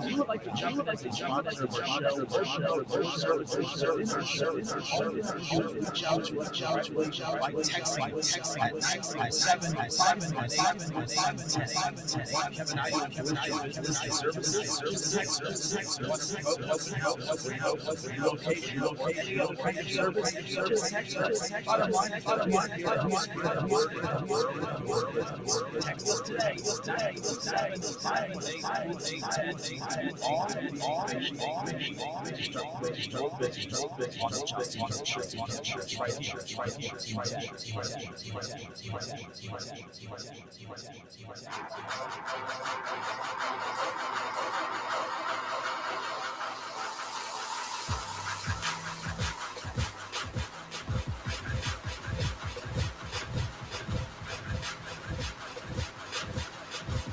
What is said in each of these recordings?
You would like to jump into the sponsor of our show by texting at 757 Kevin, I do business and services. Text location, any other kind of service. Bottom line, text us today.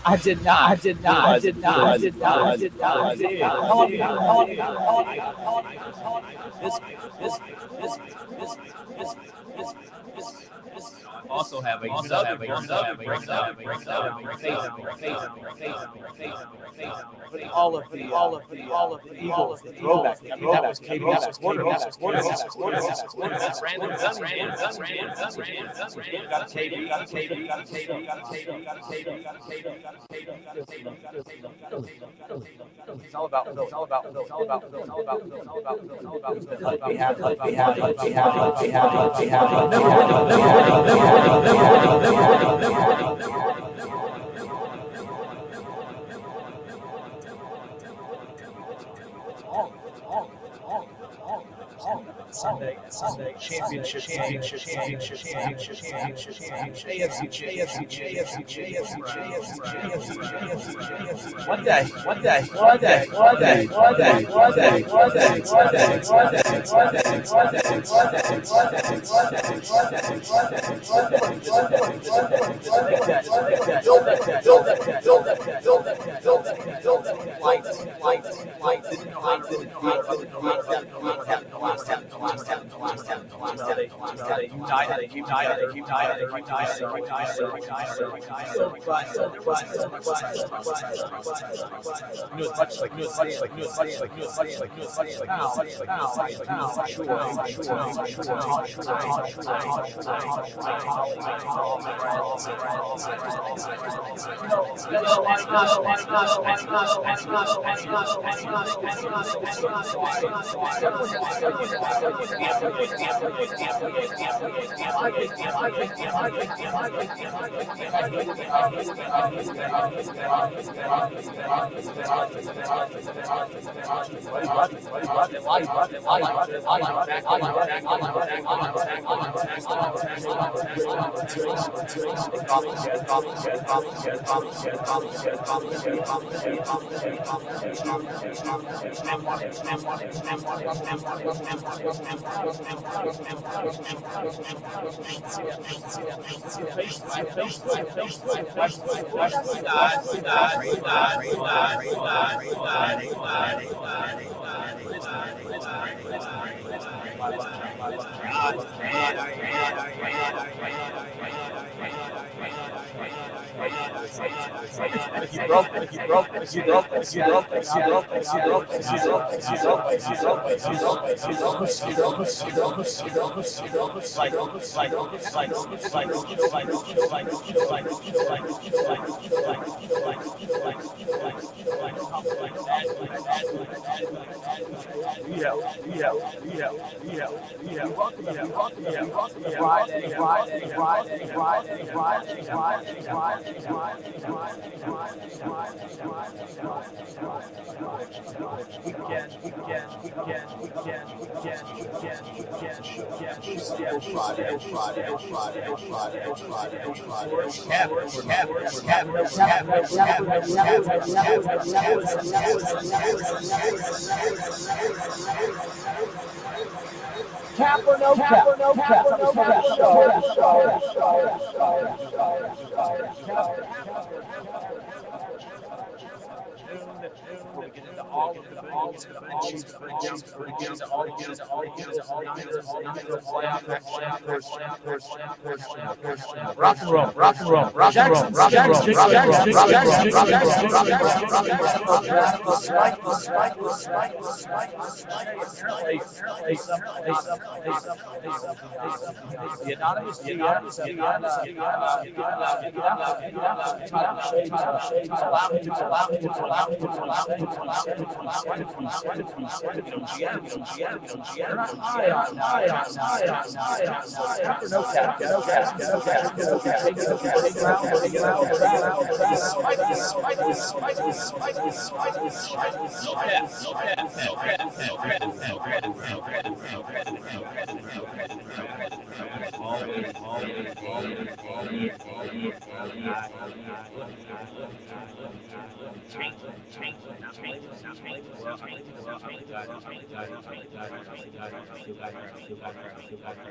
I did not. Also having all of the Eagles, the throwback. I mean, that was KBS quarterback. It's all about Sunday, championship, AFC. One day. Cap or no cap? before we get into all of the Bengals and the Chiefs predictions, all the Eagles, rock and roll, rock and roll, rock and roll, rock and roll, the anonymous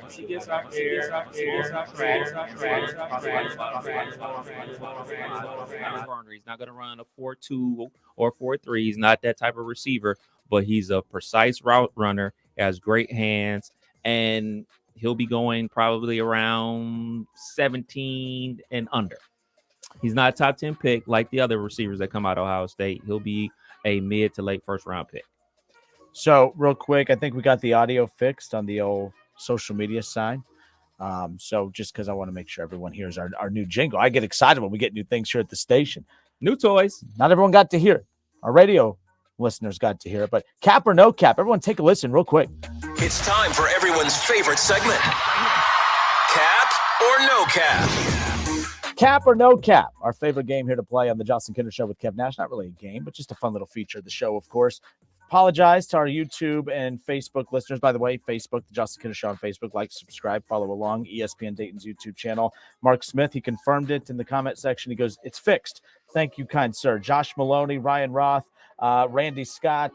once he gets up here, he's not going to run a 4-2 or 4-3. He's not that type of receiver, but he's a precise route runner, has great hands, and he'll be going probably around 17 and under. He's not a top 10 pick like the other receivers that come out of Ohio State. He'll be a mid to late first round pick. So real quick, I think we got the audio fixed on the old social media side. So just because I want to make sure everyone hears our new jingle. I get excited when we get new things here at the station. New toys. Not everyone got to hear it. Our radio listeners got to hear it, but cap or no cap, everyone take a listen real quick. It's time for everyone's favorite segment. Cap or no cap? Cap or no cap, our favorite game here to play on the Justin Kinder Show with Kev Nash. Not really a game, but just a fun little feature of the show, of course. Apologize to our YouTube and Facebook listeners. By the way, Facebook, the Justin Kinder Show on Facebook. Like, subscribe, follow along. ESPN Dayton's YouTube channel. Mark Smith, he confirmed it in the comment section. He goes, it's fixed. Thank you, kind sir. Josh Maloney, Ryan Roth, Randy Scott,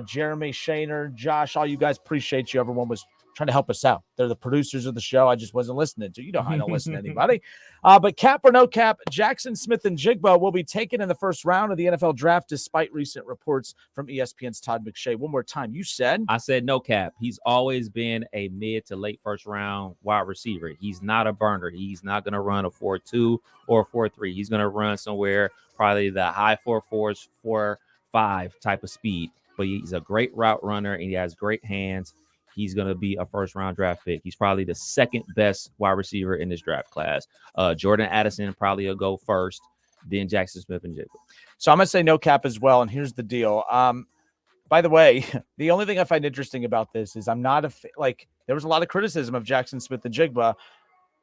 Jeremy Shaner, Josh, all you guys, appreciate you. Everyone was trying to help us out. They're the producers of the show. I just wasn't listening to. You know how I don't listen to anybody. But cap or no cap, Jackson Smith-Njigba will be taken in the first round of the NFL draft despite recent reports from ESPN's Todd McShay. One more time. You said? I said no cap. He's always been a mid to late first round wide receiver. He's not a burner. He's not going to run a 4-2 or a 4-3. He's going to run somewhere probably the high 4.4s, 4.5 type of speed. But he's a great route runner and he has great hands. He's going to be a first-round draft pick. He's probably the second best wide receiver in this draft class. Jordan Addison probably will go first, then Jackson Smith-Njigba. So I'm going to say no cap as well, and here's the deal. By the way, the only thing I find interesting about this is I'm not there was a lot of criticism of Jackson Smith-Njigba,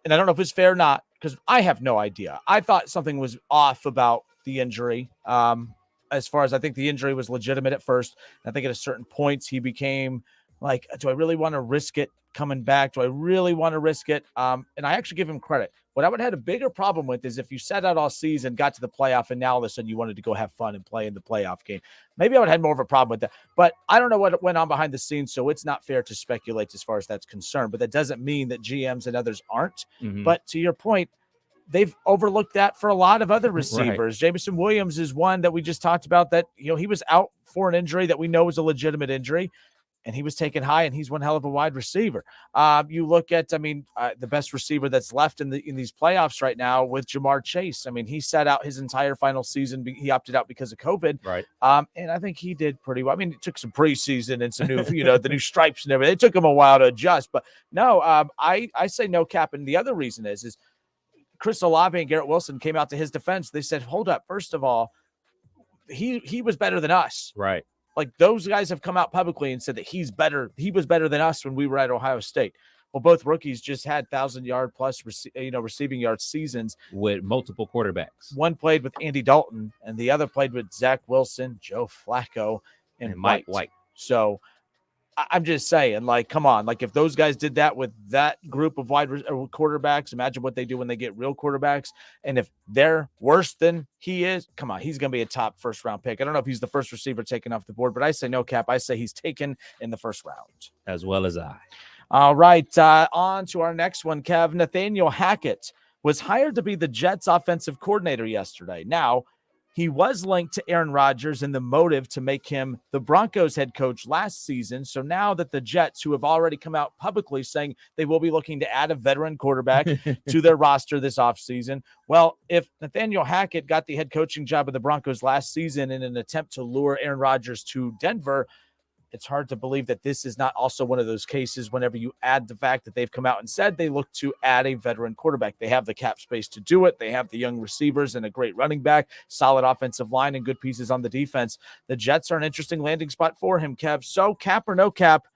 and I don't know if it's fair or not because I have no idea. I thought something was off about the injury. As far as I think the injury was legitimate at first. I think at a certain point he became – like, do I really want to risk it coming back? Do I really want to risk it? And I actually give him credit. What I would have had a bigger problem with is if you sat out all season, got to the playoff, and now all of a sudden you wanted to go have fun and play in the playoff game. Maybe I would have had more of a problem with that. But I don't know what went on behind the scenes, so it's not fair to speculate as far as that's concerned. But that doesn't mean that GMs and others aren't. Mm-hmm. But to your point, they've overlooked that for a lot of other receivers. Right. Jameson Williams is one that we just talked about that, he was out for an injury that we know was a legitimate injury. And he was taken high, and he's one hell of a wide receiver. You look at, the best receiver that's left in these playoffs right now with Jamar Chase. He sat out his entire final season. He opted out because of COVID. Right. And I think he did pretty well. It took some preseason and some new, the new stripes and everything. It took him a while to adjust. But no, I say no cap. And the other reason is Chris Olave and Garrett Wilson came out to his defense. They said, hold up. First of all, he was better than us. Right. Like those guys have come out publicly and said that he's better. He was better than us when we were at Ohio State. Well, both rookies just had 1,000-yard plus, receiving yard seasons with multiple quarterbacks. One played with Andy Dalton, and the other played with Zach Wilson, Joe Flacco, and Mike White. So I'm just saying, come on, if those guys did that with that group of quarterbacks, imagine what they do when they get real quarterbacks. And if they're worse than he is, come on, he's going to be a top first-round pick. I don't know if he's the first receiver taken off the board, but I say no cap. I say he's taken in the first round. As well as I. All right, on to our next one, Kev. Nathaniel Hackett was hired to be the Jets' offensive coordinator yesterday. Now, He was linked to Aaron Rodgers and the motive to make him the Broncos head coach last season. So now that the Jets, who have already come out publicly saying they will be looking to add a veteran quarterback to their roster this offseason, well, if Nathaniel Hackett got the head coaching job of the Broncos last season in an attempt to lure Aaron Rodgers to Denver, it's hard to believe that this is not also one of those cases whenever you add the fact that they've come out and said they look to add a veteran quarterback. They have the cap space to do it. They have the young receivers and a great running back, solid offensive line, and good pieces on the defense. The Jets are an interesting landing spot for him, Kev. So cap or no cap,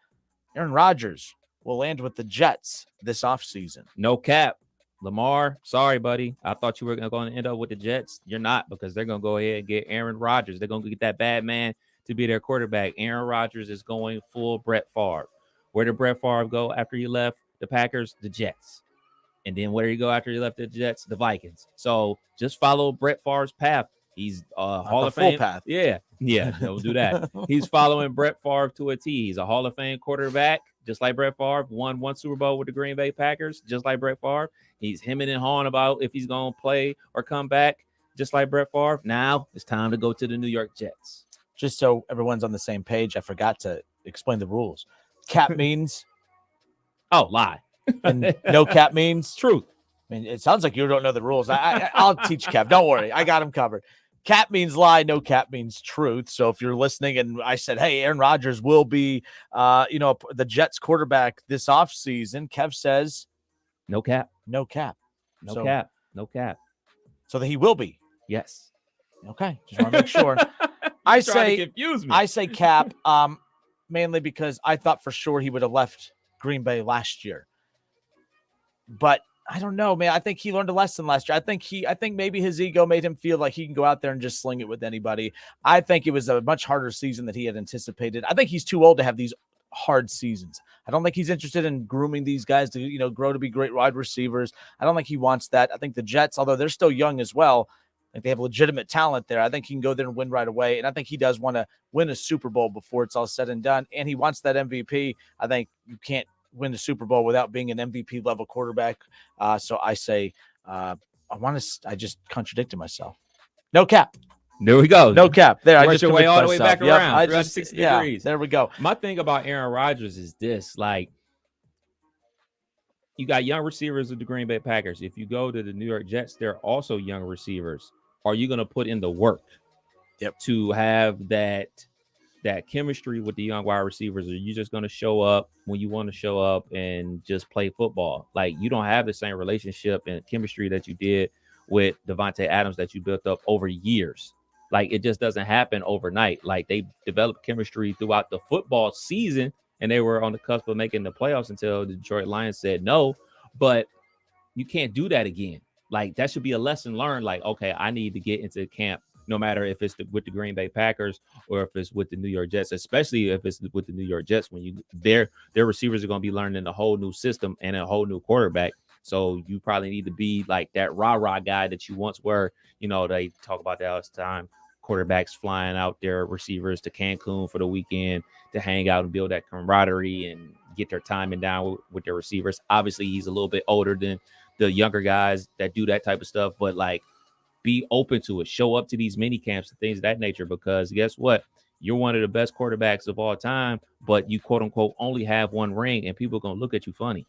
Aaron Rodgers will land with the Jets this offseason. No cap. Lamar, sorry, buddy. I thought you were going to end up with the Jets. You're not, because they're going to go ahead and get Aaron Rodgers. They're going to get that bad man to be their quarterback. Aaron Rodgers is going full Brett Favre. Where did Brett Favre go after he left the Packers? The Jets. And then where did he go after he left the Jets? The Vikings. So just follow Brett Favre's path. He's Hall of Fame path. Yeah, don't do that. He's following Brett Favre to a T. He's a Hall of Fame quarterback, just like Brett Favre. Won one Super Bowl with the Green Bay Packers, just like Brett Favre. He's hemming and hawing about if he's going to play or come back, just like Brett Favre. Now it's time to go to the New York Jets. Just so everyone's on the same page, I forgot to explain the rules. Cap means lie. And no cap means truth. I mean, it sounds like you don't know the rules. I'll teach Kev. Don't worry. I got him covered. Cap means lie. No cap means truth. So if you're listening and I said, hey, Aaron Rodgers will be, the Jets quarterback this offseason, Kev says no cap. No cap. No cap. No cap. So that he will be. Yes. Okay. Just want to make sure. I say cap, mainly because I thought for sure he would have left Green Bay last year. But I don't know, man. I think he learned a lesson last year. I think maybe his ego made him feel like he can go out there and just sling it with anybody. I think it was a much harder season than he had anticipated. I think he's too old to have these hard seasons. I don't think he's interested in grooming these guys to, grow to be great wide receivers. I don't think he wants that. I think the Jets, although they're still young as well, like they have legitimate talent there. I think he can go there and win right away. And I think he does want to win a Super Bowl before it's all said and done. And he wants that MVP. I think you can't win the Super Bowl without being an MVP level quarterback. So I say, I just contradicted myself. No cap. There we go. No cap. There. I just your way all the way back around. 360 degrees. There we go. My thing about Aaron Rodgers is this, like, you got young receivers with the Green Bay Packers. If you go to the New York Jets, they're also young receivers. Are you going to put in the work to have that chemistry with the young wide receivers? Or are you just going to show up when you want to show up and just play football? Like, you don't have the same relationship and chemistry that you did with Devontae Adams that you built up over years. Like, it just doesn't happen overnight. Like, they developed chemistry throughout the football season, and they were on the cusp of making the playoffs until the Detroit Lions said no. But you can't do that again. Like, that should be a lesson learned. Like, okay, I need to get into camp, no matter if it's with the Green Bay Packers or if it's with the New York Jets, especially if it's with the New York Jets, when their receivers are going to be learning a whole new system and a whole new quarterback. So you probably need to be like that rah-rah guy that you once were. They talk about that all the time. Quarterbacks flying out their receivers to Cancun for the weekend to hang out and build that camaraderie and get their timing down with their receivers. Obviously, he's a little bit older than the younger guys that do that type of stuff, but like, be open to it. Show up to these mini camps and things of that nature, because guess what? You're one of the best quarterbacks of all time, but you quote unquote only have one ring, and people are going to look at you funny.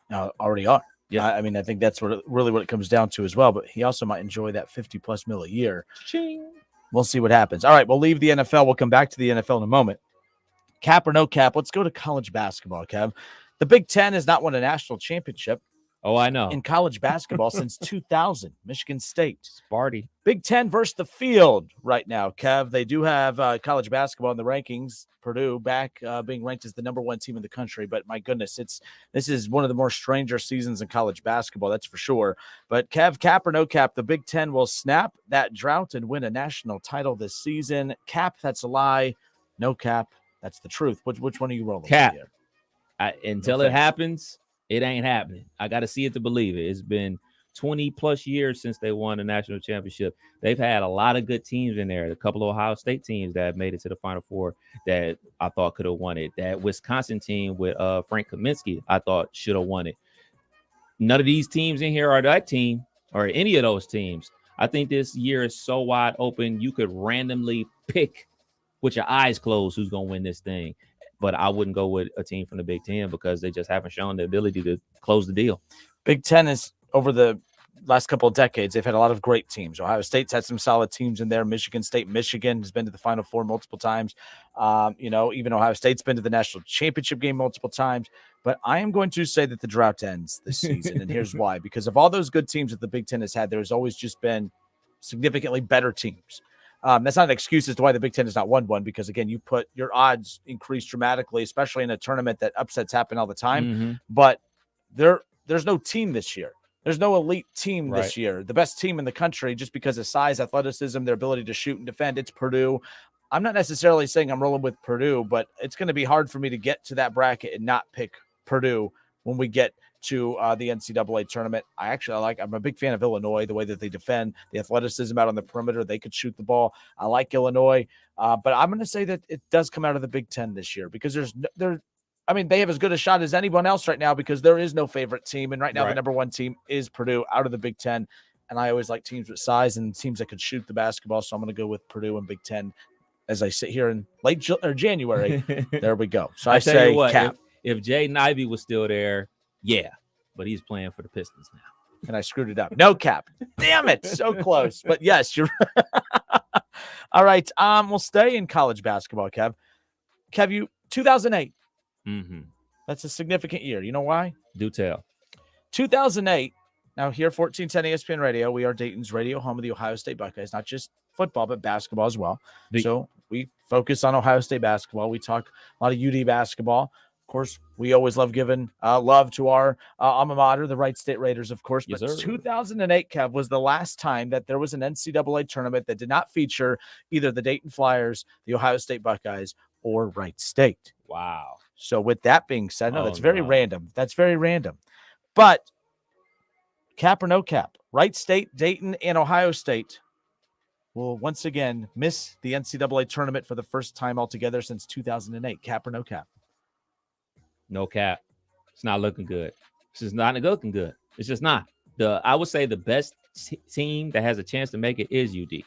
Now, already are. Yeah. I mean, I think that's what it comes down to as well, but he also might enjoy that 50+ mil a year. Ching. We'll see what happens. All right, we'll leave the NFL. We'll come back to the NFL in a moment. Cap or no cap, let's go to college basketball, Kev. The Big Ten has not won a national championship. Oh, I know. In college basketball since 2000, Michigan State. Sparty. Big Ten versus the field right now, Kev. They do have college basketball in the rankings. Purdue back being ranked as the number one team in the country. But my goodness, this is one of the more stranger seasons in college basketball, that's for sure. But Kev, cap or no cap, the Big Ten will snap that drought and win a national title this season. Cap, that's a lie. No cap, that's the truth. Which one are you rolling? Cap. Until it happens, it ain't happening. I got to see it to believe it. It's been 20 plus years since they won a national championship. They've had a lot of good teams in there. A couple of Ohio State teams that have made it to the Final Four that I thought could have won it. That Wisconsin team with Frank Kaminsky, I thought should have won it. None of these teams in here are that team or any of those teams. I think this year is so wide open. You could randomly pick with your eyes closed who's going to win this thing. But I wouldn't go with a team from the Big Ten because they just haven't shown the ability to close the deal. Big Ten is over the last couple of decades, they've had a lot of great teams. Ohio State's had some solid teams in there. Michigan has been to the Final Four multiple times. Even Ohio State's been to the national championship game multiple times. But I am going to say that the drought ends this season, and here's why. Because of all those good teams that the Big Ten has had, there's always just been significantly better teams. That's not an excuse as to why the Big Ten has not won one, because, again, you put your odds increase dramatically, especially in a tournament that upsets happen all the time. Mm-hmm. But there's no team this year. There's no elite team this year. The best team in the country, just because of size, athleticism, their ability to shoot and defend, it's Purdue. I'm not necessarily saying I'm rolling with Purdue, but it's going to be hard for me to get to that bracket and not pick Purdue when we get to the NCAA tournament. I'm a big fan of Illinois, the way that they defend, the athleticism out on the perimeter. They could shoot the ball. I like Illinois, but I'm going to say that it does come out of the Big Ten this year because they have as good a shot as anyone else right now because there is no favorite team. And right now, the number one team is Purdue out of the Big Ten. And I always like teams with size and teams that could shoot the basketball. So I'm going to go with Purdue and Big Ten as I sit here in January. There we go. So I say what, Cap. If Jaden Ivey was still there, yeah. But he's playing for the Pistons now. And I screwed it up. No Cap. Damn it. So close. But yes, you're all right. We'll stay in college basketball, Kev. 2008. Mm-hmm. That's a significant year. You know why? Do tell. 2008. Now here, 1410 ESPN Radio. We are Dayton's radio home of the Ohio State Buckeyes. Not just football, but basketball as well. So we focus on Ohio State basketball. We talk a lot of UD basketball. Of course, we always love giving love to our alma mater, the Wright State Raiders, of course. But 2008, Kev, was the last time that there was an NCAA tournament that did not feature either the Dayton Flyers, the Ohio State Buckeyes, or Wright State. Wow. So with that being said, that's very random. That's very random. But cap or no cap, Wright State, Dayton, and Ohio State will once again miss the NCAA tournament for the first time altogether since 2008. Cap or no cap? No cap. It's not looking good. It's just not looking good. It's just not. I would say the best team that has a chance to make it is UD.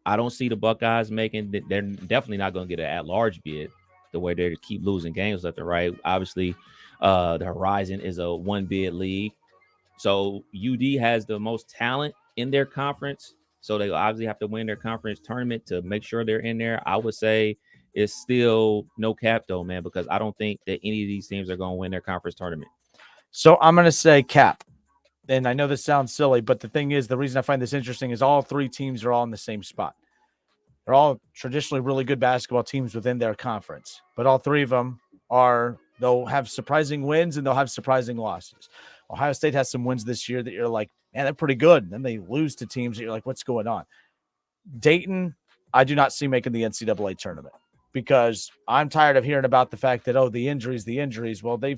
I don't see the Buckeyes making. They're definitely not going to get an at-large bid the way they keep losing games left and right. Obviously, the Horizon is a one-bid league. So UD has the most talent in their conference. So they obviously have to win their conference tournament to make sure they're in there. I would say it's still no cap, though, man, because I don't think that any of these teams are going to win their conference tournament. So I'm going to say cap. And I know this sounds silly, but the thing is, the reason I find this interesting is all three teams are all in the same spot. They're all traditionally really good basketball teams within their conference, but all three of them they'll have surprising wins and they'll have surprising losses. Ohio State has some wins this year that you're like, man, they're pretty good. And then they lose to teams that you're like, what's going on? Dayton, I do not see making the NCAA tournament because I'm tired of hearing about the fact that, the injuries. Well, they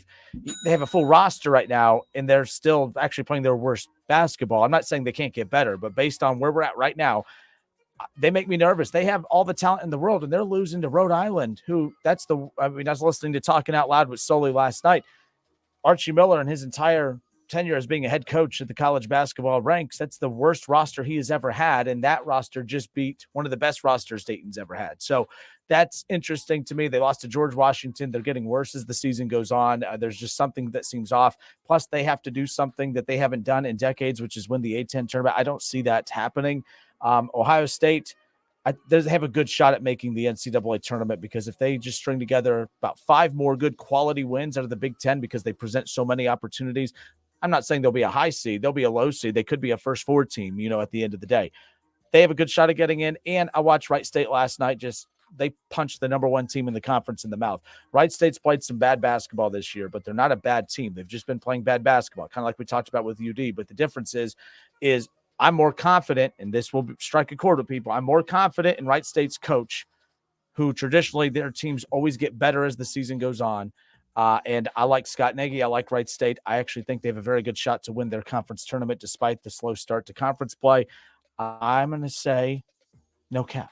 have a full roster right now and they're still actually playing their worst basketball. I'm not saying they can't get better, but based on where we're at right now, they make me nervous. They have all the talent in the world and they're losing to Rhode Island, I was listening to Talking Out Loud with Sully last night. Archie Miller and his entire tenure as being a head coach at the college basketball ranks, that's the worst roster he has ever had. And that roster just beat one of the best rosters Dayton's ever had. So that's interesting to me. They lost to George Washington. They're getting worse as the season goes on. There's just something that seems off. Plus, they have to do something that they haven't done in decades, which is win the A-10 tournament. I don't see that happening. Ohio State, they have a good shot at making the NCAA tournament because if they just string together about 5 more good quality wins out of the Big Ten because they present so many opportunities, I'm not saying they'll be a high seed. They'll be a low seed. They could be a first 4 team, at the end of the day. They have a good shot at getting in. And I watched Wright State last night. They punched the number 1 team in the conference in the mouth. Wright State's played some bad basketball this year, but they're not a bad team. They've just been playing bad basketball, kind of like we talked about with UD. But the difference is I'm more confident, and this will strike a chord with people. I'm more confident in Wright State's coach, who traditionally their teams always get better as the season goes on. And I like Scott Nagy. I like Wright State. I actually think they have a very good shot to win their conference tournament despite the slow start to conference play. I'm going to say no cap.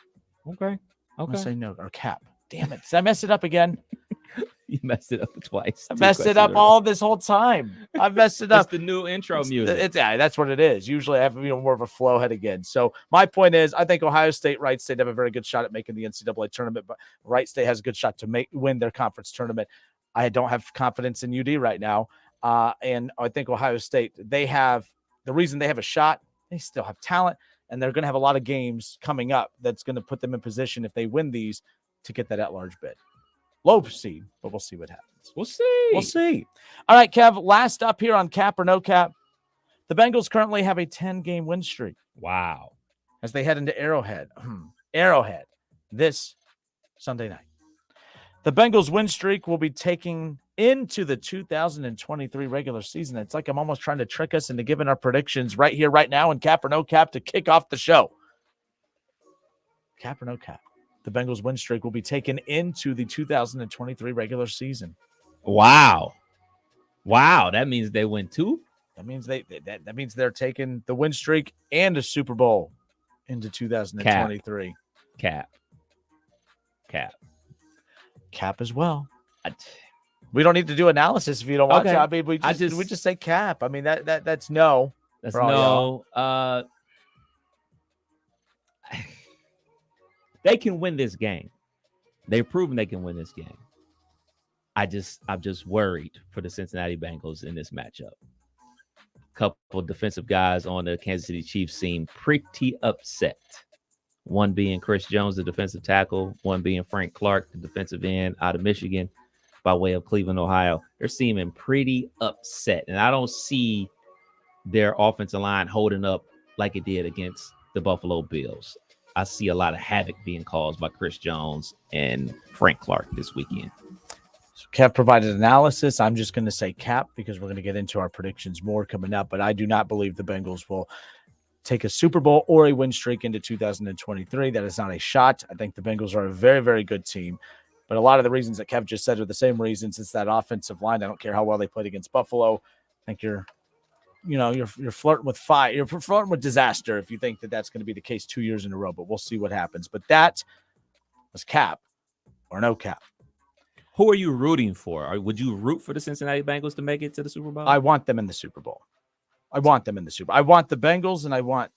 Okay. I'm going to say no or cap. Damn it. Did I mess it up again? You messed it up twice. I messed it up all this whole time. I messed it up. It's the new intro music. Yeah, that's what it is. Usually I have more of a flow head again. So my point is, I think Ohio State, Wright State have a very good shot at making the NCAA tournament, but Wright State has a good shot to win their conference tournament. I don't have confidence in UD right now. And I think Ohio State, the reason they have a shot, they still have talent, and they're going to have a lot of games coming up that's going to put them in position if they win these to get that at-large bid. Low seed, but we'll see what happens. We'll see. All right, Kev, last up here on Cap or No Cap, the Bengals currently have a 10-game win streak. Wow. As they head into Arrowhead this Sunday night. The Bengals win streak will be taking into the 2023 regular season. It's like I'm almost trying to trick us into giving our predictions right here, right now, in Cap or No Cap to kick off the show. Cap or No Cap. The Bengals win streak will be taken into the 2023 regular season. Wow. That means they win 2? That means that means they're taking the win streak and a Super Bowl into 2023. Cap as well. We don't need to do analysis if you don't want to. I mean, we just say cap. I mean, that's no. That's no. They can win this game. They've proven they can win this game. I'm just worried for the Cincinnati Bengals in this matchup. A couple of defensive guys on the Kansas City Chiefs seem pretty upset. One being Chris Jones, the defensive tackle. One being Frank Clark, the defensive end out of Michigan by way of Cleveland, Ohio. They're seeming pretty upset. And I don't see their offensive line holding up like it did against the Buffalo Bills. I see a lot of havoc being caused by Chris Jones and Frank Clark this weekend. So Kev provided analysis. I'm just going to say cap because we're going to get into our predictions more coming up. But I do not believe the Bengals will take a Super Bowl or a win streak into 2023. That is not a shot. I think the Bengals are a very, very good team. But a lot of the reasons that Kev just said are the same reasons. It's that offensive line. I don't care how well they played against Buffalo. I think you're flirting with fire. You're flirting with disaster if you think that that's going to be the case 2 years in a row. But we'll see what happens. But that was cap or no cap. Who are you rooting for? Or would you root for the Cincinnati Bengals to make it to the Super Bowl? I want them in the Super Bowl. I want the Bengals and I want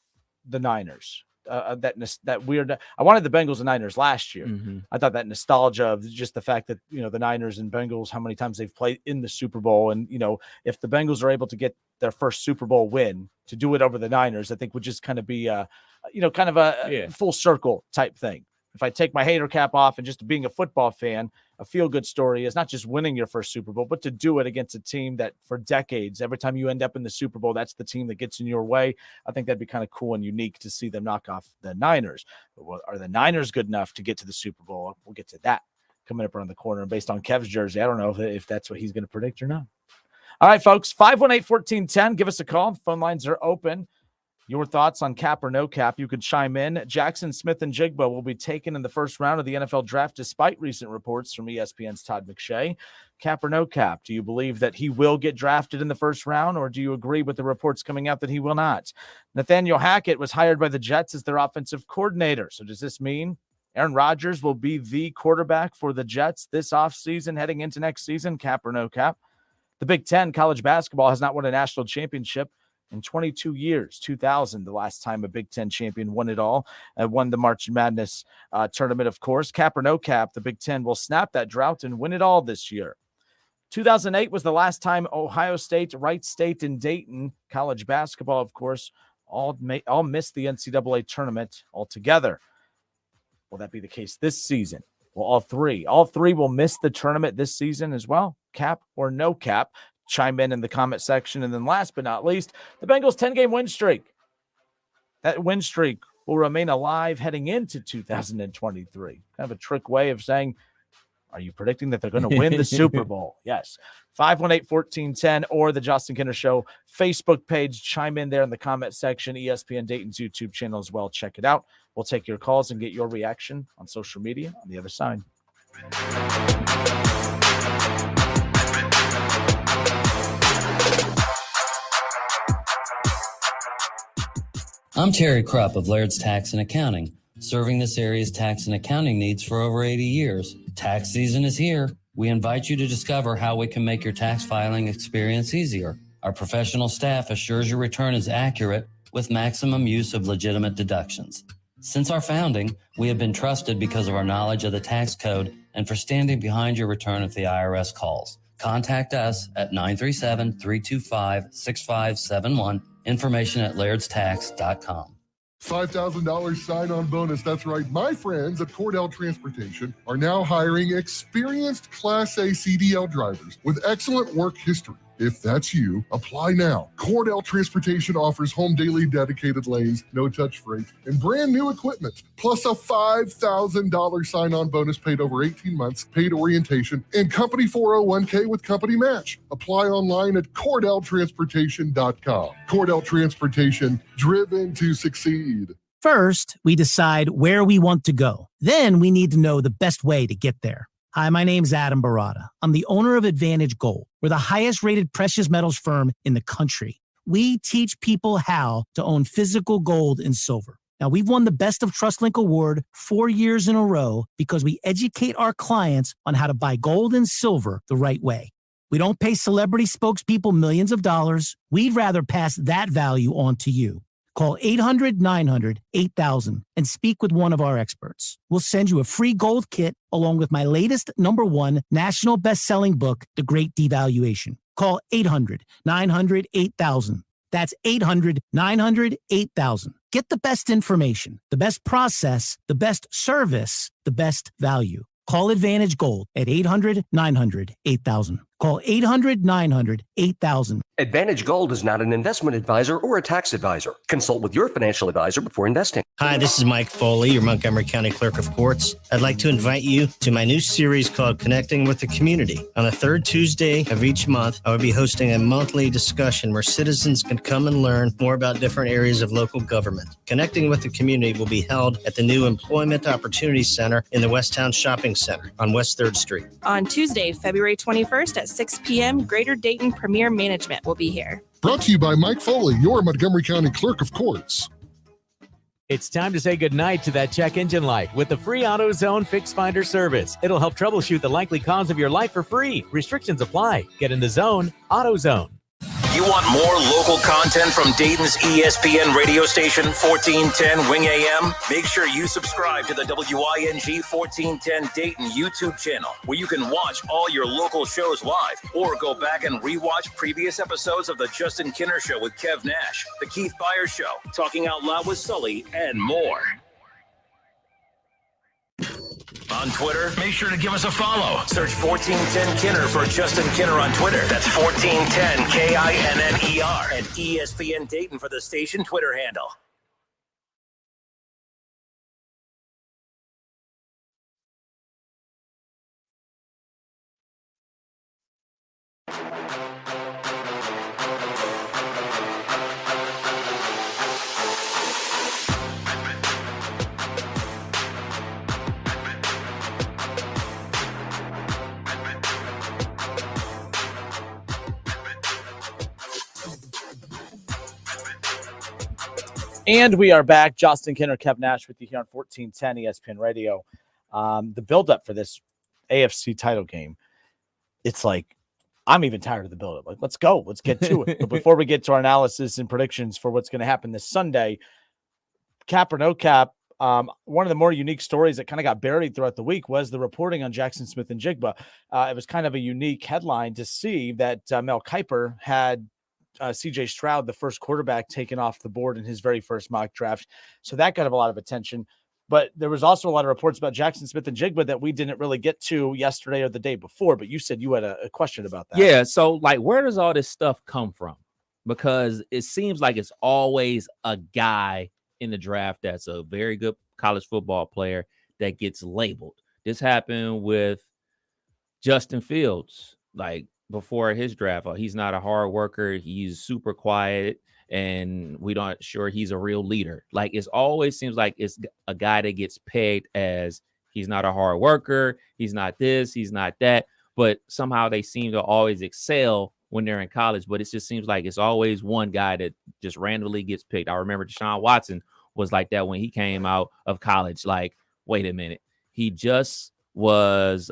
the Niners. That weird. I wanted the Bengals and Niners last year. Mm-hmm. I thought that nostalgia of just the fact that, the Niners and Bengals, how many times they've played in the Super Bowl. And, if the Bengals are able to get their first Super Bowl win to do it over the Niners, I think would just kind of be, full circle type thing. If I take my hater cap off and just being a football fan, a feel-good story is not just winning your first Super Bowl, but to do it against a team that for decades, every time you end up in the Super Bowl, that's the team that gets in your way. I think that'd be kind of cool and unique to see them knock off the Niners. But are the Niners good enough to get to the Super Bowl? We'll get to that coming up around the corner. And based on Kev's jersey, I don't know if that's what he's going to predict or not. All right, folks, 518-1410. Give us a call. The phone lines are open. Your thoughts on cap or no cap, you could chime in. Jackson Smith-Njigba will be taken in the first round of the NFL draft, despite recent reports from ESPN's Todd McShay. Cap or no cap, do you believe that he will get drafted in the first round, or do you agree with the reports coming out that he will not? Nathaniel Hackett was hired by the Jets as their offensive coordinator. So does this mean Aaron Rodgers will be the quarterback for the Jets this offseason heading into next season? Cap or no cap? The Big Ten, college basketball, has not won a national championship in 22 years. 2000, the last time a Big Ten champion won it all, won the March Madness tournament, of course. Cap or no cap, the Big Ten will snap that drought and win it all this year. 2008 was the last time Ohio State, Wright State, and Dayton, college basketball, of course, all missed the NCAA tournament altogether. Will that be the case this season? Well, all three will miss the tournament this season as well. Cap or no cap? Chime in the comment section. And then last but not least, the Bengals 10-game win streak. That win streak will remain alive heading into 2023. Kind of a trick way of saying, are you predicting that they're going to win the Super Bowl? Yes. 518-1410 or the Justin Kinner Show Facebook page. Chime in there in the comment section. ESPN Dayton's YouTube channel as well. Check it out. We'll take your calls and get your reaction on social media on the other side. I'm Terry Krupp of Laird's Tax and Accounting, serving this area's tax and accounting needs for over 80 years. Tax season is here. We invite you to discover how we can make your tax filing experience easier. Our professional staff assures your return is accurate with maximum use of legitimate deductions. Since our founding, we have been trusted because of our knowledge of the tax code and for standing behind your return if the IRS calls. Contact us at 937-325-6571. Information at lairdstax.com. $5,000 sign-on bonus. That's right. My friends at Cordell Transportation are now hiring experienced Class A CDL drivers with excellent work history. If that's you, apply now. Cordell Transportation offers home daily dedicated lanes, no-touch freight, and brand new equipment, plus a $5,000 sign-on bonus paid over 18 months, paid orientation, and company 401k with company match. Apply online at CordellTransportation.com. Cordell Transportation, driven to succeed. First, we decide where we want to go. Then we need to know the best way to get there. Hi, my name's Adam Barada. I'm the owner of Advantage Gold. We're the highest rated precious metals firm in the country. We teach people how to own physical gold and silver. Now, we've won the Best of TrustLink Award 4 years in a row because we educate our clients on how to buy gold and silver the right way. We don't pay celebrity spokespeople millions of dollars. We'd rather pass that value on to you. Call 800-900-8000 and speak with one of our experts. We'll send you a free gold kit along with my latest #1 national best-selling book, The Great Devaluation. Call 800-900-8000. That's 800-900-8000. Get the best information, the best process, the best service, the best value. Call Advantage Gold at 800-900-8000. Call 800-900-8000. Advantage Gold is not an investment advisor or a tax advisor. Consult with your financial advisor before investing. Hi, this is Mike Foley, your Montgomery County Clerk of Courts. I'd like to invite you to my new series called Connecting with the Community. On the third Tuesday of each month, I will be hosting a monthly discussion where citizens can come and learn more about different areas of local government. Connecting with the Community will be held at the new Employment Opportunity Center in the Westtown Shopping Center on West 3rd Street. On Tuesday, February 21st at 6 p.m., Greater Dayton Premier Management will be here. Brought to you by Mike Foley, your Montgomery County Clerk of Courts. It's time to say goodnight to that check engine light with the free AutoZone Fix Finder service. It'll help troubleshoot the likely cause of your light for free. Restrictions apply. Get in the zone. AutoZone. You want more local content from Dayton's ESPN radio station, 1410 Wing AM? Make sure you subscribe to the WING 1410 Dayton YouTube channel, where you can watch all your local shows live or go back and rewatch previous episodes of The Justin Kinner Show with Kev Nash, The Keith Byers Show, Talking Out Loud with Sully, and more. On Twitter, make sure to give us a follow. Search 1410 Kinner for Justin Kinner on Twitter. That's 1410 KINNER. And ESPN Dayton for the station Twitter handle. And we are back. Justin Kinner, Kev Nash with you here on 1410 ESPN Radio. The buildup for this AFC title game, it's like, I'm even tired of the buildup. Like, let's go. Let's get to it. But before we get to our analysis and predictions for what's going to happen this Sunday, cap or no cap, one of the more unique stories that kind of got buried throughout the week was the reporting on Jackson Smith and Jigba. It was kind of a unique headline to see that Mel Kiper had CJ Stroud, the first quarterback, taken off the board in his very first mock draft. So that got a lot of attention. But there was also a lot of reports about Jackson Smith and Jigba that we didn't really get to yesterday or the day before. But you said you had a question about that. Yeah. So, like, where does all this stuff come from? Because it seems like it's always a guy in the draft that's a very good college football player that gets labeled. This happened with Justin Fields, like, before his draft. He's not a hard worker. He's super quiet, and we don't sure he's a real leader. Like, it always seems like it's a guy that gets pegged as he's not a hard worker. He's not this, he's not that, but somehow they seem to always excel when they're in college. But it just seems like it's always one guy that just randomly gets picked. I remember Deshaun Watson was like that when he came out of college. Like, wait a minute. He just was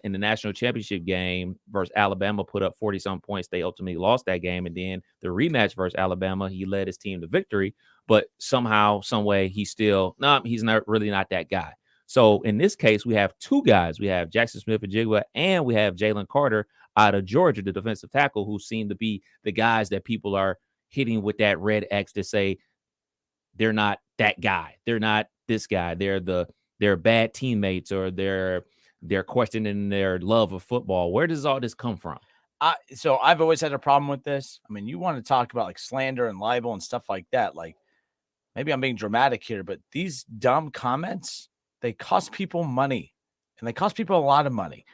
in the national championship game versus Alabama, put up 40-some points. They ultimately lost that game. And then the rematch versus Alabama, he led his team to victory. But somehow, some way, he's not really not that guy. So in this case, we have two guys. We have Jackson Smith-Njigba and we have Jalen Carter out of Georgia, the defensive tackle, who seem to be the guys that people are hitting with that red X to say they're not that guy. They're not this guy. They're bad teammates, or they're questioning their love of football. Where does all this come from? So I've always had a problem with this. I mean, you want to talk about like slander and libel and stuff like that. Like, maybe I'm being dramatic here, but these dumb comments, they cost people money, and they cost people a lot of money.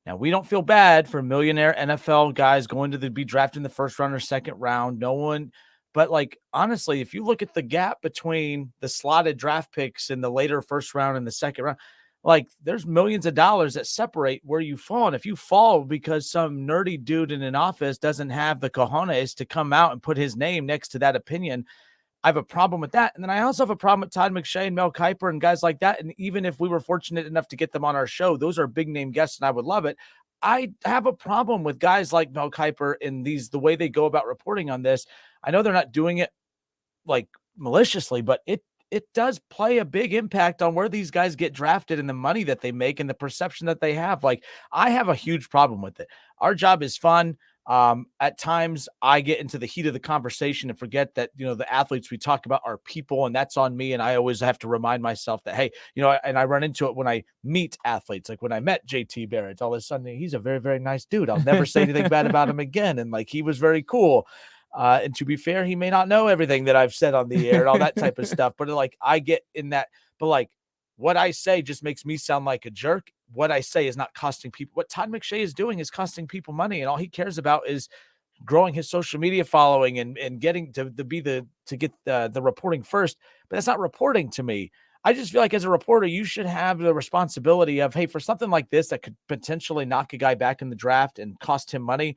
Now, we don't feel bad for millionaire NFL guys going to be drafted in the first round or second round. No one, but like, honestly, if you look at the gap between the slotted draft picks in the later first round and the second round, like, there's millions of dollars that separate where you fall. And if you fall because some nerdy dude in an office doesn't have the cojones to come out and put his name next to that opinion, I have a problem with that. And then I also have a problem with Todd McShay and Mel Kiper and guys like that. And even if we were fortunate enough to get them on our show, those are big name guests and I would love it. I have a problem with guys like Mel Kiper and the way they go about reporting on this. I know they're not doing it like maliciously, but it does play a big impact on where these guys get drafted and the money that they make and the perception that they have. Like, I have a huge problem with it. Our job is fun. At times I get into the heat of the conversation and forget that, the athletes we talk about are people, and that's on me. And I always have to remind myself that, hey, and I run into it when I meet athletes. Like when I met JT Barrett, all of a sudden, he's a very, very nice dude. I'll never say anything bad about him again. And like, he was very cool. And to be fair, he may not know everything that I've said on the air and all that type of stuff, but like, I get in that, but like, what I say just makes me sound like a jerk. What I say is not costing people. What Todd McShay is doing is costing people money, and all he cares about is growing his social media following and getting to get the reporting first. But that's not reporting to me. I just feel like as a reporter, you should have the responsibility of, hey, for something like this that could potentially knock a guy back in the draft and cost him money,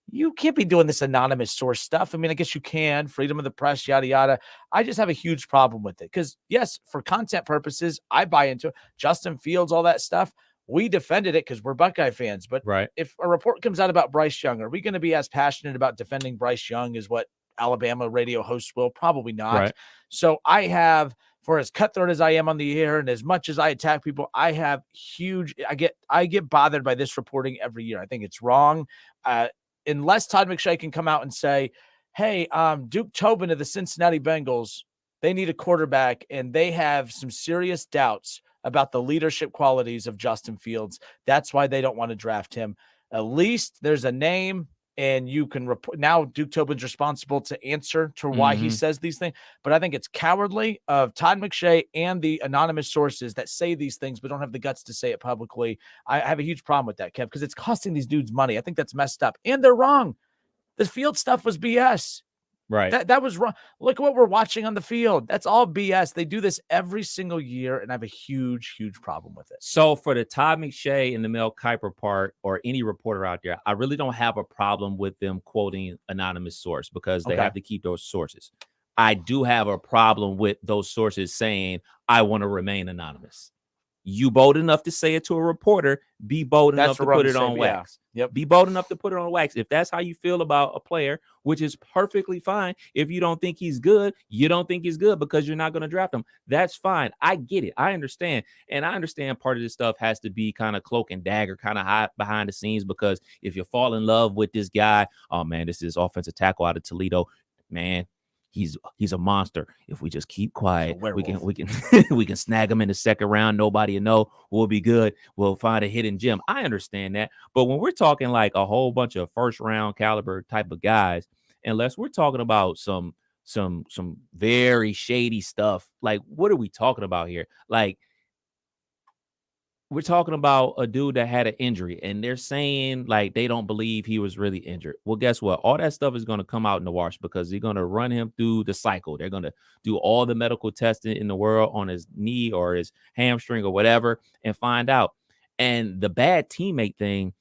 you can't be doing this anonymous source stuff. I mean, I guess you can, freedom of the press, yada, yada. I just have a huge problem with it because, yes, for content purposes, I buy into it. Justin Fields, all that stuff, we defended it because we're Buckeye fans. But right, if a report comes out about Bryce Young, are we going to be as passionate about defending Bryce Young as what Alabama radio hosts will? Probably not. Right. So I have, for as cutthroat as I am on the air and as much as I attack people, I have I get bothered by this reporting every year. I think it's wrong. Unless Todd McShay can come out and say, hey, Duke Tobin of the Cincinnati Bengals, they need a quarterback, and they have some serious doubts about the leadership qualities of Justin Fields. That's why they don't want to draft him. At least there's a name, and you can report. Now Duke Tobin's responsible to answer to why he says these things. But I think it's cowardly of Todd McShay and the anonymous sources that say these things but don't have the guts to say it publicly. I have a huge problem with that, Kev, because it's costing these dudes money. I think that's messed up. And they're wrong. The Field stuff was BS. Right. That was wrong. Look at what we're watching on the field. That's all BS. They do this every single year, and I have a huge, huge problem with it. So for the Todd McShay and the Mel Kiper part, or any reporter out there, I really don't have a problem with them quoting anonymous source because they have to keep those sources. I do have a problem with those sources saying, I want to remain anonymous. You bold enough to say it to a reporter, be bold enough to put it on wax. Yep. Be bold enough to put it on wax. If that's how you feel about a player, which is perfectly fine. If you don't think he's good, you don't think he's good because you're not going to draft him. That's fine. I get it. I understand. And I understand part of this stuff has to be kind of cloak and dagger, kind of hide behind the scenes, because if you fall in love with this guy, oh man, this is offensive tackle out of Toledo, man, he's a monster. If we just keep quiet, we can we can snag him in the second round. Nobody will know. We'll be good. We'll find a hidden gem. I understand that. But when we're talking like a whole bunch of first round caliber type of guys, unless we're talking about some very shady stuff, like what are we talking about here? Like, we're talking about a dude that had an injury, and they're saying like they don't believe he was really injured. Well, guess what? All that stuff is going to come out in the wash because they're going to run him through the cycle. They're going to do all the medical testing in the world on his knee or his hamstring or whatever and find out. And the bad teammate thing,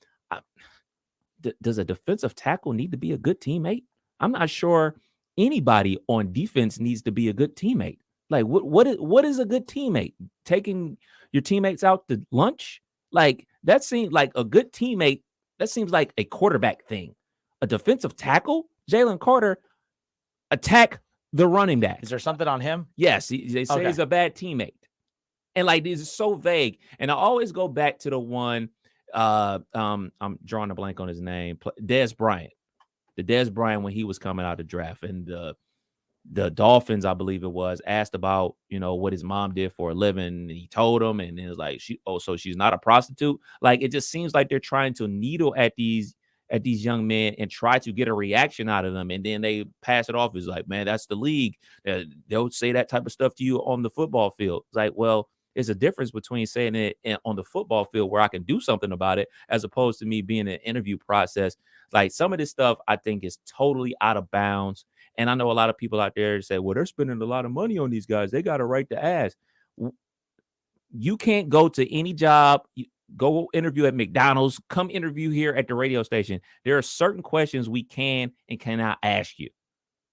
does a defensive tackle need to be a good teammate? I'm not sure anybody on defense needs to be a good teammate. Like what is a good teammate? Taking your teammates out to lunch? Like, that seems like a good teammate. That seems like a quarterback thing. A defensive tackle, Jalen Carter, attack the running back. Is there something on him? Yes, they say he's a bad teammate. And like, this is so vague. And I always go back to the one, I'm drawing a blank on his name, Dez Bryant. The Dez Bryant, when he was coming out of the draft, and the Dolphins, I believe it was, asked about, what his mom did for a living. And he told them, and it was like, so she's not a prostitute. Like, it just seems like they're trying to needle at these young men and try to get a reaction out of them. And then they pass it off as like, man, that's the league. They'll say that type of stuff to you on the football field. It's like, well, there's a difference between saying it on the football field where I can do something about it, as opposed to me being an interview process. Like, some of this stuff I think is totally out of bounds. And I know a lot of people out there say, well, they're spending a lot of money on these guys. They got a right to ask. You can't go to any job, go interview at McDonald's, come interview here at the radio station. There are certain questions we can and cannot ask you.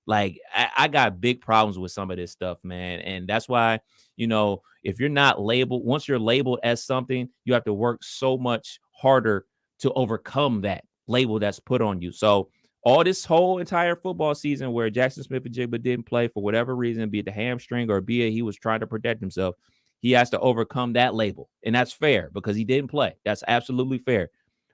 Like, I got big problems with some of this stuff, man. And that's why, if you're not labeled, once you're labeled as something, you have to work so much harder to overcome that label that's put on you. So all this whole entire football season where Jackson Smith-Njigba didn't play for whatever reason, be it the hamstring or be it he was trying to protect himself, he has to overcome that label. And that's fair because he didn't play. That's absolutely fair.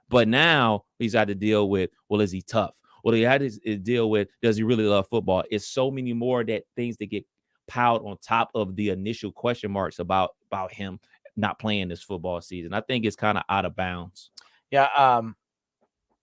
But now he's had to deal with, well, is he tough? Well, he had to deal with, does he really love football? It's so many more things that get piled on top of the initial question marks about him not playing this football season. I think it's kind of out of bounds. Yeah.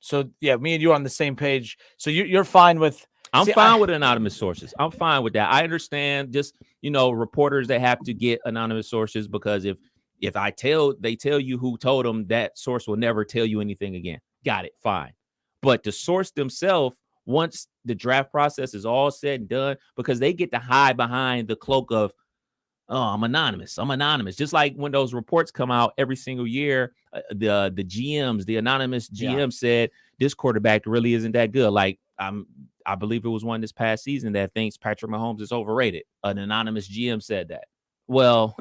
So, yeah, me and you are on the same page. So you're fine with... I'm fine with anonymous sources. I'm fine with that. I understand just, reporters that have to get anonymous sources, because if they tell you who told them, that source will never tell you anything again. Got it. Fine. But the source themselves, once the draft process is all said and done, because they get to hide behind the cloak of, oh, I'm anonymous. Just like when those reports come out every single year, the GMs, the anonymous GM said this quarterback really isn't that good. Like, I believe it was one this past season that thinks Patrick Mahomes is overrated. An anonymous GM said that. Well,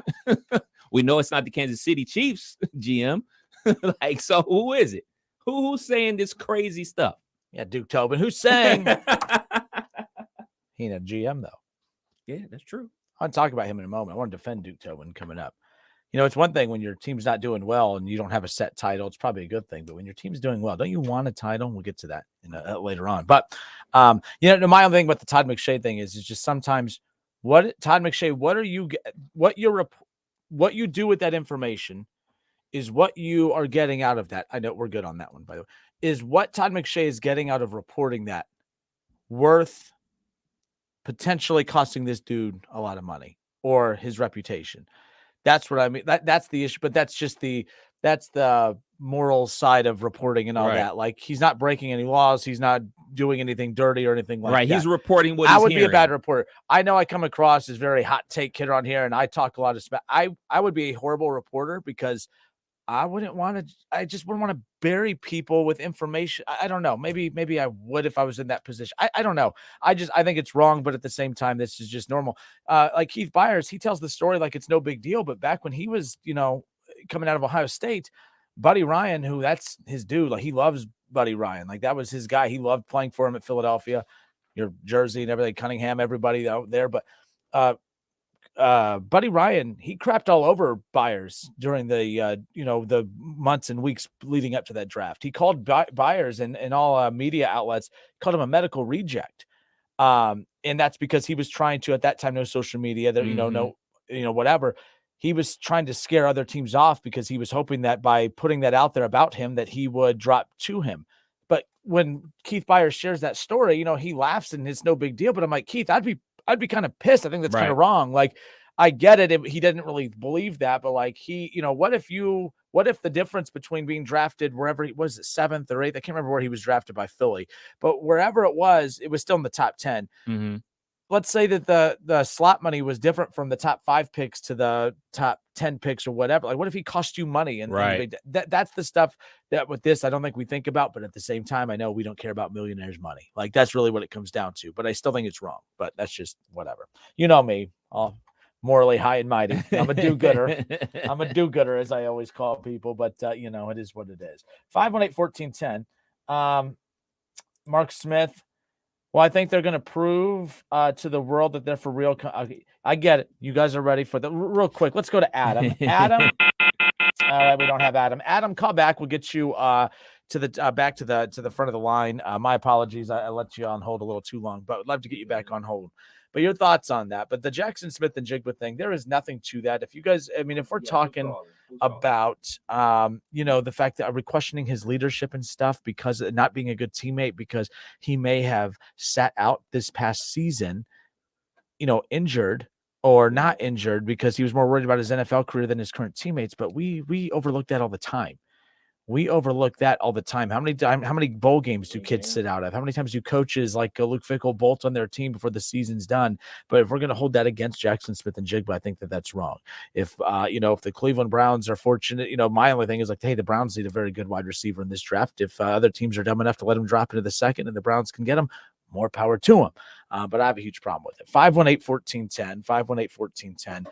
we know it's not the Kansas City Chiefs GM. Like, so who is it? Who's saying this crazy stuff? Yeah, Duke Tobin. Who's saying? He ain't a GM, though. Yeah, that's true. I'll talk about him in a moment. I want to defend Duke Tobin coming up. It's one thing when your team's not doing well and you don't have a set title. It's probably a good thing. But when your team's doing well, don't you want a title? We'll get to that later on. But, my only thing about the Todd McShay thing is just sometimes what you do with that information is what you are getting out of that. I know we're good on that one, by the way. Is what Todd McShay is getting out of reporting that worth potentially costing this dude a lot of money or his reputation? That's what I mean. That's the issue, but that's the moral side of reporting and all that. Like, he's not breaking any laws. He's not doing anything dirty or anything like that. Right. He's reporting what I he's would hearing. be a bad reporter. I know I come across as very hot take kid on here, and I talk a lot of stuff. I would be a horrible reporter because I just wouldn't want to bury people with information. I don't know. Maybe I would if I was in that position. I don't know. I think it's wrong, but at the same time, this is just normal. Like Keith Byers, he tells the story like it's no big deal. But back when he was, coming out of Ohio State, Buddy Ryan, who that's his dude, like he loves Buddy Ryan. Like that was his guy. He loved playing for him at Philadelphia, your jersey and everything, Cunningham, everybody out there. But Buddy Ryan, he crapped all over Byers during the the months and weeks leading up to that draft. He called Byers and all media outlets called him a medical reject, and that's because he was trying to, at that time, no social media, there whatever. He was trying to scare other teams off because he was hoping that by putting that out there about him that he would drop to him. But when Keith Byers shares that story, he laughs and it's no big deal. But I'm like, Keith, I'd be kind of pissed. I think that's kind of wrong. Like, I get it. He didn't really believe that, but like what if the difference between being drafted wherever he was, 7th or 8th, I can't remember where he was drafted by Philly, but wherever it was still in the top 10. Mm-hmm. Let's say that the slot money was different from the top 5 picks to the top 10 picks or whatever. Like, what if he cost you money? And that's the stuff that with this, I don't think we think about, but at the same time, I know we don't care about millionaires' money. Like, that's really what it comes down to, but I still think it's wrong, but that's just whatever. You know me, morally high and mighty. I'm a do-gooder. I'm a do-gooder, as I always call people, but, it is what it is. 518-1410. Mark Smith. Well, I think they're going to prove to the world that they're for real. I get it. You guys are ready for the real quick. Let's go to Adam. Adam. All right, we don't have Adam. Adam, call back. We'll get you to the back to the front of the line. My apologies. I let you on hold a little too long, but I'd love to get you back on hold. But your thoughts on that? But the Jackson Smith and Jigba thing, there is nothing to that. If you guys, if we're talking about, the fact that we're questioning his leadership and stuff because of not being a good teammate, because he may have sat out this past season, injured or not injured because he was more worried about his NFL career than his current teammates. But we overlook that all the time. We overlook that all the time. How many bowl games do kids sit out of? How many times do coaches like Luke Fickell bolt on their team before the season's done? But if we're going to hold that against Jackson Smith and Jigba, I think that's wrong. If the Cleveland Browns are fortunate, my only thing is like, hey, the Browns need a very good wide receiver in this draft. If other teams are dumb enough to let him drop into the second and the Browns can get him, more power to him. But I have a huge problem with it. 518-1410, 518-1410.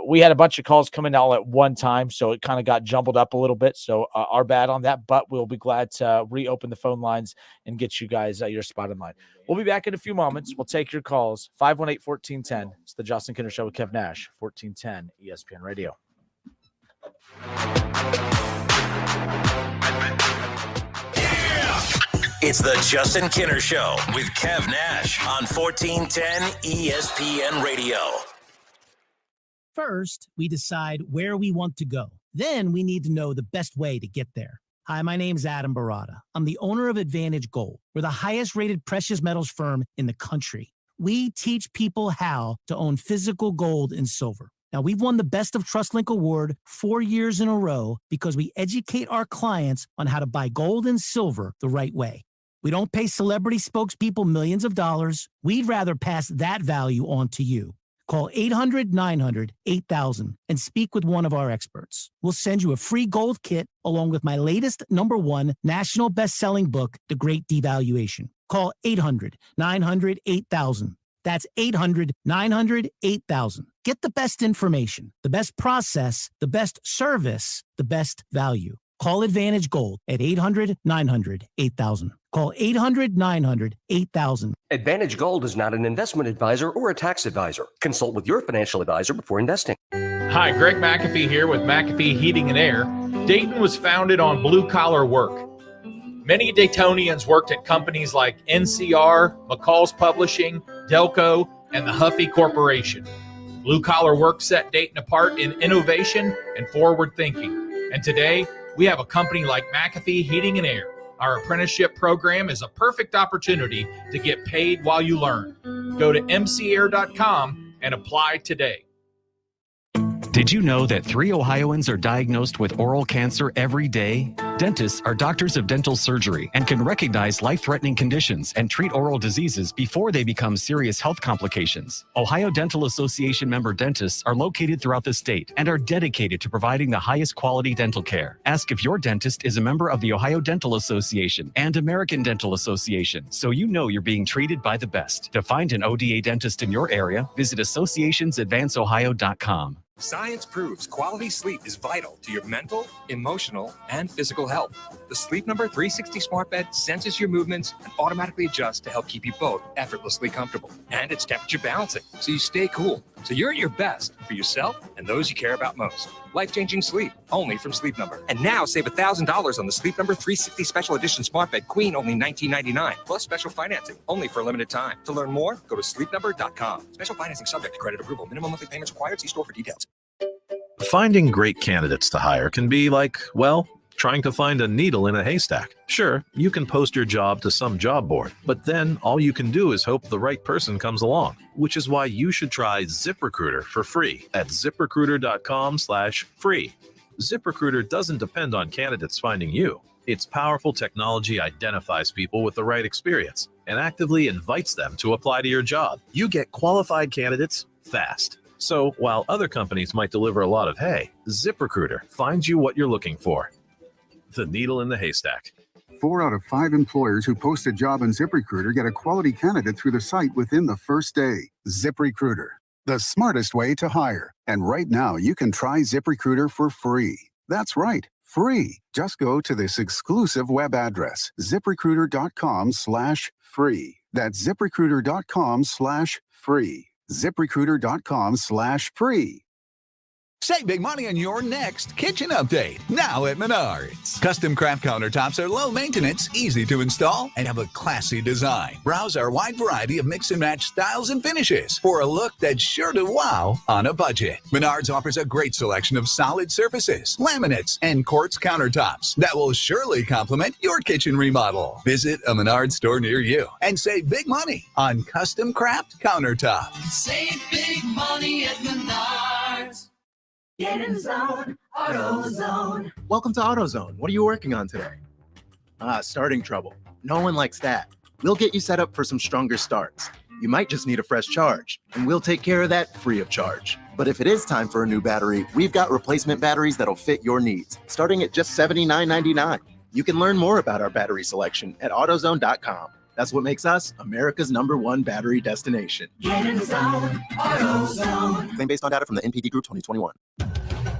We had a bunch of calls coming all at one time, so it kind of got jumbled up a little bit. So our bad on that, but we'll be glad to reopen the phone lines and get you guys your spot in line. We'll be back in a few moments. We'll take your calls. 518-1410. It's the Justin Kinner Show with Kev Nash, 1410 ESPN Radio. It's the Justin Kinner Show with Kev Nash on 1410 ESPN Radio. First, we decide where we want to go. Then we need to know the best way to get there. Hi, my name's Adam Barada. I'm the owner of Advantage Gold. We're the highest rated precious metals firm in the country. We teach people how to own physical gold and silver. Now, we've won the Best of TrustLink Award 4 years in a row because we educate our clients on how to buy gold and silver the right way. We don't pay celebrity spokespeople millions of dollars. We'd rather pass that value on to you. Call 800-900-8000 and speak with one of our experts. We'll send you a free gold kit along with my latest #1 national best-selling book, The Great Devaluation. Call 800-900-8000. That's 800-900-8000. Get the best information, the best process, the best service, the best value. Call Advantage Gold at 800-900-8000. Call 800-900-8000. Advantage Gold is not an investment advisor or a tax advisor. Consult with your financial advisor before investing. Hi, Greg McAfee here with McAfee Heating and Air. Dayton was founded on blue-collar work. Many Daytonians worked at companies like NCR, McCall's Publishing, Delco, and the Huffy Corporation. Blue-collar work set Dayton apart in innovation and forward thinking. And today, we have a company like McAfee Heating and Air. Our apprenticeship program is a perfect opportunity to get paid while you learn. Go to mcair.com and apply today. Did you know that 3 Ohioans are diagnosed with oral cancer every day? Dentists are doctors of dental surgery and can recognize life-threatening conditions and treat oral diseases before they become serious health complications. Ohio Dental Association member dentists are located throughout the state and are dedicated to providing the highest quality dental care. Ask if your dentist is a member of the Ohio Dental Association and American Dental Association, so you know you're being treated by the best. To find an ODA dentist in your area, visit associationsadvanceohio.com. Science proves quality sleep is vital to your mental, emotional, and physical health. The Sleep Number 360 smart bed senses your movements and automatically adjusts to help keep you both effortlessly comfortable. And it's temperature balancing, so you stay cool. So you're at your best for yourself and those you care about most. Life-changing sleep, only from Sleep Number. And now save $1,000 on the Sleep Number 360 Special Edition Smart Bed Queen, only $19.99, plus special financing, only for a limited time. To learn more, go to sleepnumber.com. Special financing subject to credit approval. Minimum monthly payments required. See store for details. Finding great candidates to hire can be like, well, trying to find a needle in a haystack. Sure, you can post your job to some job board, but then all you can do is hope the right person comes along, which is why you should try ZipRecruiter for free at ZipRecruiter.com/free. ZipRecruiter doesn't depend on candidates finding you. Its powerful technology identifies people with the right experience and actively invites them to apply to your job. You get qualified candidates fast. So while other companies might deliver a lot of hay, ZipRecruiter finds you what you're looking for. The needle in the haystack. 4 out of 5 employers who post a job on ZipRecruiter get a quality candidate through the site within the first day. ZipRecruiter, the smartest way to hire. And right now, you can try ZipRecruiter for free. That's right, free. Just go to this exclusive web address, ZipRecruiter.com/free. That's ZipRecruiter.com/free. ZipRecruiter.com/free. Save big money on your next kitchen update, now at Menards. Custom craft countertops are low maintenance, easy to install, and have a classy design. Browse our wide variety of mix and match styles and finishes for a look that's sure to wow on a budget. Menards offers a great selection of solid surfaces, laminates, and quartz countertops that will surely complement your kitchen remodel. Visit a Menards store near you and save big money on custom craft countertops. Save big money at Menards. Get in the zone, AutoZone. Welcome to AutoZone. What are you working on today? Starting trouble. No one likes that. We'll get you set up for some stronger starts. You might just need a fresh charge, and we'll take care of that free of charge. But if it is time for a new battery, we've got replacement batteries that'll fit your needs, starting at just $79.99. You can learn more about our battery selection at AutoZone.com. That's what makes us America's #1 battery destination. Get in the zone, AutoZone. Claim based on data from the NPD Group 2021.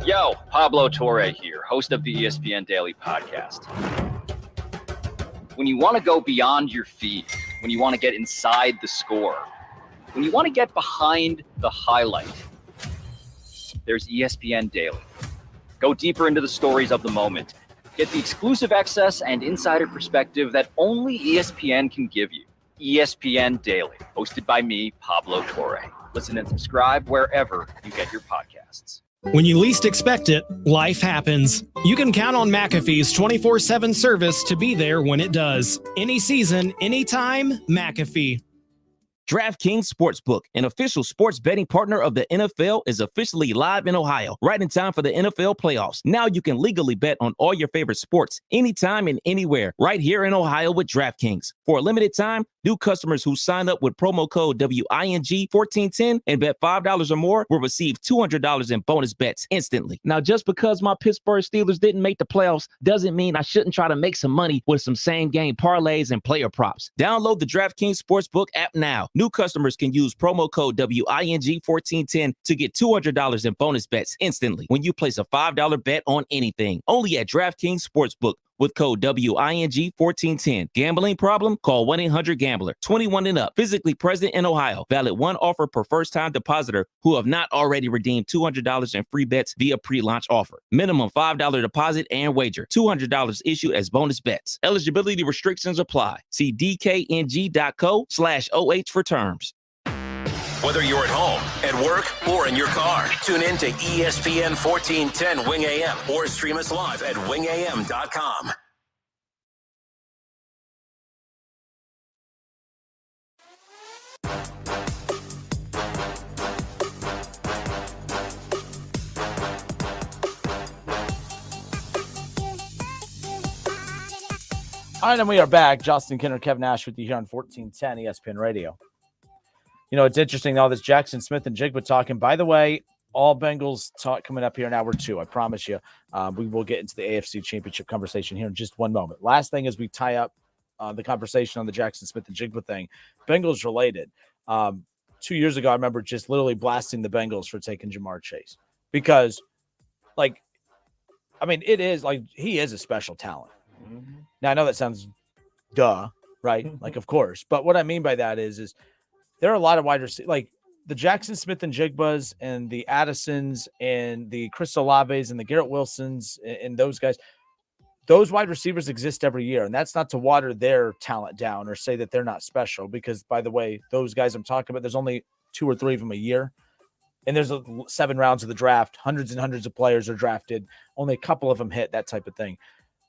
Yo, Pablo Torre here, host of the ESPN Daily Podcast. When you want to go beyond your feed, when you want to get inside the score, when you want to get behind the highlight, there's ESPN Daily. Go deeper into the stories of the moment. Get the exclusive access and insider perspective that only ESPN can give you. ESPN Daily, hosted by me, Pablo Torre. Listen and subscribe wherever you get your podcasts. When you least expect it, life happens. You can count on McAfee's 24/7 service to be there when it does. Any season, anytime, McAfee. DraftKings Sportsbook, an official sports betting partner of the NFL, is officially live in Ohio, right in time for the NFL playoffs. Now you can legally bet on all your favorite sports, anytime and anywhere, right here in Ohio with DraftKings. For a limited time, new customers who sign up with promo code WING1410 and bet $5 or more will receive $200 in bonus bets instantly. Now, just because my Pittsburgh Steelers didn't make the playoffs doesn't mean I shouldn't try to make some money with some same-game parlays and player props. Download the DraftKings Sportsbook app now. New customers can use promo code WING1410 to get $200 in bonus bets instantly when you place a $5 bet on anything. Only at DraftKings Sportsbook with code WING1410. Gambling problem? Call 1-800-GAMBLER. 21 and up. Physically present in Ohio. Valid one offer per first-time depositor who have not already redeemed $200 in free bets via pre-launch offer. Minimum $5 deposit and wager. $200 issued as bonus bets. Eligibility restrictions apply. See DKNG.co/OH for terms. Whether you're at home, at work, or in your car, tune in to ESPN 1410 Wing AM or stream us live at wingam.com. All right, and we are back. Justin Kinner, Kevin Nash with you here on 1410 ESPN Radio. You know, it's interesting, all this Jackson Smith and Jigba talking. By the way, all Bengals talk coming up here in hour 2. I promise you. We will get into the AFC Championship conversation here in just one moment. Last thing as we tie up the conversation on the Jackson Smith and Jigba thing, Bengals related. 2 years ago, I remember just literally blasting the Bengals for taking Jamar Chase because, like, I mean, it is like he is a special talent. Mm-hmm. Now, I know that sounds duh, right? Like, of course. But what I mean by that is there are a lot of wide receivers, like the Jackson Smith and Jigbas and the Addisons and the Chris Olaves and the Garrett Wilsons and those guys. Those wide receivers exist every year, and that's not to water their talent down or say that they're not special because, by the way, those guys I'm talking about, there's only 2 or 3 of them a year. And there's 7 rounds of the draft. Hundreds and hundreds of players are drafted. Only a couple of them hit, that type of thing.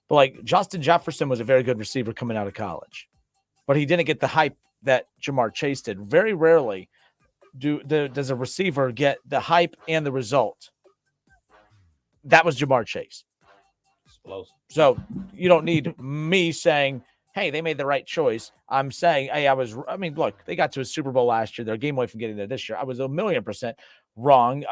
But, like, Justin Jefferson was a very good receiver coming out of college. But he didn't get the hype that Jamar Chase did. Very rarely does a receiver get the hype and the result. That was Jamar Chase. Explosive. So you don't need me saying, hey, they made the right choice. I'm saying, hey, look, they got to a Super Bowl last year. They're a game away from getting there this year. I was 1,000,000% wrong.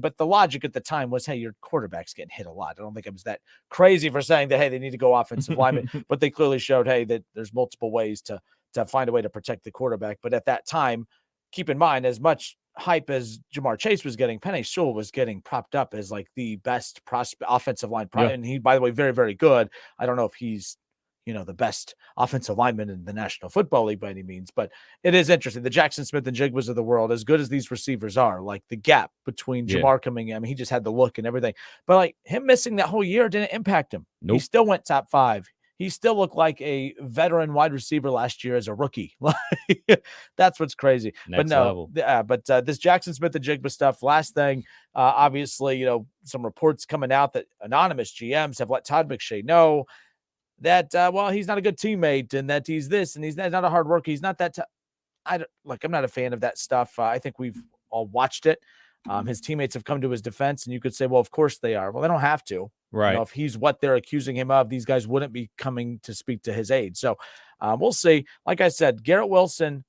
But the logic at the time was, hey, your quarterback's getting hit a lot. I don't think I was that crazy for saying that, hey, they need to go offensive lineman. But they clearly showed, hey, that there's multiple ways to find a way to protect the quarterback. But at that time, keep in mind, as much hype as Jamar Chase was getting, Penei Sewell was getting propped up as like the best offensive line. And he, by the way, very, very good. I don't know if he's, the best offensive lineman in the National Football League by any means, but it is interesting. The Jackson Smith and Jigbas of the world, as good as these receivers are, like the gap between Jamar coming in, I mean, he just had the look and everything, but like him missing that whole year didn't impact him. Nope. He still went top 5. He still looked like a veteran wide receiver last year as a rookie. That's what's crazy. Next but no, level. But this Jackson Smith and Jigba stuff, last thing, obviously, some reports coming out that anonymous GMs have let Todd McShay know that, he's not a good teammate and that he's this and he's not a hard worker. He's not that. I'm not a fan of that stuff. I think we've all watched it. His teammates have come to his defense, and you could say, well, of course they are. Well, they don't have to. Right. If he's what they're accusing him of, these guys wouldn't be coming to speak to his aid. So we'll see. Like I said, Garrett Wilson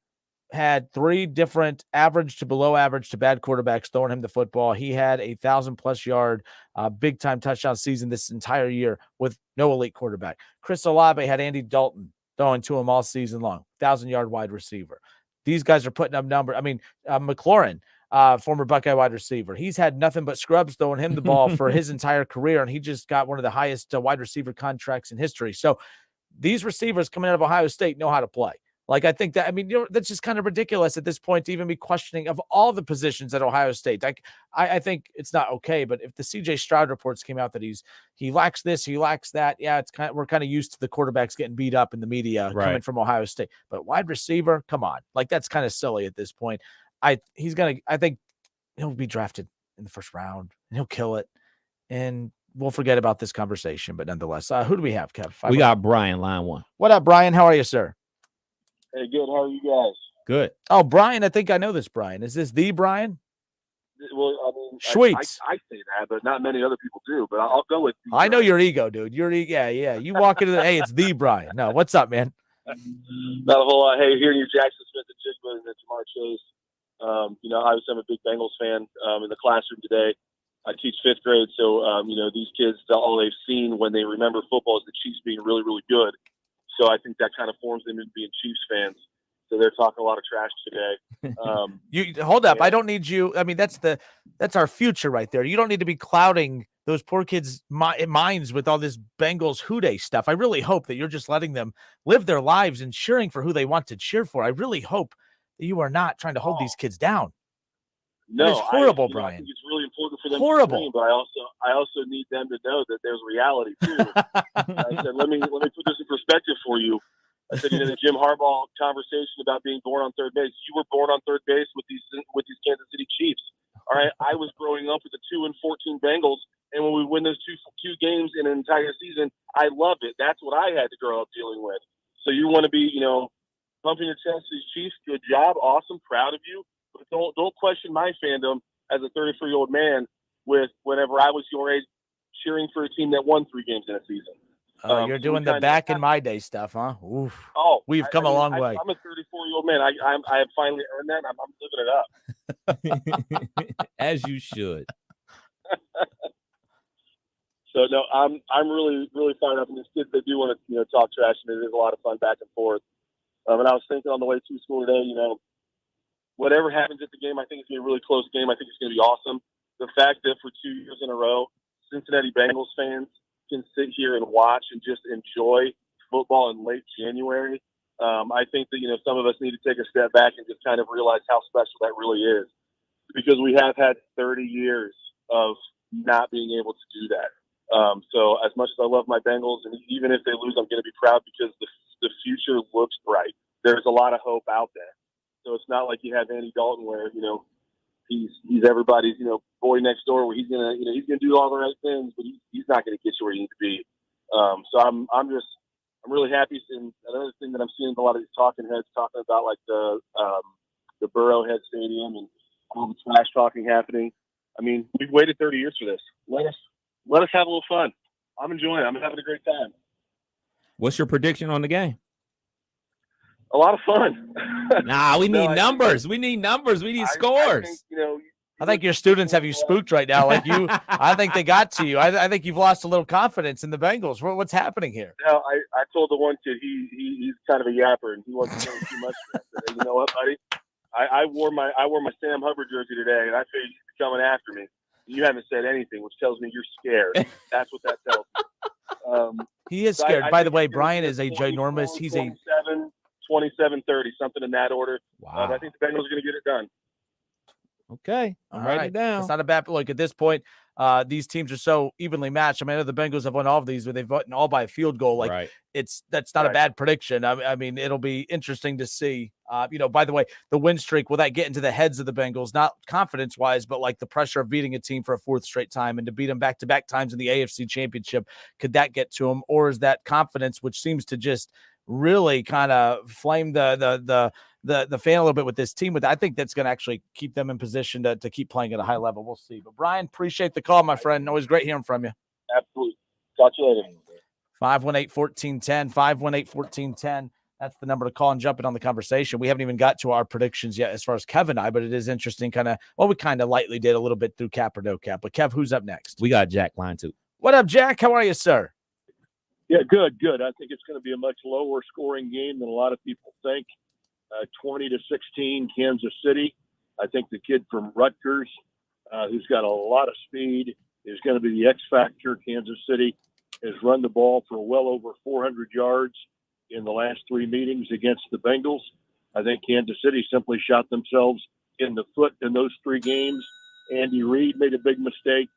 had 3 different average to below average to bad quarterbacks throwing him the football. He had a 1,000+ yard, big time touchdown season this entire year with no elite quarterback. Chris Olave had Andy Dalton throwing to him all season long, 1,000-yard wide receiver. These guys are putting up numbers. I mean, McLaurin, former Buckeye wide receiver, he's had nothing but scrubs throwing him the ball for his entire career, and he just got one of the highest wide receiver contracts in history. So these receivers coming out of Ohio State know how to play. Like, I think that, I mean, that's just kind of ridiculous at this point to even be questioning of all the positions at Ohio State. Like, I think it's not okay, but if the CJ Stroud reports came out that he lacks this, he lacks that, we're kind of used to the quarterbacks getting beat up in the media coming from Ohio State. But wide receiver, come on. Like, that's kind of silly at this point. I think he'll be drafted in the first round and he'll kill it. And we'll forget about this conversation, but nonetheless, who do we have, Kev? We got Brian, line 1. What up, Brian? How are you, sir? Hey, good. How are you guys? Good. Oh, Brian, I think I know this Brian. Is this the Brian? Well, I mean, Sweets. I say that, but not many other people do. But I'll go with. I know your ego, dude. Your ego, yeah. You walk into the hey, it's the Brian. No, what's up, man? Not a whole lot. Hey, hearing you, Jackson Smith and Jigba and Jamar Chase. Obviously I'm a big Bengals fan. In the classroom today, I teach 5th grade, so these kids, all they've seen when they remember football is the Chiefs being really, really good. So I think that kind of forms them into being Chiefs fans. So they're talking a lot of trash today. You hold up. Yeah. I don't need you. I mean, that's our future right there. You don't need to be clouding those poor kids' minds with all this Bengals Houday stuff. I really hope that you're just letting them live their lives and cheering for who they want to cheer for. I really hope that you are not trying to hold these kids down. No, it's horrible, Brian. I think it's really important for them horrible. to stream, but I also need them to know that there's reality too. I said, let me put this in perspective for you. I said, the Jim Harbaugh conversation about being born on third base. You were born on third base with these Kansas City Chiefs. All right, I was growing up with the 2-14 Bengals, and when we win those two games in an entire season, I loved it. That's what I had to grow up dealing with. So you want to be, pumping your chest to these Chiefs. Good job, awesome, proud of you. But don't question my fandom as a 33-year-old man with whenever I was your age cheering for a team that won 3 games in a season. You're doing the back in my day stuff, huh? Oof. Oh, we've come a long way. I'm a 34-year-old man. I have finally earned that. I'm living it up. As you should. So no, I'm really, really fired up. And these kids, they do want to talk trash, and it is a lot of fun back and forth. And I was thinking on the way to school today, whatever happens at the game, I think it's going to be a really close game. I think it's going to be awesome. The fact that for 2 years in a row, Cincinnati Bengals fans can sit here and watch and just enjoy football in late January. I think that, some of us need to take a step back and just kind of realize how special that really is, because we have had 30 years of not being able to do that. So as much as I love my Bengals, and even if they lose, I'm going to be proud because the future looks bright. There's a lot of hope out there. So it's not like you have Andy Dalton where, he's everybody's, boy next door where he's gonna do all the right things, but he's not gonna get you where you need to be. So I'm really happy. And another thing that I'm seeing a lot of these talking heads talking about, like the Burrowhead Stadium and all the trash talking happening. I mean, we've waited 30 years for this. Let us have a little fun. I'm enjoying it. I'm having a great time. What's your prediction on the game? A lot of fun. Nah, we need numbers. We need numbers. We need scores. I think your students have you spooked right now. Like I think they got to you. I think you've lost a little confidence in the Bengals. What's happening here? No, I told the one kid he's kind of a yapper and he wasn't saying too much. I said, hey, you know what, buddy? I wore my Sam Hubbard jersey today, and I figured you'd be coming after me. You haven't said anything, which tells me you're scared. That's what that tells me. He is so scared. I By the think way, it's gonna Brian be is a ginormous. He's a 27-30, something in that order. Wow. I think the Bengals are going to get it done. Okay. I'm All writing right. it down. It's not a bad look at this point. These teams are so evenly matched. I mean, I know the Bengals have won all of these, but they've won all by a field goal. Like Right. that's not a bad prediction. I mean, it'll be interesting to see. By the way, the win streak, will that get into the heads of the Bengals? Not confidence wise, but like the pressure of beating a team for a fourth straight time and to beat them back-to-back times in the AFC Championship. Could that get to them? Or is that confidence, which seems to just really kind of flame the fan a little bit with this team? I think that's going to actually keep them in position to keep playing at a high level. We'll see. But Brian, appreciate the call, my friend. Always great hearing from you. Absolutely. Talk to you later. 518-1410, 518-1410. That's the number to call and jump in on the conversation. We haven't even got to our predictions yet as far as Kev and I, but it is interesting we kind of lightly did a little bit through cap or no cap. But Kev, who's up next? We got Jack line 2. What up, Jack? How are you, sir? Yeah, good. I think it's going to be a much lower scoring game than a lot of people think. 20-16, Kansas City. I think the kid from Rutgers, who's got a lot of speed, is going to be the X factor. Kansas City has run the ball for well over 400 yards in the last 3 meetings against the Bengals. I think Kansas City simply shot themselves in the foot in those 3 games. Andy Reid made a big mistake.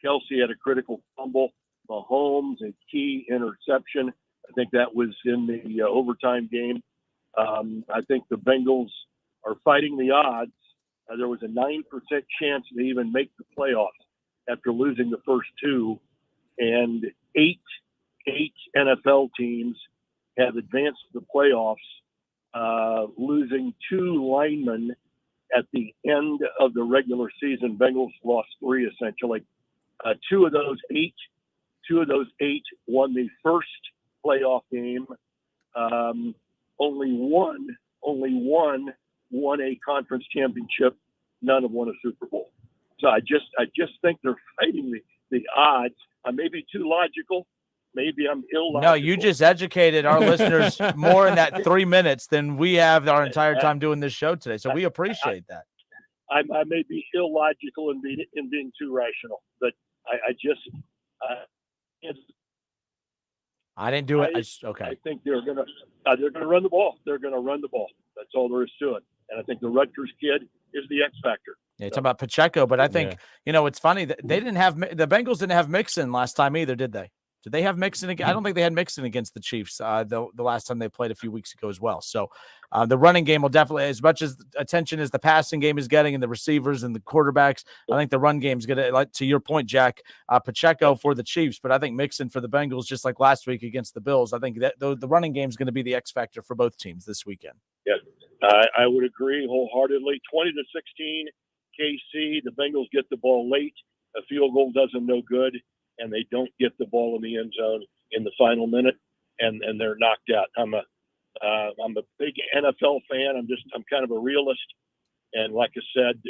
Kelsey had a critical fumble. Mahomes, a key interception. I think that was in the overtime game. I think the Bengals are fighting the odds. There was a 9% chance they even make the playoffs after losing the first 2. And eight NFL teams have advanced to the playoffs, losing 2 linemen at the end of the regular season. Bengals lost 3 essentially. 2 of those 8 won the first playoff game. Only one won a conference championship. None have won a Super Bowl. So I just think they're fighting the odds. I may be too logical. Maybe I'm illogical. No, you just educated our listeners more in that 3 minutes than we have our entire time doing this show today. So we appreciate that. I may be illogical in being too rational, but I didn't do it. Okay. I think they're gonna run the ball. They're gonna run the ball. That's all there is to it. And I think the Rutgers kid is the X factor. Yeah, you're talking about Pacheco, but I think it's funny that they didn't have the Bengals didn't have Mixon last time either, did they? Did they have Mixon again? I don't think they had Mixon against the Chiefs the last time they played a few weeks ago as well. So the running game will definitely, as much as attention as the passing game is getting and the receivers and the quarterbacks, I think the run game is going to, like to your point, Jack, Pacheco for the Chiefs, but I think Mixon for the Bengals, just like last week against the Bills. I think that the running game is going to be the X factor for both teams this weekend. Yeah, I would agree wholeheartedly. 20-16, KC. The Bengals get the ball late. A field goal does them no good, and they don't get the ball in the end zone in the final minute, and they're knocked out. I'm a big NFL fan. I'm kind of a realist, and like I said,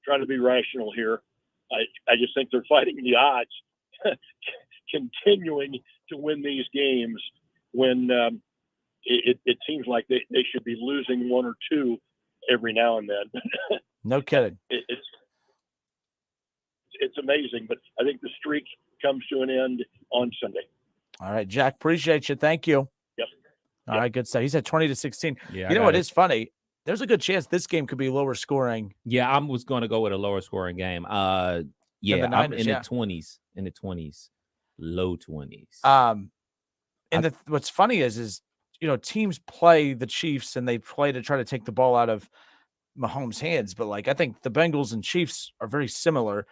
trying to be rational here. I just think they're fighting the odds, continuing to win these games when it seems like they should be losing 1 or 2 every now and then. No kidding. It's amazing, but I think the streak comes to an end on Sunday. All right, Jack, appreciate you. Thank you. Yep. All right, good stuff. He said 20-16. Yeah, you know what is funny? There's a good chance this game could be lower scoring. Yeah, I was going to go with a lower scoring game. I'm in the 20s, low 20s. What's funny is teams play the Chiefs and they play to try to take the ball out of Mahomes' hands, but I think the Bengals and Chiefs are very similar.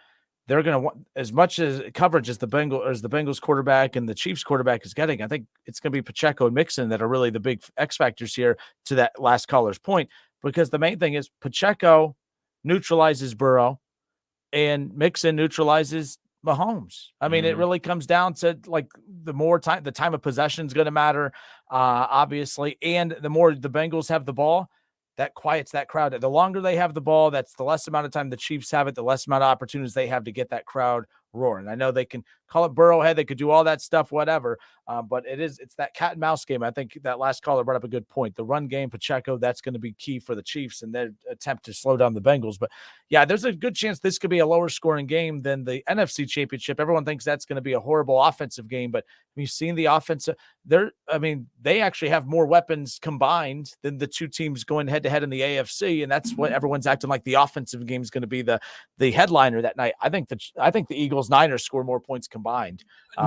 They're going to want as much as coverage as the Bengals quarterback and the Chiefs quarterback is getting. I think it's going to be Pacheco and Mixon that are really the big X factors here, to that last caller's point, because the main thing is Pacheco neutralizes Burrow and Mixon neutralizes Mahomes. I mean, it really comes down to the time of possession is going to matter, obviously. And the more the Bengals have the ball, that quiets that crowd. The longer they have the ball, that's the less amount of time the Chiefs have it, the less amount of opportunities they have to get that crowd roaring. I know they can call it Burrowhead. They could do all that stuff, whatever. But it's that cat and mouse game. I think that last caller brought up a good point. The run game, Pacheco, that's going to be key for the Chiefs and their attempt to slow down the Bengals. But yeah, there's a good chance this could be a lower scoring game than the NFC Championship. Everyone thinks that's going to be a horrible offensive game, but have you seen the offensive? They actually have more weapons combined than the two teams going head to head in the AFC, and that's what everyone's acting like the offensive game is going to be the headliner that night. I think the Eagles Niners score more points combined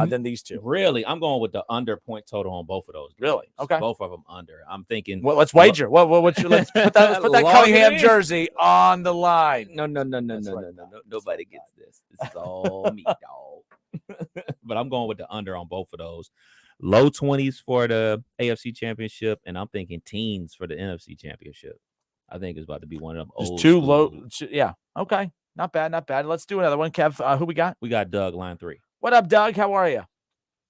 than these two. Really, I'm going with the under point total on both of those. Really? Okay. Both of them let's I'm thinking. Well, let's wager. Let's put that Cunningham jersey on the line. No. Nobody gets this. This is all me, dog. But I'm going with the under on both of those. Low 20s for the AFC Championship, and I'm thinking teens for the NFC Championship. I think it's about to be one of them. Just too low. Yeah. Okay. Not bad. Let's do another one. Kev, who we got? We got Doug, line 3. What up, Doug? How are you?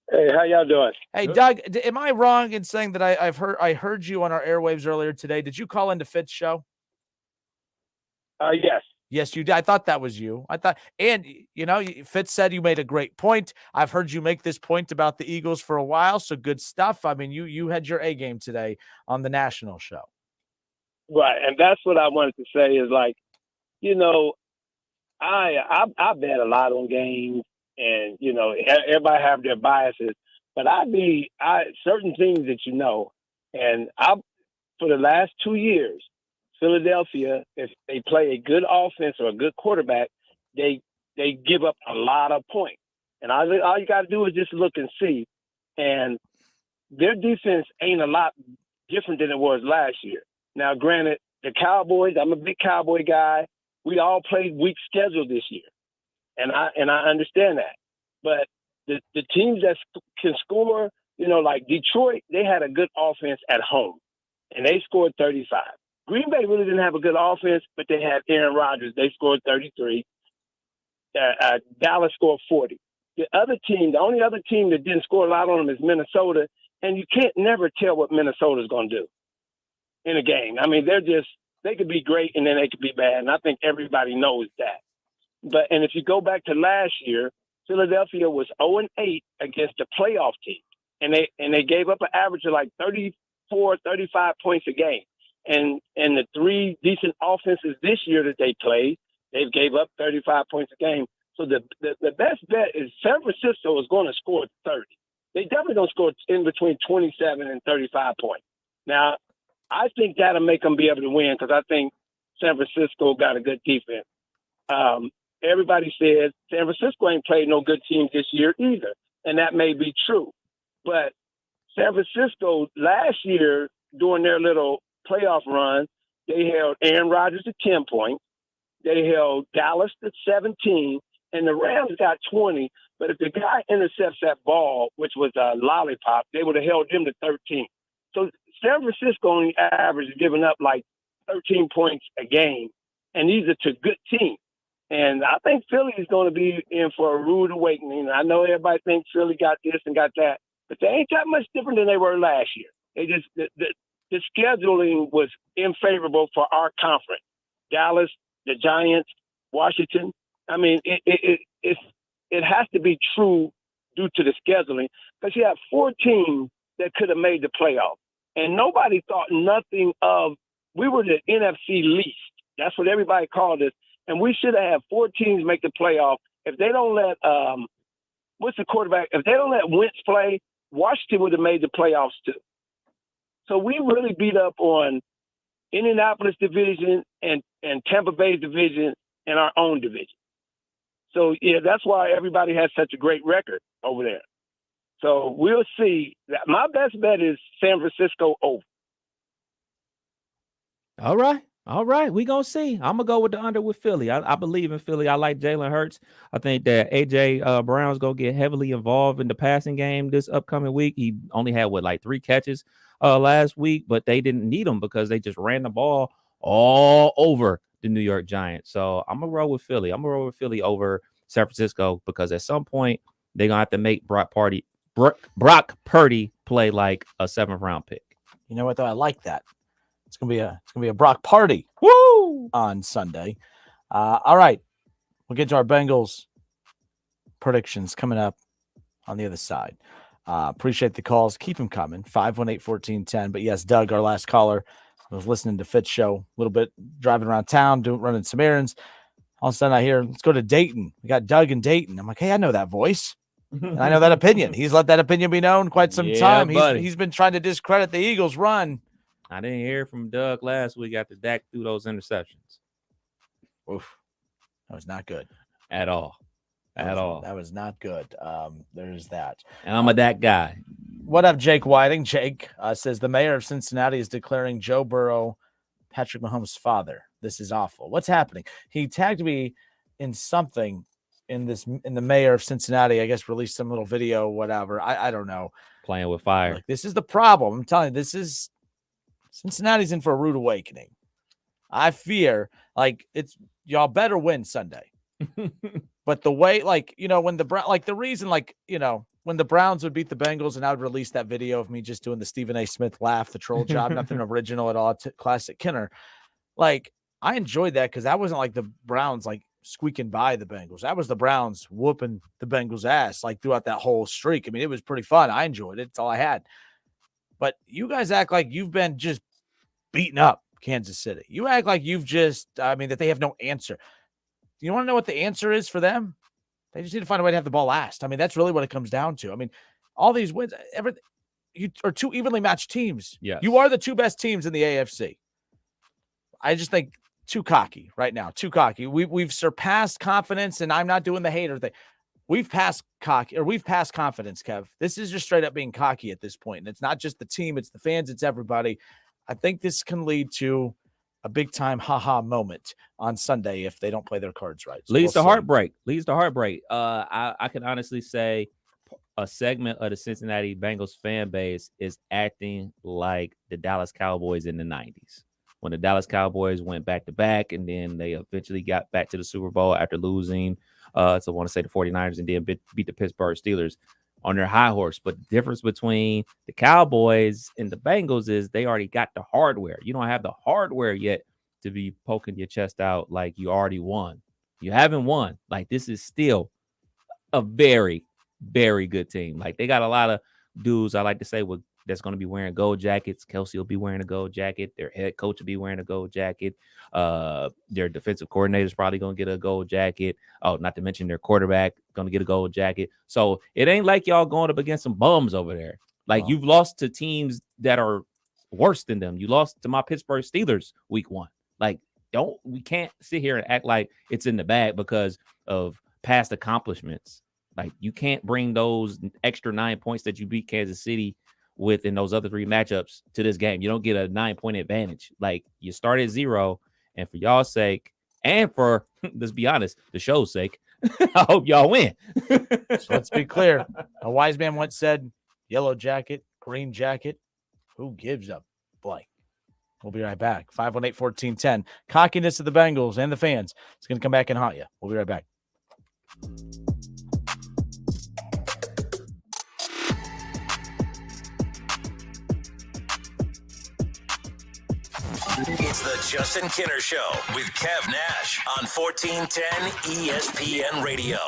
Hey, how y'all doing? Hey, Doug, am I wrong in saying that I heard you on our airwaves earlier today? Did you call into Fitz's show? Yes. Yes, you did. I thought that was you. And Fitz said you made a great point. I've heard you make this point about the Eagles for a while, so good stuff. I mean, you had your A game today on the national show. Right, and that's what I wanted to say is I bet a lot on games, and everybody have their biases, but certain things that and for the last 2 years, Philadelphia, if they play a good offense or a good quarterback, they give up a lot of points. And all you got to do is just look and see. And their defense ain't a lot different than it was last year. Now, granted, the Cowboys, I'm a big Cowboy guy. We all played weak schedule this year. And I understand that. But the teams that can score, like Detroit, they had a good offense at home, and they scored 35. Green Bay really didn't have a good offense, but they had Aaron Rodgers. They scored 33. Dallas scored 40. The only other team that didn't score a lot on them is Minnesota, and you can't never tell what Minnesota's going to do in a game. I mean, they could be great and then they could be bad, and I think everybody knows that. And if you go back to last year, Philadelphia was 0-8 against the playoff team, and they gave up an average of like 34, 35 points a game. And the three decent offenses this year that they played, they've gave up 35 points a game. So the best bet is San Francisco is going to score 30. They definitely going to score in between 27 and 35 points. Now, I think that'll make them be able to win because I think San Francisco got a good defense. Everybody says San Francisco ain't played no good teams this year either, and that may be true. But San Francisco last year during their little playoff run, they held Aaron Rodgers to 10 points. They held Dallas to 17, and the Rams got 20. But if the guy intercepts that ball, which was a lollipop, they would have held him to 13. So San Francisco on the average is giving up like 13 points a game, and these are to good teams. And I think Philly is going to be in for a rude awakening. I know everybody thinks Philly got this and got that, but they ain't that much different than they were last year. They just the scheduling was unfavorable for our conference. Dallas, the Giants, Washington. I mean, it has to be true due to the scheduling because you have 4 teams that could have made the playoff, and nobody thought nothing of. We were the NFC least. That's what everybody called us. And we should have had 4 teams make the playoff. If they don't let what's the quarterback? If they don't let Wentz play, Washington would have made the playoffs too. So we really beat up on Indianapolis division and Tampa Bay division and our own division. So yeah, that's why everybody has such a great record over there. So we'll see. My best bet is San Francisco over. All right. We're going to see. I'm going to go with the under with Philly. I believe in Philly. I like Jalen Hurts. I think that A.J. Brown's going to get heavily involved in the passing game this upcoming week. He only had, 3 catches last week, but they didn't need him because they just ran the ball all over the New York Giants. So I'm going to roll with Philly. I'm going to roll with Philly over San Francisco because at some point they're going to have to make Brock Purdy play like a 7th round pick. You know what, though? I like that. It's gonna be a Brock party. Woo! On Sunday. All right. We'll get to our Bengals predictions coming up on the other side. Appreciate the calls. Keep them coming. 518-1410. But yes, Doug, our last caller, was listening to Fitt's show a little bit, driving around town, running some errands. All of a sudden I hear, let's go to Dayton. We got Doug in Dayton. I'm like, hey, I know that voice. And I know that opinion. He's let that opinion be known quite some time. He's been trying to discredit the Eagles' run. I didn't hear from Doug last week after Dak threw those interceptions. Oof. That was not good. At all. That was not good. There's that. And I'm a Dak guy. What up, Jake Whiting? Jake says the mayor of Cincinnati is declaring Joe Burrow Patrick Mahomes' father. This is awful. What's happening? He tagged me in something in the mayor of Cincinnati, I guess, released some little video, whatever. I don't know. Playing with fire. Like, this is the problem. I'm telling you, Cincinnati's in for a rude awakening. I fear y'all better win Sunday. But the way, when the Browns would beat the Bengals and I would release that video of me just doing the Stephen A. Smith laugh, the troll job, nothing original at all, classic Kinner. I enjoyed that because that wasn't like the Browns squeaking by the Bengals. That was the Browns whooping the Bengals' ass throughout that whole streak. I mean, it was pretty fun. I enjoyed it. It's all I had. But you guys act like you've been just beating up Kansas City. You act like that they have no answer. You want to know what the answer is for them? They just need to find a way to have the ball last. I mean, that's really what it comes down to. I mean, all these wins, you are two evenly matched teams. Yes. You are the two best teams in the AFC. I just think too cocky right now. Too cocky. We've surpassed confidence, and I'm not doing the hater thing. We've passed confidence, Kev. This is just straight up being cocky at this point. And it's not just the team, it's the fans, it's everybody. I think this can lead to a big time haha moment on Sunday if they don't play their cards right. So Leads to heartbreak. I can honestly say a segment of the Cincinnati Bengals fan base is acting like the Dallas Cowboys in the 90s. When the Dallas Cowboys went back to back and then they eventually got back to the Super Bowl after losing I want to say the 49ers and then beat the Pittsburgh Steelers on their high horse. But the difference between the Cowboys and the Bengals is they already got the hardware. You don't have the hardware yet to be poking your chest out like you already won. You haven't won. This is still a very, very good team. They got a lot of dudes, I like to say, that's going to be wearing gold jackets. Kelsey will be wearing a gold jacket. Their head coach will be wearing a gold jacket. Their defensive coordinator is probably going to get a gold jacket. Oh, not to mention their quarterback going to get a gold jacket. So it ain't like y'all going up against some bums over there. You've lost to teams that are worse than them. You lost to my Pittsburgh Steelers week 1. We can't sit here and act like it's in the bag because of past accomplishments. You can't bring those extra 9 points that you beat Kansas City with in those other 3 matchups to this game. You don't get a 9-point advantage. You start at 0, and for y'all's sake, and for, let's be honest, the show's sake, I hope y'all win. So let's be clear. A wise man once said, yellow jacket, green jacket, who gives a blank? We'll be right back. 518-1410. Cockiness of the Bengals and the fans. It's going to come back and haunt you. We'll be right back. It's the Justin Kinner Show with Kev Nash on 1410 ESPN Radio.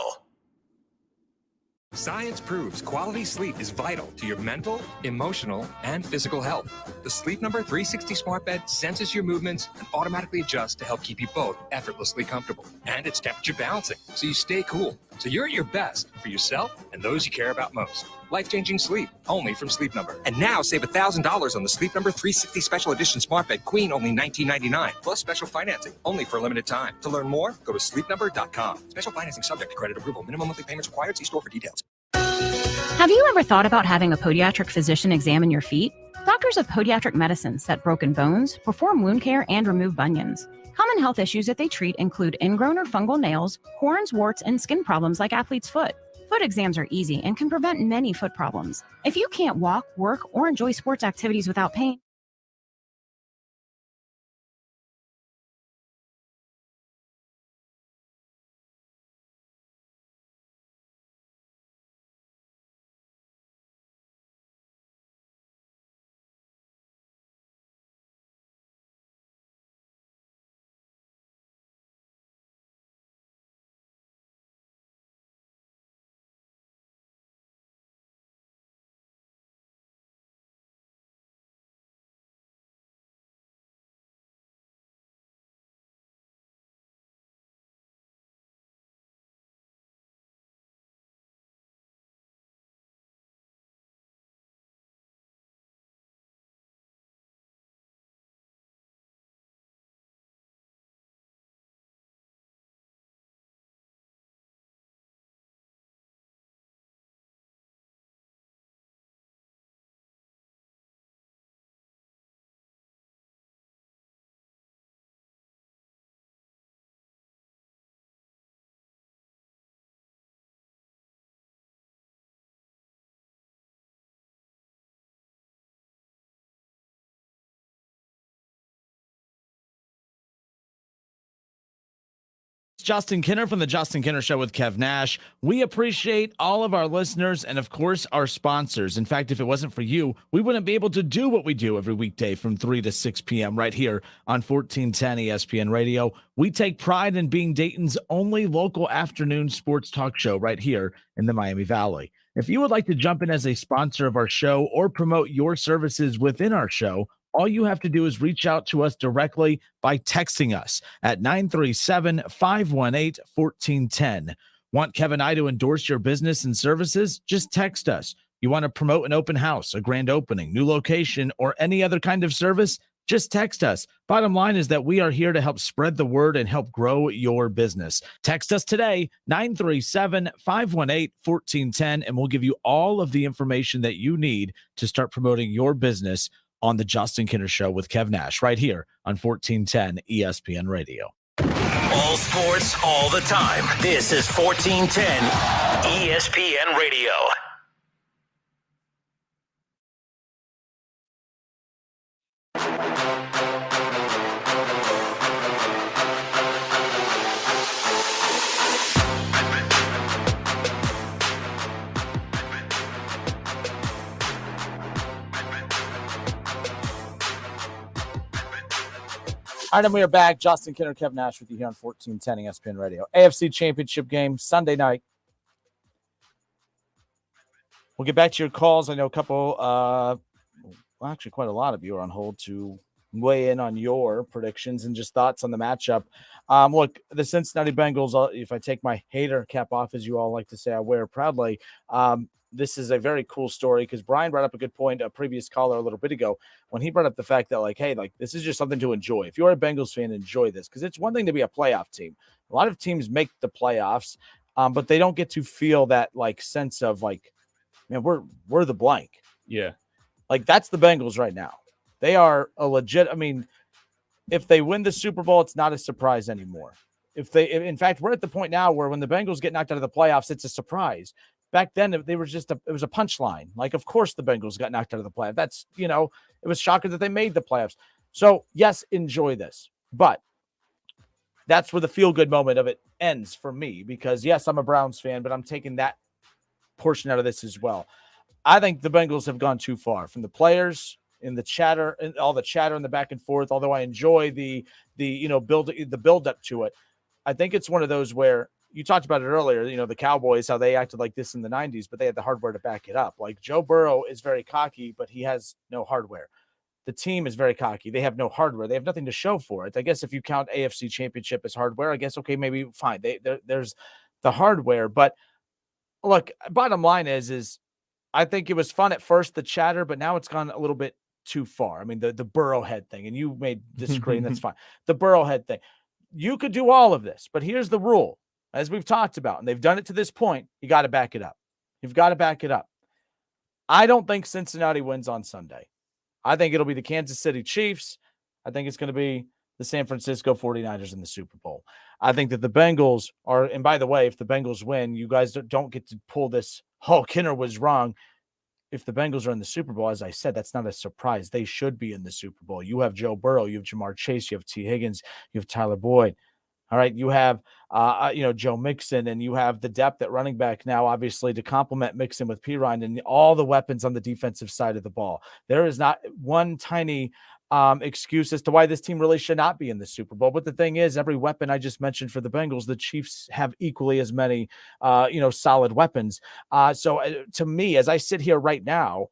Science proves quality sleep is vital to your mental, emotional, and physical health. The Sleep Number 360 smart bed senses your movements and automatically adjusts to help keep you both effortlessly comfortable. And it's temperature balancing, so you stay cool. So you're at your best for yourself and those you care about most. Life-changing sleep, only from Sleep Number. And now save $1,000 on the Sleep Number 360 Special Edition Smart Bed Queen, only $19.99, plus special financing, only for a limited time. To learn more, go to sleepnumber.com. Special financing subject to credit approval. Minimum monthly payments required. See store for details. Have you ever thought about having a podiatric physician examine your feet? Doctors of Podiatric Medicine set broken bones, perform wound care, and remove bunions. Common health issues that they treat include ingrown or fungal nails, corns, warts, and skin problems like athlete's foot. Foot exams are easy and can prevent many foot problems. If you can't walk, work, or enjoy sports activities without pain, Justin Kinner from the Justin Kinner Show with Kev Nash. We appreciate all of our listeners and, of course, our sponsors. In fact, if it wasn't for you, we wouldn't be able to do what we do every weekday from 3 to 6 p.m. right here on 1410 ESPN Radio. We take pride in being Dayton's only local afternoon sports talk show right here in the Miami Valley. If you would like to jump in as a sponsor of our show or promote your services within our show, all you have to do is reach out to us directly by texting us at 937-518-1410. Want Kevin and I to endorse your business and services? Just text us. You want to promote an open house, a grand opening, new location, or any other kind of service? Just text us. Bottom line is that we are here to help spread the word and help grow your business. Text us today, 937-518-1410, and we'll give you all of the information that you need to start promoting your business on the Justin Kinner Show with Kev Nash right here on 1410 ESPN Radio. All sports, all the time. This is 1410 ESPN Radio. All right, and we are back. Justin Kinner, Kev Nash with you here on 1410 ESPN Radio. AFC Championship game, Sunday night. We'll get back to your calls. I know a couple, actually quite a lot of you are on hold to weigh in on your predictions and just thoughts on the matchup. Look, the Cincinnati Bengals, if I take my hater cap off, as you all like to say, I wear proudly, this is a very cool story because Brian brought up a good point, a previous caller a little bit ago, when he brought up the fact that, like, hey, like, this is just something to enjoy. If you're a Bengals fan, enjoy this because it's one thing to be a playoff team. A lot of teams make the playoffs, but they don't get to feel that, like, sense of, like, man, we're the blank. Yeah. Like, that's the Bengals right now. They are a legit, I mean, if they win the Super Bowl, it's not a surprise anymore. In fact, we're at the point now where when the Bengals get knocked out of the playoffs, it's a surprise. Back then, it was a punchline. Like, of course, the Bengals got knocked out of the playoffs. That's, it was shocking that they made the playoffs. So, yes, enjoy this. But that's where the feel-good moment of it ends for me because, yes, I'm a Browns fan, but I'm taking that portion out of this as well. I think the Bengals have gone too far from the players in the chatter and all the chatter and the back and forth, although I enjoy the build up to it. I think it's one of those where you talked about it earlier, the Cowboys, how they acted like this in the 90s, but they had the hardware to back it up. Like Joe Burrow is very cocky, but he has no hardware. The team is very cocky. They have no hardware. They have nothing to show for it. I guess if you count AFC Championship as hardware, I guess, okay, maybe fine. There's the hardware. But look, bottom line is I think it was fun at first, the chatter, but now it's gone a little bit too far. I mean, the Burrow head thing, and you may disagree, and that's fine. The Burrow head thing. You could do all of this, but here's the rule. As we've talked about, and they've done it to this point, you got to back it up. You've got to back it up. I don't think Cincinnati wins on Sunday. I think it'll be the Kansas City Chiefs. I think it's going to be the San Francisco 49ers in the Super Bowl. I think that the Bengals are, and by the way, if the Bengals win, you guys don't get to pull this, oh, Kinner was wrong. If the Bengals are in the Super Bowl, as I said, that's not a surprise. They should be in the Super Bowl. You have Joe Burrow, you have Jamar Chase, you have T. Higgins, you have Tyler Boyd. All right, you have, Joe Mixon, and you have the depth at running back now, obviously, to complement Mixon with Pirine and all the weapons on the defensive side of the ball. There is not one tiny excuse as to why this team really should not be in the Super Bowl. But the thing is, every weapon I just mentioned for the Bengals, the Chiefs have equally as many, solid weapons. So to me, as I sit here right now,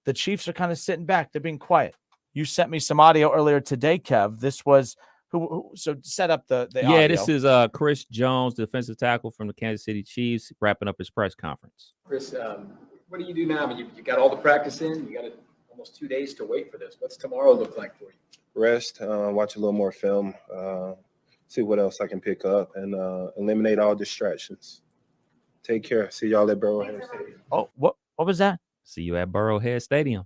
the Chiefs are kind of sitting back. They're being quiet. You sent me some audio earlier today, Kev. This was so set up the audio. This is Chris Jones, defensive tackle from the Kansas City Chiefs, wrapping up his press conference. Chris, what do you do now? I mean, you got all the practice in. You got almost 2 days to wait for this. What's tomorrow look like for you? Rest, watch a little more film, see what else I can pick up, and eliminate all distractions. Take care. See y'all at Burrowhead Stadium. Oh, what was that? See you at Burrowhead Stadium.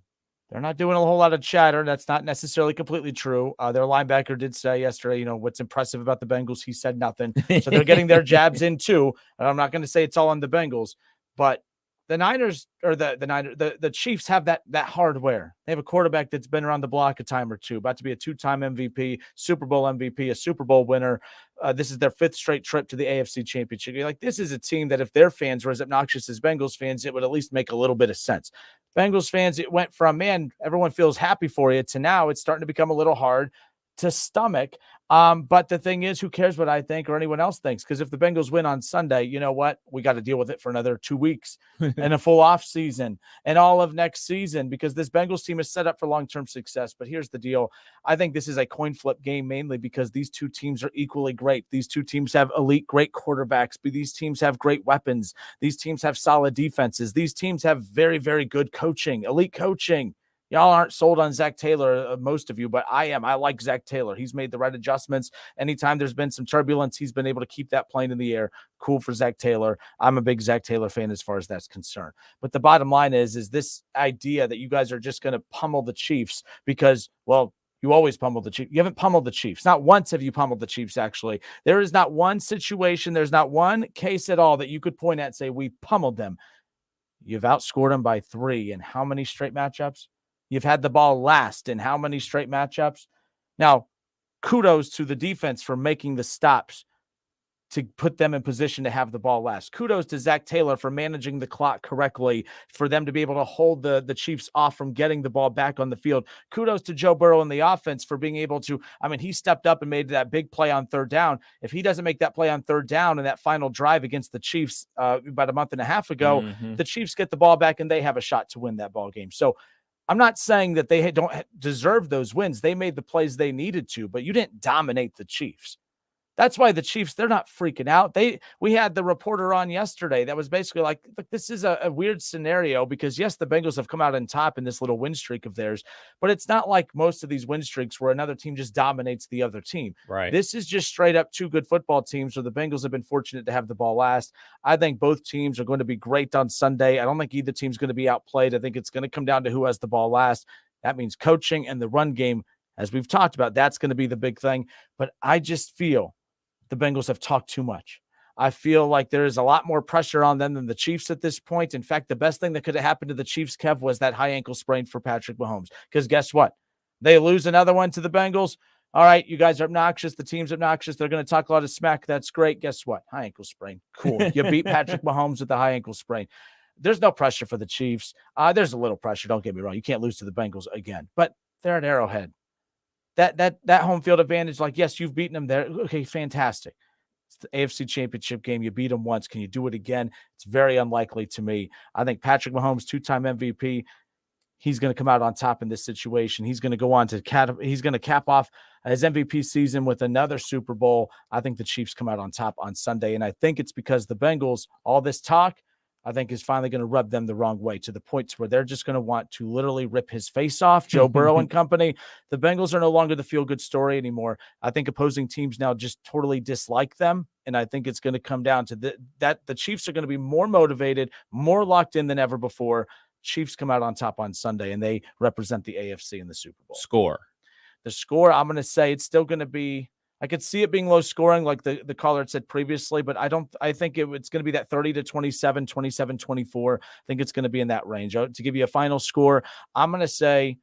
They're not doing a whole lot of chatter. That's not necessarily completely true. Their linebacker did say yesterday, what's impressive about the Bengals. He said nothing. So they're getting their jabs in too. And I'm not going to say it's all on the Bengals, but the Niners or the Chiefs have that hardware. They have a quarterback that's been around the block a time or two, about to be a 2-time MVP, Super Bowl MVP, a Super Bowl winner. This is their 5th straight trip to the AFC Championship. You're like, this is a team that if their fans were as obnoxious as Bengals fans, it would at least make a little bit of sense. Bengals fans, it went from, man, everyone feels happy for you, to now it's starting to become a little hard to stomach. But the thing is, who cares what I think or anyone else thinks? Because if the Bengals win on Sunday, you know what? We got to deal with it for another 2 weeks and a full off season and all of next season, because this Bengals team is set up for long-term success. But here's the deal. I think this is a coin flip game, mainly because these two teams are equally great. These two teams have elite, great quarterbacks. These teams have great weapons. These teams have solid defenses. These teams have very, very good coaching, elite coaching. Y'all aren't sold on Zach Taylor, most of you, but I am. I like Zach Taylor. He's made the right adjustments. Anytime there's been some turbulence, he's been able to keep that plane in the air. Cool for Zach Taylor. I'm a big Zach Taylor fan as far as that's concerned. But the bottom line is this idea that you guys are just going to pummel the Chiefs because, well, you always pummel the Chiefs. You haven't pummeled the Chiefs. Not once have you pummeled the Chiefs, actually. There is not one situation, there's not one case at all that you could point at and say, we pummeled them. You've outscored them by 3 in how many straight matchups? You've had the ball last in how many straight matchups? Now, kudos to the defense for making the stops to put them in position to have the ball last. Kudos to Zach Taylor for managing the clock correctly, for them to be able to hold the Chiefs off from getting the ball back on the field. Kudos to Joe Burrow and the offense for being able to, he stepped up and made that big play on 3rd down. If he doesn't make that play on 3rd down in that final drive against the Chiefs about a month and a half ago, the Chiefs get the ball back and they have a shot to win that ball game. So I'm not saying that they don't deserve those wins. They made the plays they needed to, but you didn't dominate the Chiefs. That's why the Chiefs, they're not freaking out. We had the reporter on yesterday that was basically like, look, this is a weird scenario because, yes, the Bengals have come out on top in this little win streak of theirs, but it's not like most of these win streaks where another team just dominates the other team. Right. This is just straight up 2 good football teams, so the Bengals have been fortunate to have the ball last. I think both teams are going to be great on Sunday. I don't think either team's going to be outplayed. I think it's going to come down to who has the ball last. That means coaching and the run game, as we've talked about, that's going to be the big thing. But I just feel the Bengals have talked too much. I feel like there is a lot more pressure on them than the Chiefs at this point. In fact, the best thing that could have happened to the Chiefs, Kev, was that high ankle sprain for Patrick Mahomes. Because guess what? They lose another one to the Bengals. All right, you guys are obnoxious. The team's obnoxious. They're going to talk a lot of smack. That's great. Guess what? High ankle sprain. Cool. You beat Patrick Mahomes with the high ankle sprain. There's no pressure for the Chiefs. There's a little pressure. Don't get me wrong. You can't lose to the Bengals again. But they're at Arrowhead. That home field advantage, like, yes, you've beaten them there. Okay, fantastic. It's the AFC Championship game. You beat them once. Can you do it again? It's very unlikely to me. I think Patrick Mahomes, 2-time MVP, he's going to come out on top in this situation. He's going to go on to cap off his MVP season with another Super Bowl. I think the Chiefs come out on top on Sunday, and I think it's because the Bengals, all this talk, I think is finally going to rub them the wrong way, to the point where they're just going to want to literally rip his face off, Joe Burrow and company. The Bengals are no longer the feel-good story anymore. I think opposing teams now just totally dislike them, and I think it's going to come down to that the Chiefs are going to be more motivated, more locked in than ever before. Chiefs come out on top on Sunday, and they represent the AFC in the Super Bowl. Score. The score, I'm going to say it's still going to be, I could see it being low scoring like the caller had said previously, but I think it's going to be that 30-27, 27-24. I think it's going to be in that range. To give you a final score, I'm going to say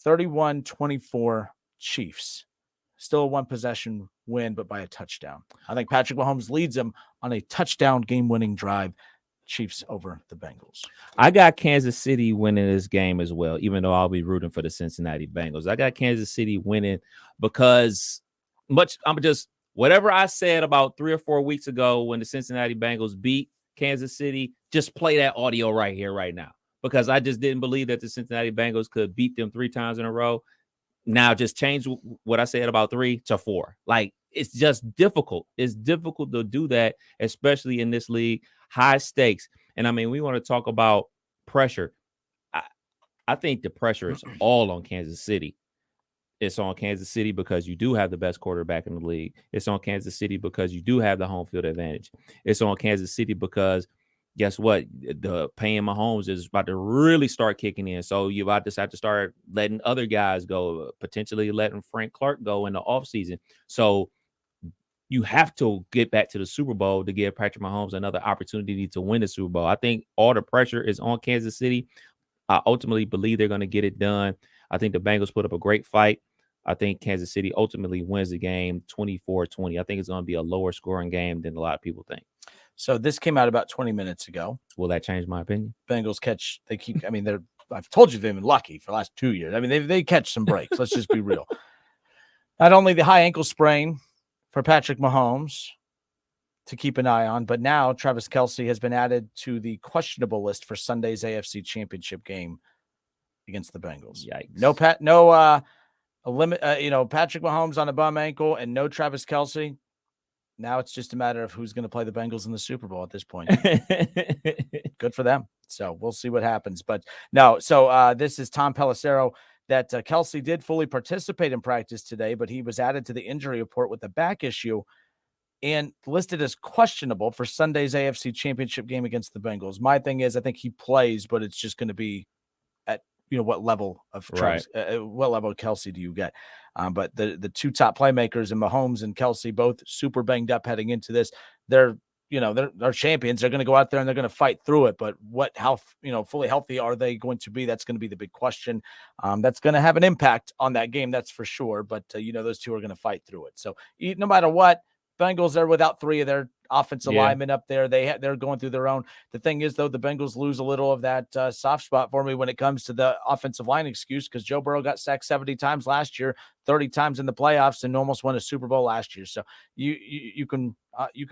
31-24 Chiefs. Still a 1-possession win, but by a touchdown. I think Patrick Mahomes leads them on a touchdown game-winning drive. Chiefs over the Bengals. I got Kansas City winning this game as well, even though I'll be rooting for the Cincinnati Bengals. I got Kansas City winning because whatever I said about 3 or 4 weeks ago when the Cincinnati Bengals beat Kansas City, just play that audio right here, right now, because I just didn't believe that the Cincinnati Bengals could beat them 3 times in a row. Now just change what I said about 3 to 4. Like, it's just difficult. It's difficult to do that, especially in this league, high stakes. And I mean, we want to talk about pressure. I think the pressure is all on Kansas City. It's on Kansas City because you do have the best quarterback in the league. It's on Kansas City because you do have the home field advantage. It's on Kansas City because guess what? The paying Mahomes is about to really start kicking in. So you about to have to start letting other guys go, potentially letting Frank Clark go in the offseason. So you have to get back to the Super Bowl to give Patrick Mahomes another opportunity to win the Super Bowl. I think all the pressure is on Kansas City. I ultimately believe they're going to get it done. I think the Bengals put up a great fight. I think Kansas City ultimately wins the game 24-20. I think it's going to be a lower scoring game than a lot of people think. So this came out about 20 minutes ago. Will that change my opinion? Bengals I've told you they've been lucky for the last 2 years. I mean, they catch some breaks. Let's just be real. Not only the high ankle sprain for Patrick Mahomes to keep an eye on, but now Travis Kelce has been added to the questionable list for Sunday's AFC Championship game against the Bengals. Yikes. Patrick Mahomes on a bum ankle and no Travis Kelce. Now it's just a matter of who's going to play the Bengals in the Super Bowl at this point. Good for them. So we'll see what happens. But no, so this is Tom Pelissero that Kelce did fully participate in practice today, but he was added to the injury report with a back issue and listed as questionable for Sunday's AFC Championship game against the Bengals. My thing is, I think he plays, but it's just going to be at what level of Travis, what level of Kelce do you get? But the two top playmakers in Mahomes and Kelce, both super banged up heading into this. They're champions. They're going to go out there and they're going to fight through it. But how fully healthy are they going to be? That's going to be the big question. That's going to have an impact on that game. That's for sure. But those two are going to fight through it. So no matter what, Bengals are without three of their offensive linemen up there. They're going through their own. The thing is, though, the Bengals lose a little of that soft spot for me when it comes to the offensive line excuse, because Joe Burrow got sacked 70 times last year, 30 times in the playoffs, and almost won a Super Bowl last year. So you can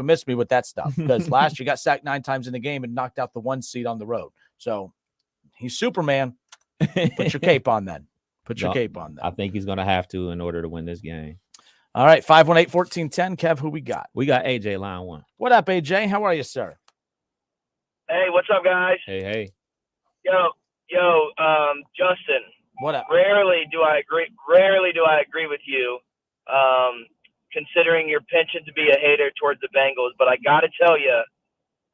miss me with that stuff, because last year got sacked 9 times in the game and knocked out the 1 seed on the road. So he's Superman. Put your cape on then. Put your cape on then. I think he's going to have to in order to win this game. All right, 518-1410. Kev, who we got? We got AJ, line 1. What up, AJ? How are you, sir? Hey, what's up, guys? Hey. Yo, Justin. What up? Rarely do I agree with you, considering your penchant to be a hater towards the Bengals. But I got to tell you,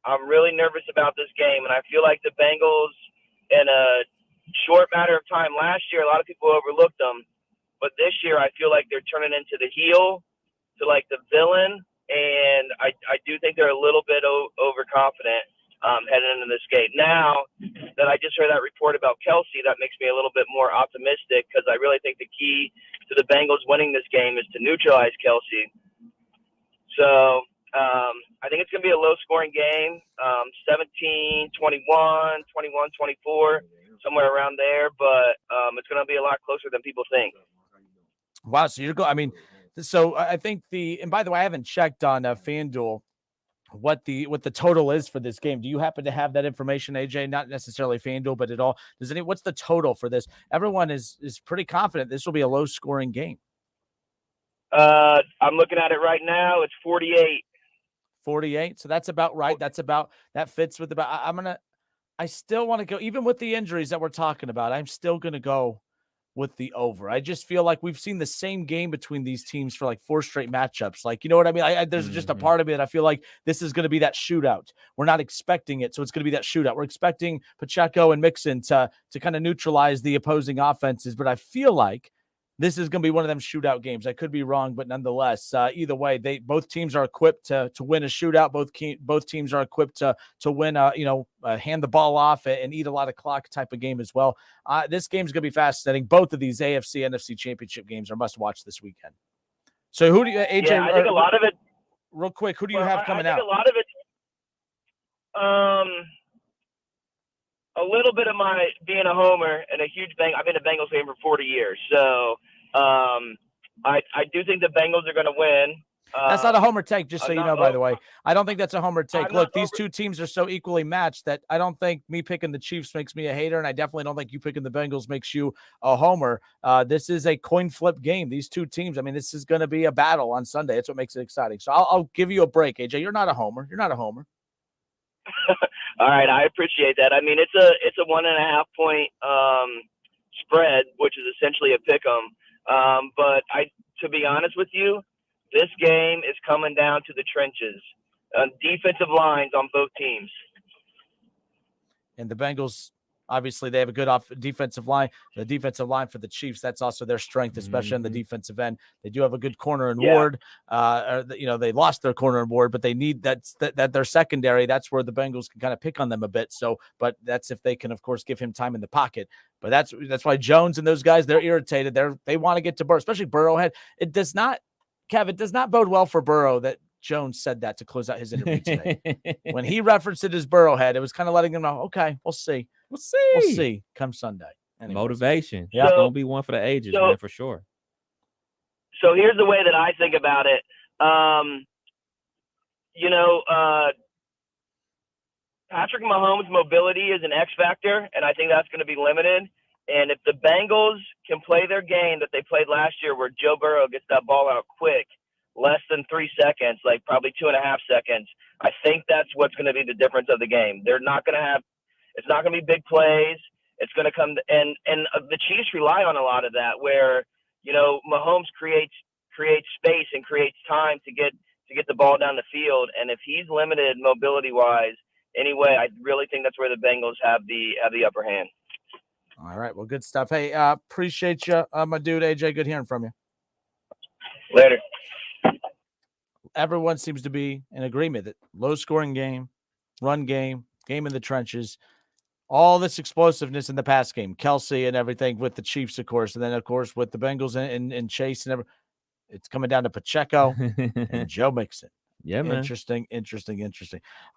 I'm really nervous about this game, and I feel like the Bengals, in a short matter of time last year, a lot of people overlooked them. But this year, I feel like they're turning into the heel, to like the villain, and I do think they're a little bit overconfident heading into this game. Now that I just heard that report about Kelce, that makes me a little bit more optimistic, because I really think the key to the Bengals winning this game is to neutralize Kelce. So I think it's going to be a low-scoring game, 17-21, 21-24, somewhere around there, but it's going to be a lot closer than people think. Wow, so you're going. I mean, so I think and by the way, I haven't checked on FanDuel what the total is for this game. Do you happen to have that information, AJ? Not necessarily FanDuel, but at all. What's the total for this? Everyone is pretty confident this will be a low scoring game. I'm looking at it right now. It's 48. 48. So that's about right. That fits with I still want to go, even with the injuries that we're talking about. I'm still going to go with the over. I just feel like we've seen the same game between these teams for like 4 straight matchups. Like, you know what I mean? There's just a part of me that I feel like this is going to be that shootout. We're not expecting it, so it's going to be that shootout. We're expecting Pacheco and Mixon to kind of neutralize the opposing offenses, but I feel like this is going to be one of them shootout games. I could be wrong, but nonetheless, either way, both teams are equipped to win a shootout. Both teams are equipped to win hand the ball off and eat a lot of clock type of game as well. This game's going to be fascinating. Both of these AFC, NFC championship games are must watch this weekend. So who do you, AJ? Yeah, I think a lot of it. Real quick, who do you have coming out? A lot of it. A little bit of my being a homer and a huge I've been a Bengals fan for 40 years. So I do think the Bengals are going to win. That's not a homer take, just so you know, by the way. I don't think that's a homer take. Look, these two teams are so equally matched that I don't think me picking the Chiefs makes me a hater, and I definitely don't think you picking the Bengals makes you a homer. This is a coin flip game. These two teams, I mean, this is going to be a battle on Sunday. That's what makes it exciting. So I'll give you a break, AJ. You're not a homer. All right, I appreciate that. I mean, it's a 1.5 point spread, which is essentially a pick 'em. But to be honest with you, this game is coming down to the trenches, defensive lines on both teams. And the Bengals Obviously, they have a good defensive line. The defensive line for the Chiefs, that's also their strength, especially on the defensive end. They do have a good corner in Ward. They lost their corner in Ward, but they need that their secondary. That's where the Bengals can kind of pick on them a bit. So, but that's if they can, of course, give him time in the pocket. But that's why Jones and those guys, they're irritated. They want to get to Burrow, especially Burrowhead. It does not bode well for Burrow that Jones said that to close out his interview today. When he referenced it as Burrowhead, it was kind of letting him know, okay, we'll see. We'll see come Sunday. Anyways. Motivation. Yeah. It's going to be one for the ages, man, for sure. So here's the way that I think about it. Patrick Mahomes' mobility is an X factor, and I think that's going to be limited. And if the Bengals can play their game that they played last year where Joe Burrow gets that ball out quick, less than 3 seconds, like probably 2.5 seconds, I think that's what's going to be the difference of the game. They're not going to have – it's not going to be big plays. It's going to come – and the Chiefs rely on a lot of that where, Mahomes creates space and creates time to get the ball down the field. And if he's limited mobility-wise anyway, I really think that's where the Bengals have the upper hand. All right. Well, good stuff. Hey, appreciate you, my dude, AJ. Good hearing from you. Later. Everyone seems to be in agreement that low-scoring game, run game in the trenches, all this explosiveness in the pass game, Kelsey and everything with the Chiefs, of course, and then, of course, with the Bengals and Chase and everything. It's coming down to Pacheco and Joe Mixon. Yeah, man. Interesting.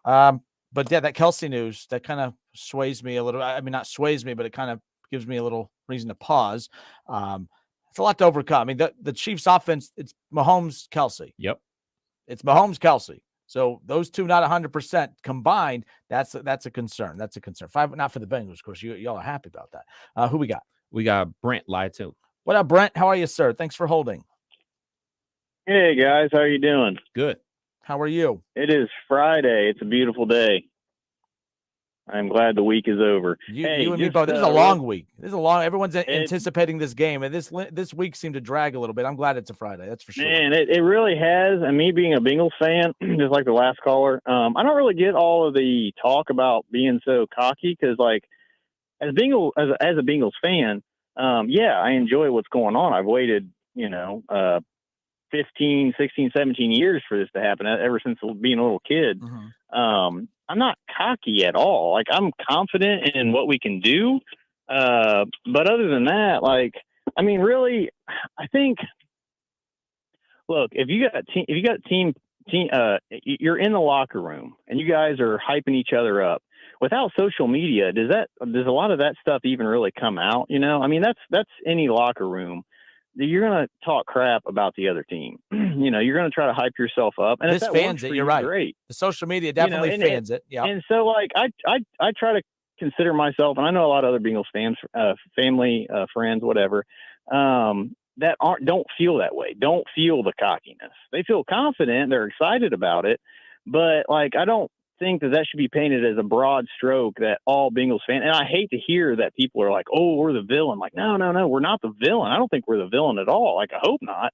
But, yeah, that Kelsey news, that kind of sways me a little. I mean, not sways me, but it kind of gives me a little reason to pause. It's a lot to overcome. I mean, the Chiefs offense, it's Mahomes, Kelsey. Yep. It's Mahomes, Kelsey. So those two not 100% combined, that's a concern. That's a concern. Not for the Bengals, of course. Y'all are happy about that. Who we got? We got Brent live too. What up, Brent? How are you, sir? Thanks for holding. Hey, guys. How are you doing? Good. How are you? It is Friday. It's a beautiful day. I'm glad the week is over. You and me both. This is a long week. Everyone's anticipating this game, and this week seemed to drag a little bit. I'm glad it's a Friday. That's for sure. Man, it really has. And me being a Bengals fan, just like the last caller, I don't really get all of the talk about being so cocky because, like, as a Bengals fan, I enjoy what's going on. I've waited, 15, 16, 17 years for this to happen ever since being a little kid. Mm-hmm. I'm not cocky at all. Like, I'm confident in what we can do. But other than that, really, I think, look, if you got team, you're in the locker room and you guys are hyping each other up. Without social media, does a lot of that stuff even really come out? I mean, that's any locker room. You're going to talk crap about the other team. You're going to try to hype yourself up. And this if that fans works it. for You're you, right. Great. The social media definitely fans it. Yeah. And so, I try to consider myself, and I know a lot of other Bengals fans, family, friends, whatever, that don't feel that way. Don't feel the cockiness. They feel confident. They're excited about it. But I don't think that should be painted as a broad stroke that all Bengals fans, and I hate to hear that people are like, oh, we're the villain. Like, no, we're not the villain. I don't think we're the villain at all. I hope not.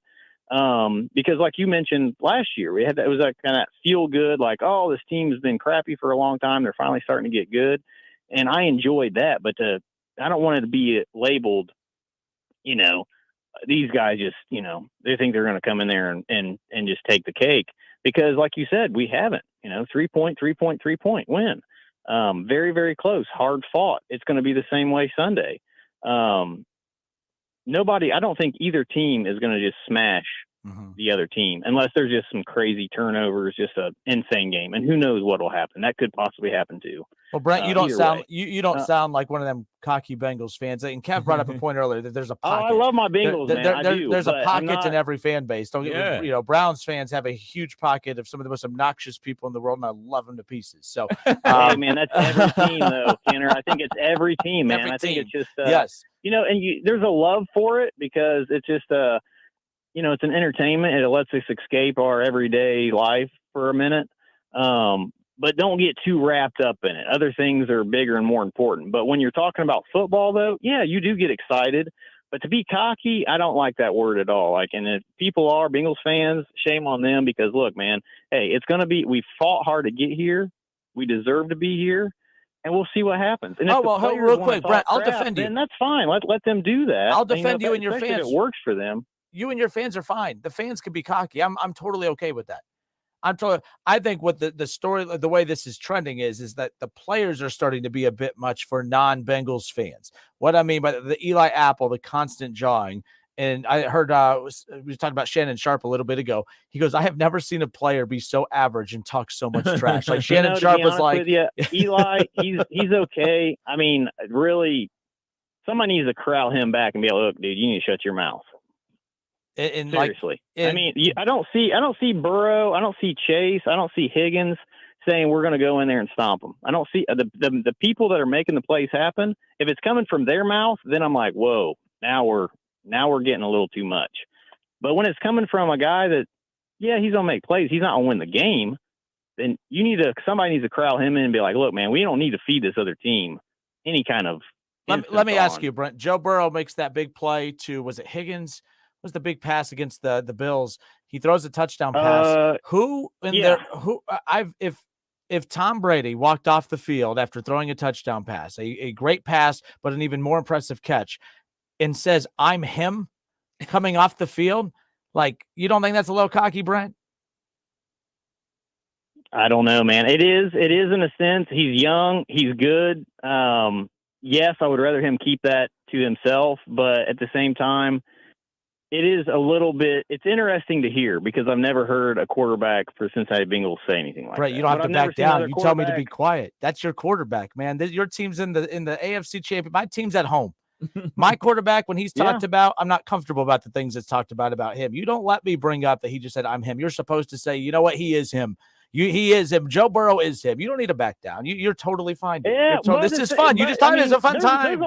Because like you mentioned last year, it was that kind of feel good, like, oh, this team has been crappy for a long time. They're finally starting to get good. And I enjoyed that, but I don't want it to be labeled, these guys just, they think they're going to come in there and just take the cake. Because like you said, we haven't, 3-point win. Very, very close, hard fought. It's going to be the same way Sunday. I don't think either team is going to just smash the other team unless there's just some crazy turnovers, just an insane game. And who knows what will happen. That could possibly happen too. Well, Brent, you don't sound you don't sound like one of them cocky Bengals fans. And Kev brought up a point earlier that there's a pocket. I love my Bengals, man. There's a pocket in every fan base. Don't get me, Browns fans have a huge pocket of some of the most obnoxious people in the world, and I love them to pieces. So, hey, man, that's every team, though, Kenner. I think it's every team, man. I think it's just yes, there's a love for it because it's just it's an entertainment and it lets us escape our everyday life for a minute. But don't get too wrapped up in it. Other things are bigger and more important. But when you're talking about football, though, yeah, you do get excited. But to be cocky, I don't like that word at all. And if people are Bengals fans, shame on them because, look, man, hey, it's going to be – we fought hard to get here. We deserve to be here. and we'll see what happens. And Oh, if the well, players real wanna quick, talk Brent, I'll crap, defend you. then that's fine. Let them do that. I'll defend you and your especially if fans. it works for them. You and your fans are fine. The fans can be cocky. I'm totally okay with that. I think what the story, the way this is trending is that the players are starting to be a bit much for non-Bengals fans. What I mean by the Eli Apple, the constant jawing. And I heard we were talking about Shannon Sharp a little bit ago. He goes, I have never seen a player be so average and talk so much trash. Like Shannon Sharp was like, with you, Eli, he's okay. I mean, really, somebody needs to corral him back and be like, look, dude, you need to shut your mouth. And seriously, like, I mean, I don't see Burrow, I don't see Chase, I don't see Higgins saying we're going to go in there and stomp them. I don't see the people that are making the plays happen. If it's coming from their mouth, then I'm like, whoa, now we're getting a little too much. But when it's coming from a guy that, yeah, he's gonna make plays, he's not gonna win the game, then somebody needs to corral him in and be like, look, man, we don't need to feed this other team any kind of. Let me ask you, Brent. Joe Burrow makes that big play to, was it Higgins? Was the big pass against the Bills? He throws a touchdown pass. If Tom Brady walked off the field after throwing a touchdown pass, a great pass, but an even more impressive catch, and says, I'm him coming off the field, like, you don't think that's a little cocky, Brent? I don't know, man. It is in a sense. He's young. He's good. Yes, I would rather him keep that to himself, but at the same time, it is a little bit. It's interesting to hear because I've never heard a quarterback for Cincinnati Bengals say anything like Brett, that. you don't have to back down. You tell me to be quiet. That's your quarterback, man. Your team's in the AFC champion. My team's at home. My quarterback, when he's talked about, I'm not comfortable about the things that's talked about him. You don't let me bring up that he just said I'm him. You're supposed to say, you know what, he is him. He is him. Joe Burrow is him. You don't need to back down. You're totally fine. Yeah, this is fun. You just thought it was a fun time.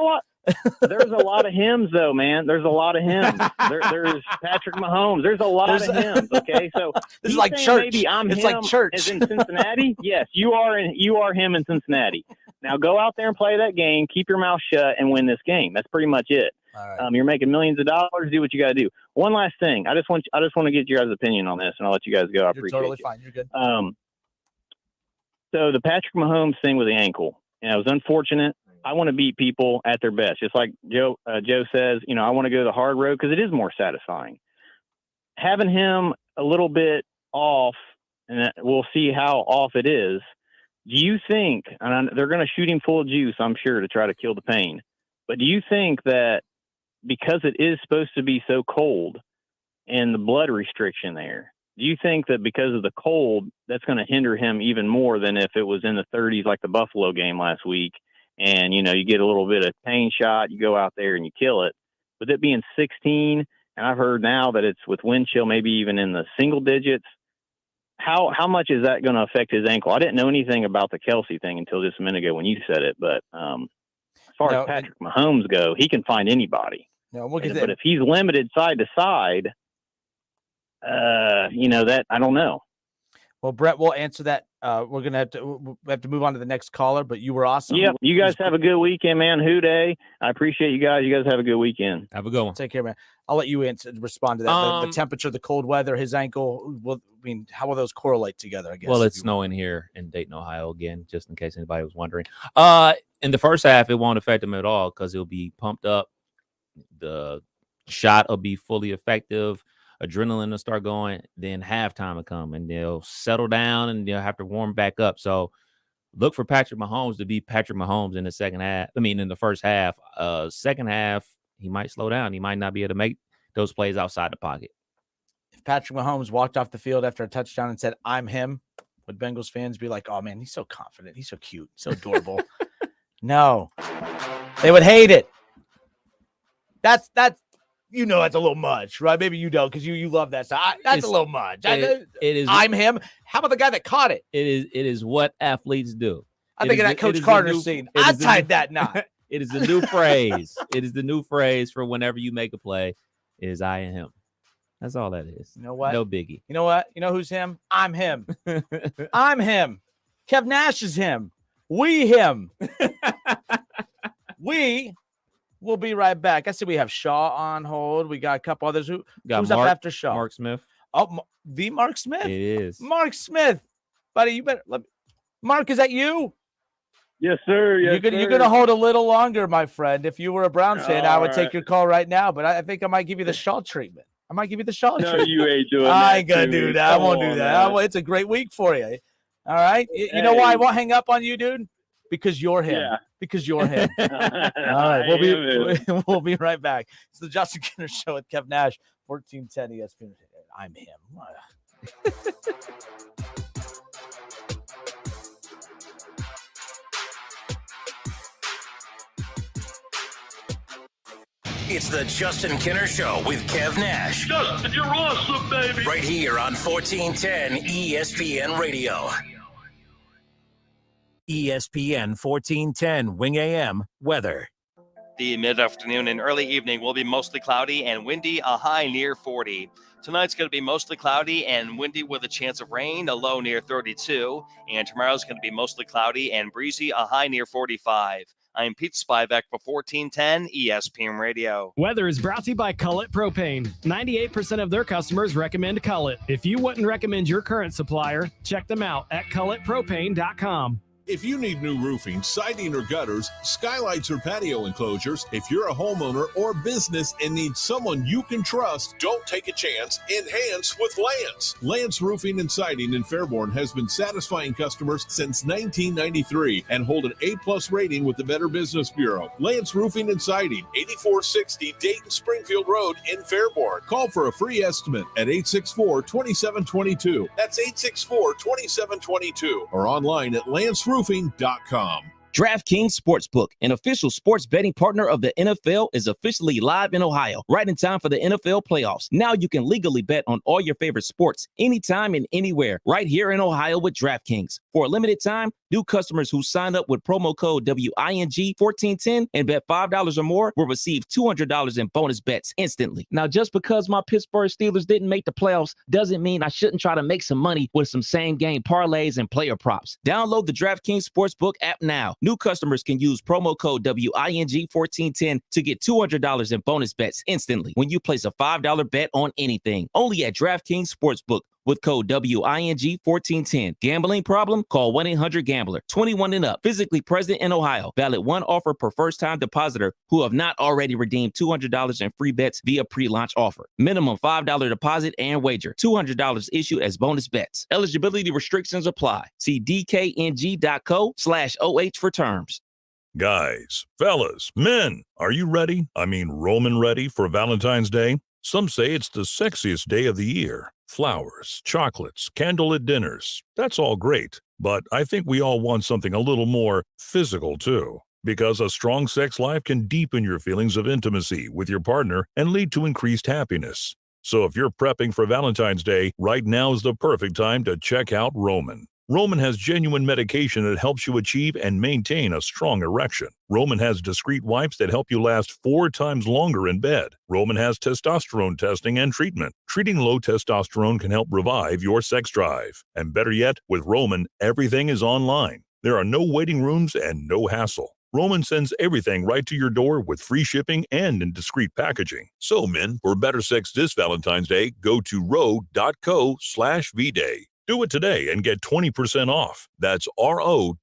There's a lot of hymns, though, man. There's a lot of hymns. There's Patrick Mahomes. There's a lot of hymns. Okay, so this is like church. Maybe I'm it's him like church. as in Cincinnati. Yes, you are him in Cincinnati. Now go out there and play that game. Keep your mouth shut and win this game. That's pretty much it. All right. You're making millions of dollars. Do what you got to do. One last thing. I just want to get your guys' opinion on this, and I'll let you guys go. I appreciate totally you. Fine. You're good. So the Patrick Mahomes thing with the ankle, it was unfortunate. I want to beat people at their best. Just like Joe says, I want to go the hard road because it is more satisfying. Having him a little bit off, and we'll see how off it is. Do you think, and they're going to shoot him full of juice, I'm sure, to try to kill the pain. But do you think that because it is supposed to be so cold and the blood restriction there, do you think that because of the cold, that's going to hinder him even more than if it was in the 30s like the Buffalo game last week? And, you get a little bit of pain shot, you go out there and you kill it. With it being 16, and I've heard now that it's with wind chill, maybe even in the single digits, how much is that going to affect his ankle? I didn't know anything about the Kelsey thing until just a minute ago when you said it. But as far as Patrick Mahomes go, he can find anybody. But if he's limited side to side, that I don't know. Well, Brett, we'll answer that. We're gonna have to move on to the next caller. But you were awesome. Yeah, you guys have a good weekend, man. Hooday. I appreciate you guys. You guys have a good weekend. Have a good one. Take care, man. I'll let you respond to that. The temperature, the cold weather, his ankle. How will those correlate together? I guess. Well, it's snowing here in Dayton, Ohio again, just in case anybody was wondering. In the first half, it won't affect him at all because it'll be pumped up. The shot will be fully effective. Adrenaline will start going, then halftime will come and they'll settle down and they'll have to warm back up. So look for Patrick Mahomes to be Patrick Mahomes in the second half. In the first half. Second half, he might slow down. He might not be able to make those plays outside the pocket. If Patrick Mahomes walked off the field after a touchdown and said, I'm him, would Bengals fans be like, oh man, he's so confident. He's so cute. So adorable. No, they would hate it. That's that's a little much, right? Maybe you don't because you love that. So that's a little much. It is. I'm him. How about the guy that caught it? It is what athletes do. I think of that Coach Carter scene. I tied that knot. It is the new phrase. It is the new phrase for whenever you make a play. It is I and him. That's all that is. You know what? No biggie. You know what? You know who's him? I'm him. I'm him. Kev Nash is him. We him. We will be right back. I see we have Shaw on hold. We got a couple others. Who's Mark, up after Shaw? Mark Smith. Oh, the Mark Smith? It is. Mark Smith. Buddy, you better. Mark, is that you? Yes, sir. Yes, You're gonna hold a little longer, my friend. If you were a Browns fan, I would take your call right now. But I think I might give you the Shaw treatment. No, you ain't doing that. I ain't gonna to do me. that. I Come won't do on, that. man. It's a great week for you. All right. You know why I won't hang up on you, dude? Because you're him. Yeah. Because you're him. All right. We'll be right back. It's the Justin Kinner Show with Kev Nash, 1410 ESPN. I'm him. It's the Justin Kinner Show with Kev Nash. Justin, you're awesome, baby. Right here on 1410 ESPN Radio. ESPN 1410 Wing AM weather. The mid-afternoon and early evening will be mostly cloudy and windy, a high near 40. Tonight's going to be mostly cloudy and windy with a chance of rain, a low near 32. And tomorrow's going to be mostly cloudy and breezy, a high near 45. I'm Pete Spivak for 1410 ESPN Radio. Weather is brought to you by Cullet Propane. 98% of their customers recommend Cullet. If you wouldn't recommend your current supplier, check them out at culletpropane.com. If you need new roofing, siding, or gutters, skylights, or patio enclosures, if you're a homeowner or business and need someone you can trust, don't take a chance. Enhance with Lance. Lance Roofing and Siding in Fairborn has been satisfying customers since 1993 and hold an A+ rating with the Better Business Bureau. Lance Roofing and Siding, 8460 Dayton Springfield Road in Fairborn. Call for a free estimate at 864-2722. That's 864-2722 or online at lanceroofing.com. DraftKings Sportsbook, an official sports betting partner of the NFL, is officially live in Ohio, right in time for the NFL playoffs. Now you can legally bet on all your favorite sports, anytime and anywhere, right here in Ohio with DraftKings. For a limited time, new customers who sign up with promo code WING1410 and bet $5 or more will receive $200 in bonus bets instantly. Now, just because my Pittsburgh Steelers didn't make the playoffs doesn't mean I shouldn't try to make some money with some same-game parlays and player props. Download the DraftKings Sportsbook app now. New customers can use promo code WING1410 to get $200 in bonus bets instantly when you place a $5 bet on anything. Only at DraftKings Sportsbook with code WING1410. Gambling problem? Call 1-800-GAMBLER. 21 and up. Physically present in Ohio. Valid one offer per first-time depositor who have not already redeemed $200 in free bets via pre-launch offer. Minimum $5 deposit and wager. $200 issued as bonus bets. Eligibility restrictions apply. See dkng.co/OH for terms. Guys, fellas, men, are you ready? I mean, Roman ready for Valentine's Day? Some say it's the sexiest day of the year. Flowers, chocolates, candlelit dinners. That's all great. But I think we all want something a little more physical too. Because a strong sex life can deepen your feelings of intimacy with your partner and lead to increased happiness. So if you're prepping for Valentine's Day, right now is the perfect time to check out Roman. Roman has genuine medication that helps you achieve and maintain a strong erection. Roman has discreet wipes that help you last 4 times longer in bed. Roman has testosterone testing and treatment. Treating low testosterone can help revive your sex drive. And better yet, with Roman, everything is online. There are no waiting rooms and no hassle. Roman sends everything right to your door with free shipping and in discreet packaging. So men, for better sex this Valentine's Day, go to ro.co/vday. Do it today and get 20% off. That's ro.co/vday.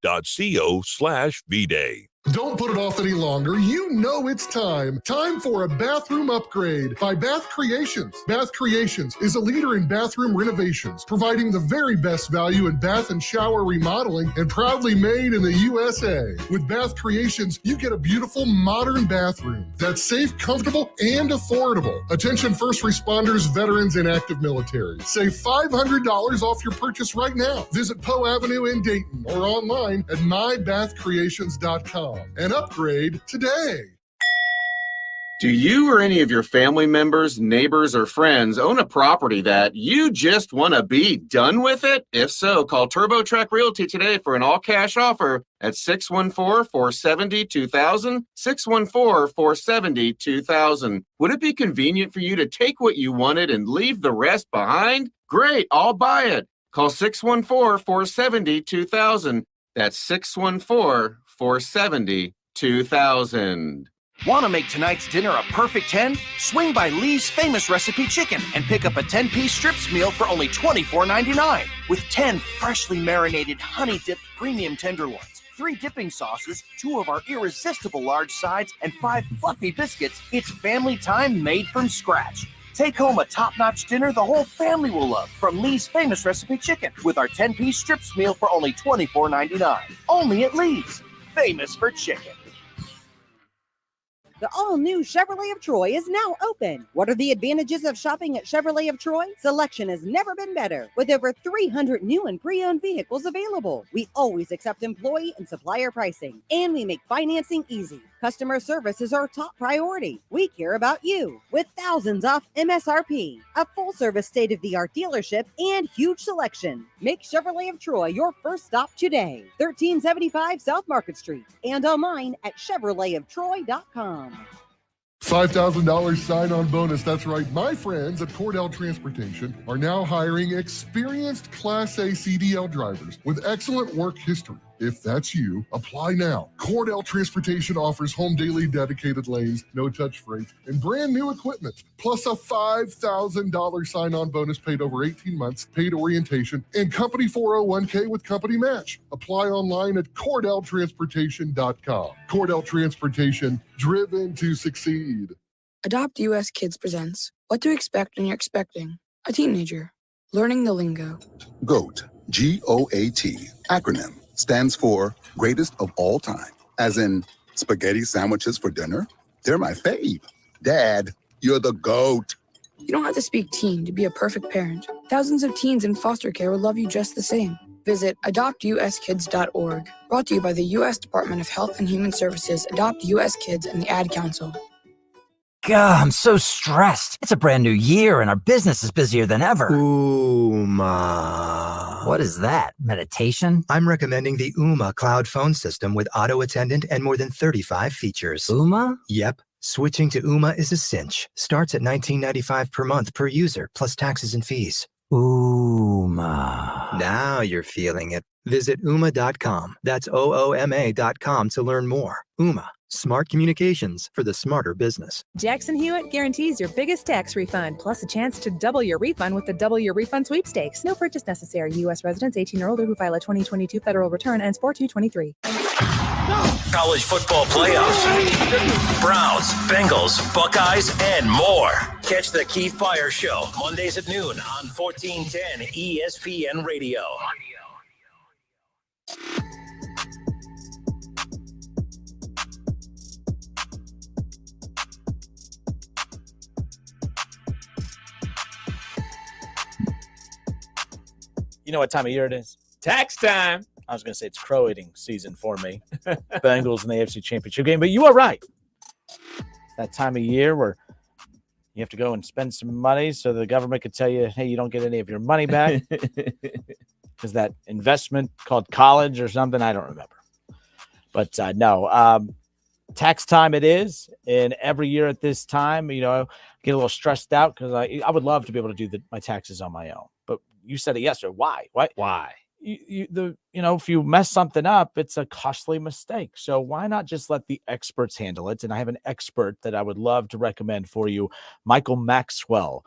Don't put it off any longer. You know it's time. Time for a bathroom upgrade by Bath Creations. Bath Creations is a leader in bathroom renovations, providing the very best value in bath and shower remodeling and proudly made in the USA. With Bath Creations, you get a beautiful modern bathroom that's safe, comfortable, and affordable. Attention first responders, veterans, and active military. Save $500 off your purchase right now. Visit Poe Avenue in Dayton or online at mybathcreations.com. And upgrade today. Do you or any of your family members, neighbors, or friends own a property that you just want to be done with it? If so, call TurboTrack Realty today for an all-cash offer at 614-470-2000, 614-470-2000. Would it be convenient for you to take what you wanted and leave the rest behind? Great, I'll buy it. Call 614-470-2000. That's 614-470-2000. Want to make tonight's dinner a perfect 10? Swing by Lee's Famous Recipe Chicken and pick up a 10-piece strips meal for only $24.99 with 10 freshly marinated, honey-dipped premium tenderloins, 3 dipping sauces, 2 of our irresistible large sides, and 5 fluffy biscuits, it's family time made from scratch. Take home a top-notch dinner the whole family will love from Lee's Famous Recipe Chicken with our 10-piece strips meal for only $24.99. Only at Lee's. Famous for chicken. The all-new Chevrolet of Troy is now open. What are the advantages of shopping at Chevrolet of Troy? Selection has never been better. With over 300 new and pre-owned vehicles available, we always accept employee and supplier pricing, and we make financing easy. Customer service is our top priority. We care about you. With thousands off MSRP, a full-service state-of-the-art dealership, and huge selection. Make Chevrolet of Troy your first stop today. 1375 South Market Street and online at ChevroletofTroy.com. $5,000 sign-on bonus. That's right. My friends at Cordell Transportation are now hiring experienced Class A CDL drivers with excellent work history. If that's you, apply now. Cordell Transportation offers home daily dedicated lanes, no-touch freight, and brand new equipment, plus a $5,000 sign-on bonus paid over 18 months, paid orientation, and company 401k with company match. Apply online at CordellTransportation.com. Cordell Transportation, driven to succeed. Adopt US Kids presents What to Expect When You're Expecting a Teenager. Learning the lingo. GOAT, G-O-A-T, acronym, stands for greatest of all time. As in, spaghetti sandwiches for dinner? They're my fave. Dad, you're the GOAT. You don't have to speak teen to be a perfect parent. Thousands of teens in foster care will love you just the same. Visit adoptuskids.org. Brought to you by the U.S. Department of Health and Human Services, Adopt U.S. Kids, and the Ad Council. God, I'm so stressed. It's a brand new year and our business is busier than ever. Ooma. What is that? Meditation? I'm recommending the Ooma cloud phone system with auto attendant and more than 35 features. Ooma? Yep. Switching to Ooma is a cinch. Starts at $19.95 per month per user, plus taxes and fees. Ooma. Now you're feeling it. Visit Ooma.com. That's OOMA.com to learn more. Ooma. Smart communications for the smarter business. Jackson Hewitt guarantees your biggest tax refund, plus a chance to double your refund with the Double Your Refund sweepstakes. No purchase necessary. U.S. residents 18 or older who file a 2022 federal return ends 4/2/23. College football playoffs, Browns, Bengals, Buckeyes, and more. Catch the Keith Byers Show Mondays at noon on 1410 ESPN Radio. You know what time of year it is? Tax time. I was going to say it's crow eating season for me. Bengals in the AFC Championship game. But you are right. That time of year where you have to go and spend some money so the government could tell you, hey, you don't get any of your money back. Because that investment called college or something, I don't remember. But no, tax time it is. And every year at this time, you know, I get a little stressed out because I would love to be able to do my taxes on my own. But you said it yesterday. Why? Why? If you mess something up, it's a costly mistake. So why not just let the experts handle it? And I have an expert that I would love to recommend for you, Michael Maxwell,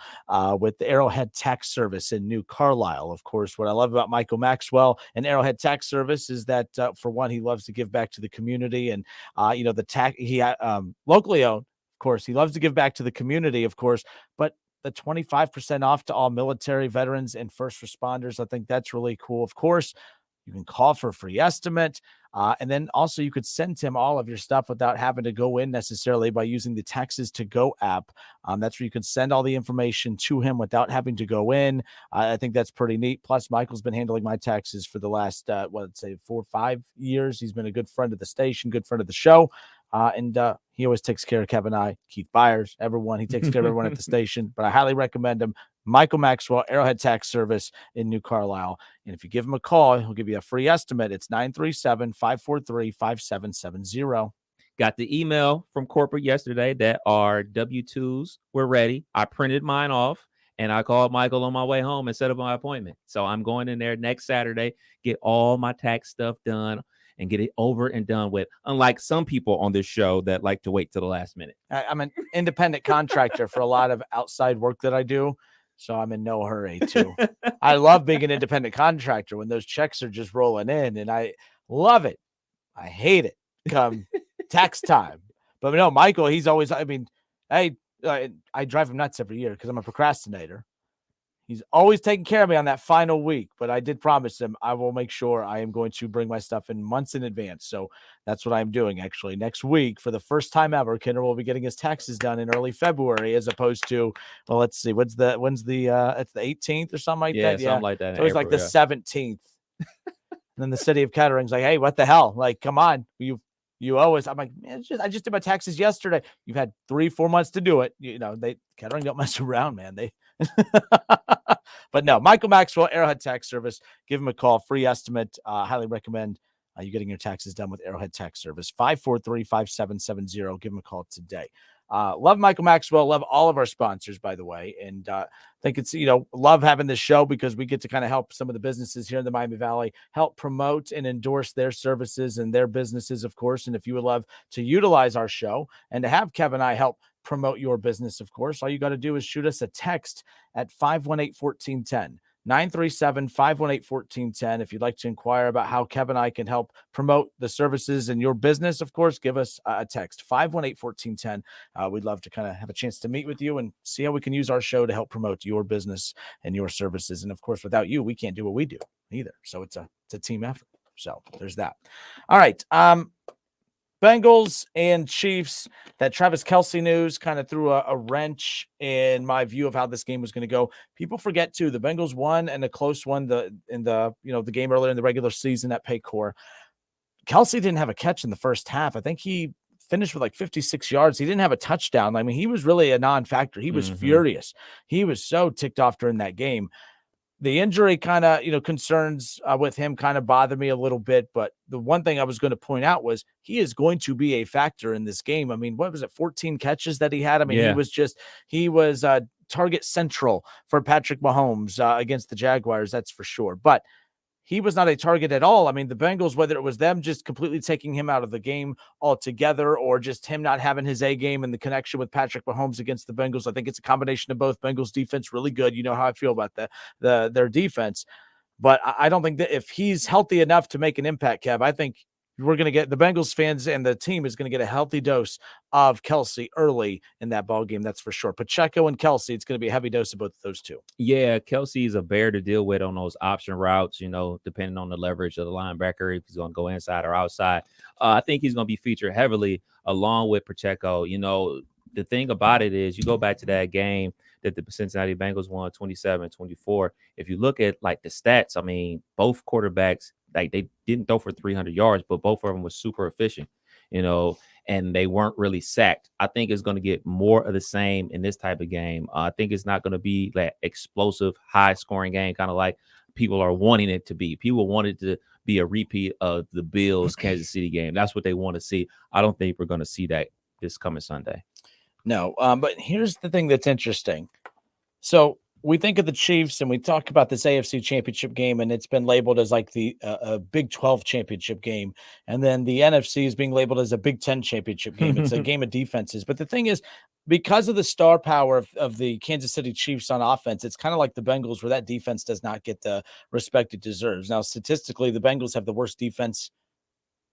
with the Arrowhead Tax Service in New Carlisle. Of course, what I love about Michael Maxwell and Arrowhead Tax Service is that, for one, he loves to give back to the community, and the tax locally owned. Of course, he loves to give back to the community, of course, but the 25% off to all military veterans and first responders. I think that's really cool. Of course, you can call for a free estimate. And then also you could send him all of your stuff without having to go in necessarily by using the Taxes to Go app. That's where you can send all the information to him without having to go in. I think that's pretty neat. Plus, Michael's been handling my taxes for the last, 4 or 5 years. He's been a good friend of the station, good friend of the show. And he always takes care of Kevin and I, Keith Byers, everyone. He takes care of everyone at the station. But I highly recommend him. Michael Maxwell, Arrowhead Tax Service in New Carlisle. And if you give him a call, he'll give you a free estimate. It's 937-543-5770. Got the email from corporate yesterday that our W-2s were ready. I printed mine off, and I called Michael on my way home and set up my appointment. So I'm going in there next Saturday, get all my tax stuff done, and get it over and done with, unlike some people on this show that like to wait till the last minute. I'm an independent contractor for a lot of outside work that I do, so I'm in no hurry to. I love being an independent contractor when those checks are just rolling in, and I love it. I hate it come tax time. But no, Michael, he's always, I drive him nuts every year because I'm a procrastinator. He's always taking care of me on that final week, but I did promise him I will make sure I am going to bring my stuff in months in advance. So that's what I'm doing actually. Next week, for the first time ever, Kinder will be getting his taxes done in early February, as opposed to, well, let's see, when's the it's the 18th or something like that. Yeah, something like that. It's always like the 17th. And then the city of Kettering's like, hey, what the hell? Like, come on, you owe us. I'm like, man, I just did my taxes yesterday. You've had 3-4 months to do it. Kettering don't mess around, man. But no, Michael Maxwell, Arrowhead Tax Service. Give him a call. Free estimate. Highly recommend you getting your taxes done with Arrowhead Tax Service. 543-5770. Give him a call today. Love Michael Maxwell. Love all of our sponsors, by the way. And I think it's, love having this show because we get to kind of help some of the businesses here in the Miami Valley, help promote and endorse their services and their businesses, of course. And if you would love to utilize our show and to have Kevin and I help promote your business, of course, all you got to do is shoot us a text at 518-1410. 937-518-1410. If you'd like to inquire about how Kevin and I can help promote the services in your business, of course, give us a text, 518-1410. We'd love to kind of have a chance to meet with you and see how we can use our show to help promote your business and your services. And of course, without you, we can't do what we do either. So it's a team effort. So there's that. All right. Bengals and Chiefs. That Travis Kelce news kind of threw a wrench in my view of how this game was going to go. People forget too, the Bengals won and a close one in the game earlier in the regular season at Paycor. Kelce didn't have a catch in the first half. I think he finished with like 56 yards. He didn't have a touchdown. I mean, he was really a non-factor. He was furious. He was so ticked off during that game. The injury kind of, concerns with him kind of bother me a little bit. But the one thing I was going to point out was he is going to be a factor in this game. I mean, what was it, 14 catches that he had? I mean, he was target central for Patrick Mahomes against the Jaguars. That's for sure. But he was not a target at all. I mean, the Bengals, whether it was them just completely taking him out of the game altogether or just him not having his A game and the connection with Patrick Mahomes against the Bengals, I think it's a combination of both. Bengals defense really good. You know how I feel about their defense. But I don't think that if he's healthy enough to make an impact, Kev, I think we're going to get the Bengals fans and the team is going to get a healthy dose of Kelce early in that ball game. That's for sure. Pacheco and Kelce, it's going to be a heavy dose of both of those two. Yeah, Kelce is a bear to deal with on those option routes, depending on the leverage of the linebacker, if he's going to go inside or outside. I think he's going to be featured heavily along with Pacheco. The thing about it is you go back to that game that the Cincinnati Bengals won 27-24. If you look at like the stats, I mean, both quarterbacks, like they didn't throw for 300 yards, but both of them were super efficient, and they weren't really sacked. I think it's going to get more of the same in this type of game. I think it's not going to be that explosive, high-scoring game, kind of like people are wanting it to be. People want it to be a repeat of the Bills-Kansas City game. That's what they want to see. I don't think we're going to see that this coming Sunday. No, but here's the thing that's interesting. So we think of the Chiefs and we talk about this AFC championship game, and it's been labeled as like the Big 12 championship game. And then the NFC is being labeled as a Big 10 championship game. It's a game of defenses. But the thing is, because of the star power of the Kansas City Chiefs on offense, it's kind of like the Bengals where that defense does not get the respect it deserves. Now, statistically, the Bengals have the worst defense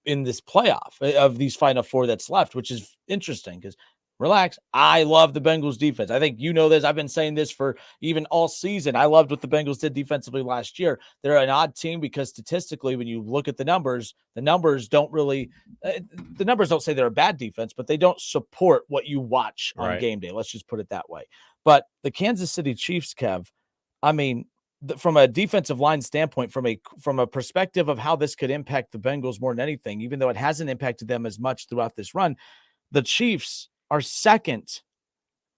in this playoff of these final four that's left, which is interesting because relax. I love the Bengals defense. I think you know this. I've been saying this for even all season. I loved what the Bengals did defensively last year. They're an odd team because statistically, when you look at the numbers don't really the numbers don't say they're a bad defense, but they don't support what you watch on game day. Let's just put it that way. But the Kansas City Chiefs, Kev, I mean, from a defensive line standpoint, from a perspective of how this could impact the Bengals more than anything, even though it hasn't impacted them as much throughout this run, the Chiefs are second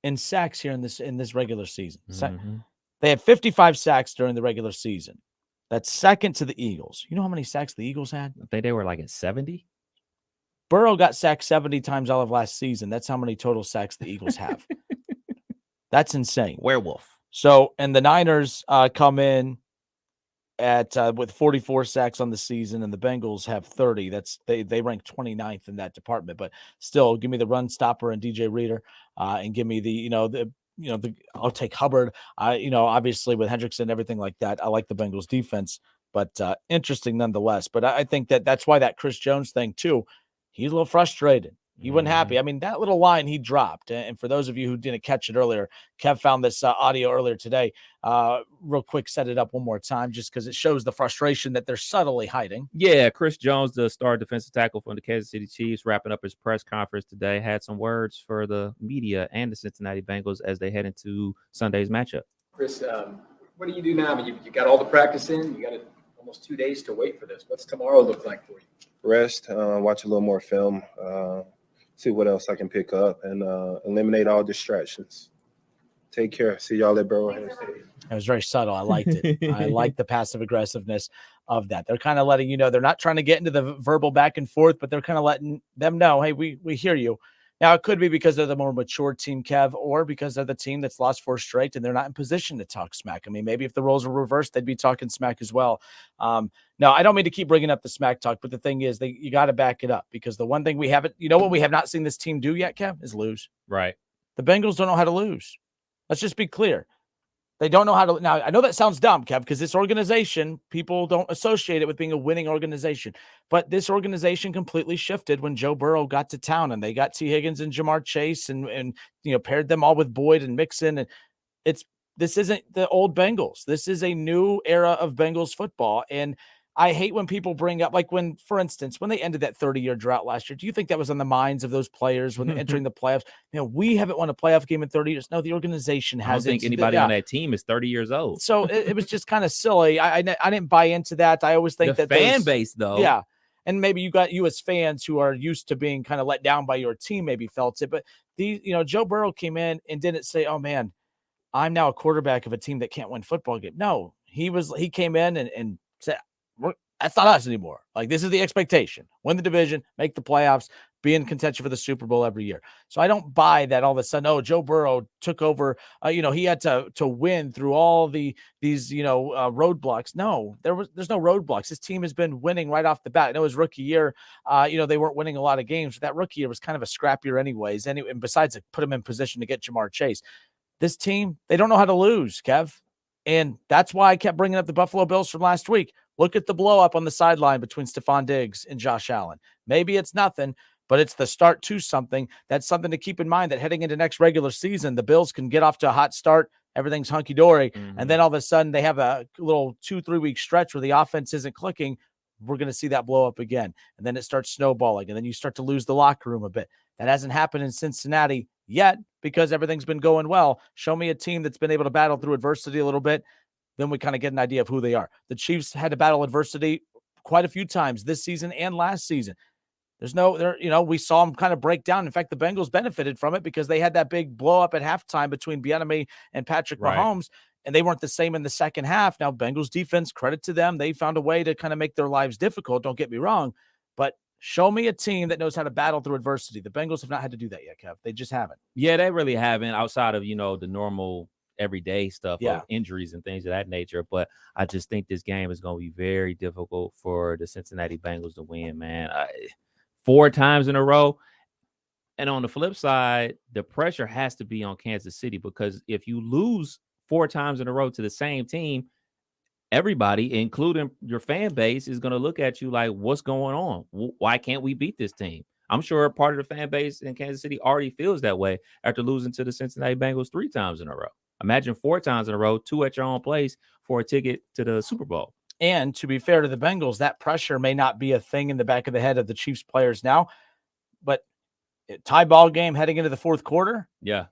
in sacks here in this regular season. They had 55 sacks during the regular season. That's second to the Eagles. You know how many sacks the Eagles had? I think they were like at 70. Burrow got sacked 70 times all of last season. That's how many total sacks the Eagles have. That's insane. Werewolf. So, and the Niners come in at with 44 sacks on the season, and the Bengals have 30. That's they rank 29th in that department. But still, give me the run stopper and DJ Reader, and give me the I'll take Hubbard. Obviously with Hendrickson and everything like that, I like the Bengals defense. But interesting nonetheless. But I think that's why that Chris Jones thing too, he's a little frustrated. He wasn't happy. I mean, that little line he dropped, and for those of you who didn't catch it earlier, Kev found this audio earlier today. Real quick, set it up one more time just because it shows the frustration that they're subtly hiding. Yeah, Chris Jones, the star defensive tackle from the Kansas City Chiefs, wrapping up his press conference today, had some words for the media and the Cincinnati Bengals as they head into Sunday's matchup. Chris, what do you do now? You got all the practice in. You got almost 2 days to wait for this. What's tomorrow look like for you? Rest, watch a little more film, see what else I can pick up, and eliminate all distractions. Take care. See y'all at Burrowhead Stadium. It was very subtle. I liked it. I like the passive aggressiveness of that. They're kind of letting you know, they're not trying to get into the verbal back and forth, but they're kind of letting them know, hey, we hear you. Now, it could be because they're the more mature team, Kev, or because they're the team that's lost 4 straight and they're not in position to talk smack. I mean, maybe if the roles were reversed, they'd be talking smack as well. No, I don't mean to keep bringing up the smack talk, but the thing is, you got to back it up because the one thing we haven't, what we have not seen this team do yet, Kev, is lose. Right. The Bengals don't know how to lose. Let's just be clear. They don't know how to. Now, I know that sounds dumb, Kev, because this organization, people don't associate it with being a winning organization. But this organization completely shifted when Joe Burrow got to town and they got T. Higgins and Jamar Chase and paired them all with Boyd and Mixon. And this isn't the old Bengals. This is a new era of Bengals football. And I hate when people bring up, like when, for instance, when they ended that 30-year drought last year, do you think that was on the minds of those players when they're entering the playoffs? We haven't won a playoff game in 30 years. No, the organization hasn't. I don't think anybody on that team is 30 years old. So it was just kind of silly. I didn't buy into that. I always think the fan base, though. Yeah. And maybe you as fans who are used to being kind of let down by your team maybe felt it. But Joe Burrow came in and didn't say, oh, man, I'm now a quarterback of a team that can't win football game. No, he came in and said, that's not us anymore. Like, this is the expectation. Win the division, make the playoffs, be in contention for the Super Bowl every year. So I don't buy that all of a sudden, Joe Burrow took over, he had to win through all these roadblocks. No, there's no roadblocks. His team has been winning right off the bat. I know his rookie year, they weren't winning a lot of games. That rookie year was kind of a scrap year anyways. And besides, it put him in position to get Jamar Chase. This team, they don't know how to lose, Kev. And that's why I kept bringing up the Buffalo Bills from last week. Look at the blow up on the sideline between Stephon Diggs and Josh Allen. Maybe it's nothing, but it's the start to something. That's something to keep in mind, that heading into next regular season, the Bills can get off to a hot start. Everything's hunky-dory. Mm-hmm. And then all of a sudden they have a little 2-3 week stretch where the offense isn't clicking. We're going to see that blow up again. And then it starts snowballing. And then you start to lose the locker room a bit. That hasn't happened in Cincinnati yet because everything's been going well. Show me a team that's been able to battle through adversity a little bit. Then we kind of get an idea of who they are. The Chiefs had to battle adversity quite a few times this season and last season. We saw them kind of break down. In fact, the Bengals benefited from it because they had that big blow up at halftime between Bieniemy and Patrick Mahomes, and they weren't the same in the second half. Now, Bengals defense, credit to them. They found a way to kind of make their lives difficult. Don't get me wrong, but show me a team that knows how to battle through adversity. The Bengals have not had to do that yet, Kev. They just haven't. Yeah, they really haven't, outside of, the normal everyday stuff of injuries and things of that nature. But I just think this game is going to be very difficult for the Cincinnati Bengals to win, man. 4 times in a row. And on the flip side, the pressure has to be on Kansas City, because if you lose 4 times in a row to the same team, everybody, including your fan base, is going to look at you like, what's going on? Why can't we beat this team? I'm sure part of the fan base in Kansas City already feels that way after losing to the Cincinnati Bengals 3 times in a row. Imagine 4 times in a row, 2 at your own place for a ticket to the Super Bowl. And to be fair to the Bengals, that pressure may not be a thing in the back of the head of the Chiefs players now, but tie ball game heading into the fourth quarter. Yeah.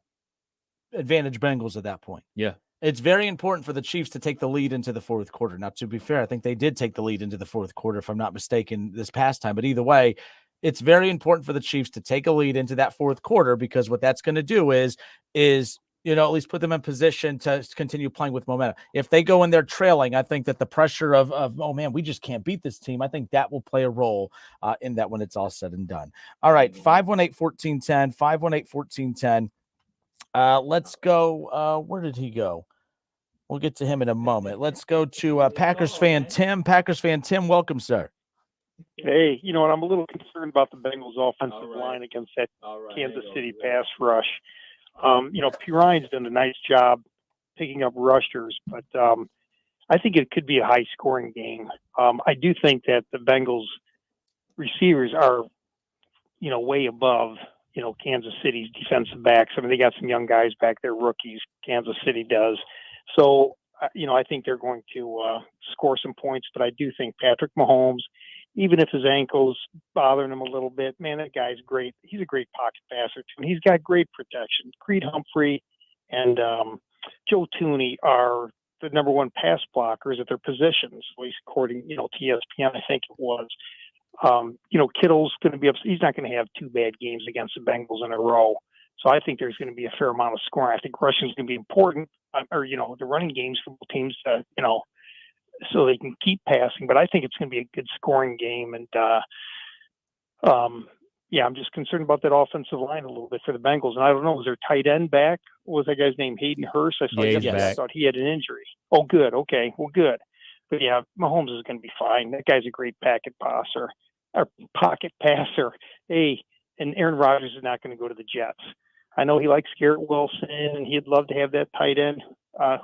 Advantage Bengals at that point. Yeah. It's very important for the Chiefs to take the lead into the fourth quarter. Now, to be fair, I think they did take the lead into the fourth quarter, if I'm not mistaken, this past time. But either way, it's very important for the Chiefs to take a lead into that fourth quarter, because what that's going to do is at least put them in position to continue playing with momentum. If they go in there trailing, I think that the pressure of oh man, we just can't beat this team, I think that will play a role in that when it's all said and done. All right, 518-1410, 518-1410. Let's go. Where did he go? We'll get to him in a moment. Let's go to Packers fan Tim. Packers fan Tim, welcome, sir. Hey, you know what? I'm a little concerned about the Bengals' offensive line against that Kansas City pass rush. P. Ryan's done a nice job picking up rushers, but I think it could be a high-scoring game. I do think that the Bengals receivers are, way above, Kansas City's defensive backs. I mean, they got some young guys back there, rookies. Kansas City does. So, I think they're going to score some points. But I do think Patrick Mahomes, even if his ankle's bothering him a little bit, man, that guy's great. He's a great pocket passer, too. And he's got great protection. Creed Humphrey and Joe Tooney are the number one pass blockers at their positions, at least according, to ESPN, I think it was. Kittle's going to be he's not going to have 2 bad games against the Bengals in a row. So I think there's going to be a fair amount of scoring. I think rushing's going to be important, the running games for both teams, so they can keep passing. But I think it's going to be a good scoring game. And, I'm just concerned about that offensive line a little bit for the Bengals. And I don't know, was their tight end back? What was that guy's name? Hayden Hurst? I thought he had an injury. Oh, good. Okay. Well, good. But yeah, Mahomes is going to be fine. That guy's a great pocket passer. Hey, and Aaron Rodgers is not going to go to the Jets. I know he likes Garrett Wilson, and he'd love to have that tight end.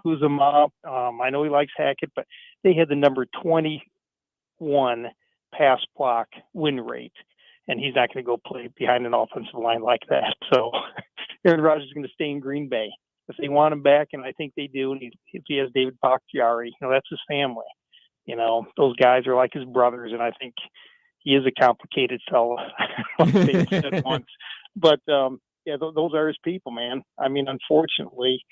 Who's him up? I know he likes Hackett, but they had the number 21 pass block win rate, and he's not going to go play behind an offensive line like that. So Aaron Rodgers is going to stay in Green Bay. If they want him back, and I think they do, and if he has David Bakhtiari, that's his family. Those guys are like his brothers, and I think he is a complicated fellow. Like they said once. But, those are his people, man. I mean, unfortunately,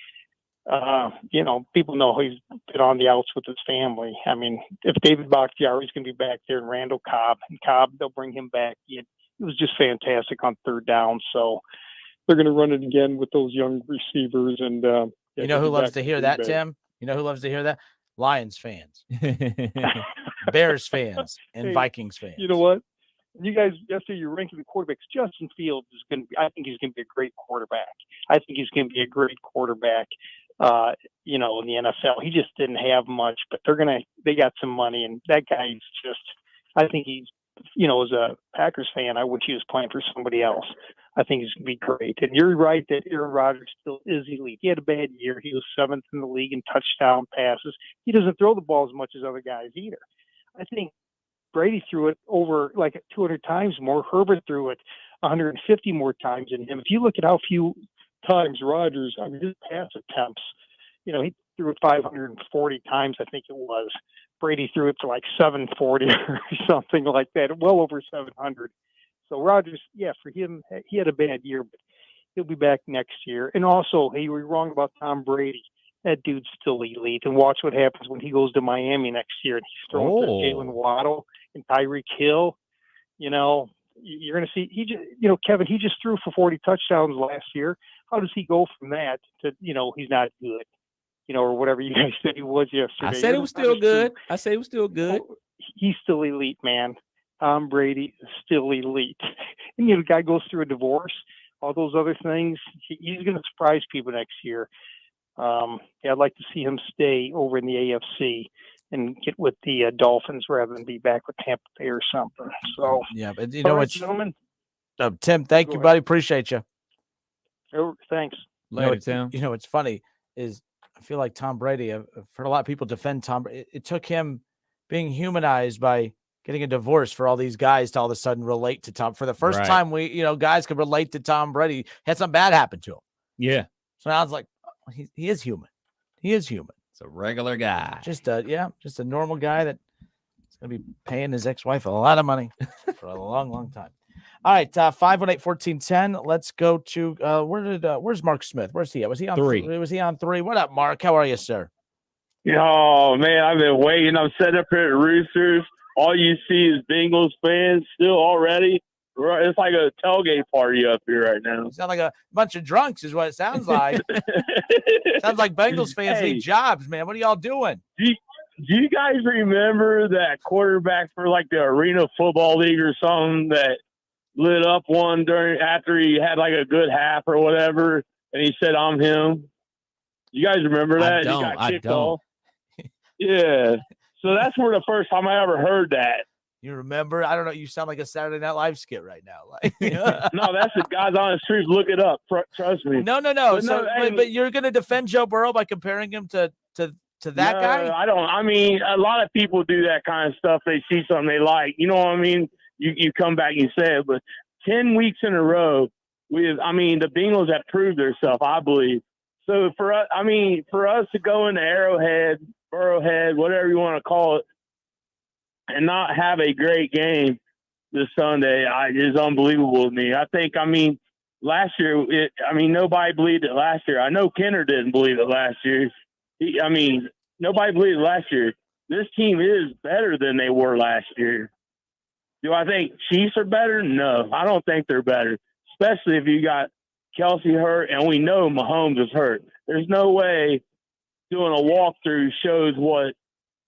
people know he's been on the outs with his family. I mean, if David Bakhtiari is going to be back there and Randall Cobb, they'll bring him back. It was just fantastic on third down. So they're going to run it again with those young receivers. And you know who loves to hear that, Tim? You know who loves to hear that? Lions fans, Bears fans, and Vikings fans. You know what? You guys, yesterday you're ranking the quarterbacks. Justin Fields is going to be, I think he's going to be a great quarterback. I think he's going to be a great quarterback, in the NFL. He just didn't have much, but they got some money, and that guy's just, I think he's, as a Packers fan, I wish he was playing for somebody else. I think he's going to be great. And you're right that Aaron Rodgers still is elite. He had a bad year. He was 7th in the league in touchdown passes. He doesn't throw the ball as much as other guys either. I think Brady threw it over like 200 times more. Herbert threw it 150 more times than him. If you look at how few times Rodgers, his pass attempts, he threw it 540 times, I think it was. Brady threw it to like 740 or something like that, well over 700. So Rodgers, for him, he had a bad year, but he'll be back next year. And also, you were wrong about Tom Brady. That dude's still elite. And watch what happens when he goes to Miami next year and he's throwing to Jalen Waddle and Tyreek Hill. You're going to see, Kevin, he just threw for 40 touchdowns last year. How does he go from that to, he's not good, or whatever you guys said he was yesterday? I said it was still good. He's still elite, man. Tom Brady is still elite. And, the guy goes through a divorce, all those other things. He's going to surprise people next year. I'd like to see him stay over in the AFC and get with the Dolphins rather than be back with Tampa Bay or something. So, but gentlemen. Tim, thank you, buddy. Appreciate you. Thanks. Later, Tim. What's funny is I feel like Tom Brady, I've heard a lot of people defend Tom. It took him being humanized by getting a divorce for all these guys to all of a sudden relate to Tom. For the first time, guys could relate to Tom Brady. Had something bad happen to him. Yeah. So now it's like, he is human. He is human. It's a regular guy. Just a normal guy that's going to be paying his ex-wife a lot of money for a long, long time. All right, 518-1410. Let's go to where's Mark Smith? Where's he at? Was he on 3? Was he on 3? What up, Mark? How are you, sir? Oh man, I've been waiting. I'm set up here at Roosters. All you see is Bengals fans still already. It's like a tailgate party up here right now. You sound like a bunch of drunks is what it sounds like. Sounds like Bengals fans need jobs, man. What are y'all doing? Do you guys remember that quarterback for like the Arena Football League or something that lit up one after he had like a good half or whatever, and he said, "I'm him." You guys remember that? He got kicked off. Yeah. So that's where the first time I ever heard that. You remember? I don't know. You sound like a Saturday Night Live skit right now. Like, no, that's the guys on the streets. Look it up. Trust me. No. But you're going to defend Joe Burrow by comparing him to to that guy? I don't. I mean, a lot of people do that kind of stuff. They see something they like. You know what I mean? You come back and you say it, but 10 weeks in a row, the Bengals have proved themselves, I believe. So for us to go into Arrowhead, Burrowhead, whatever you want to call it, and not have a great game this Sunday is unbelievable to me. Last year, nobody believed it last year. I know Kenner didn't believe it last year. Nobody believed it last year. This team is better than they were last year. Do I think Chiefs are better? No, I don't think they're better, especially if you got Kelsey hurt and we know Mahomes is hurt. There's no way doing a walkthrough shows what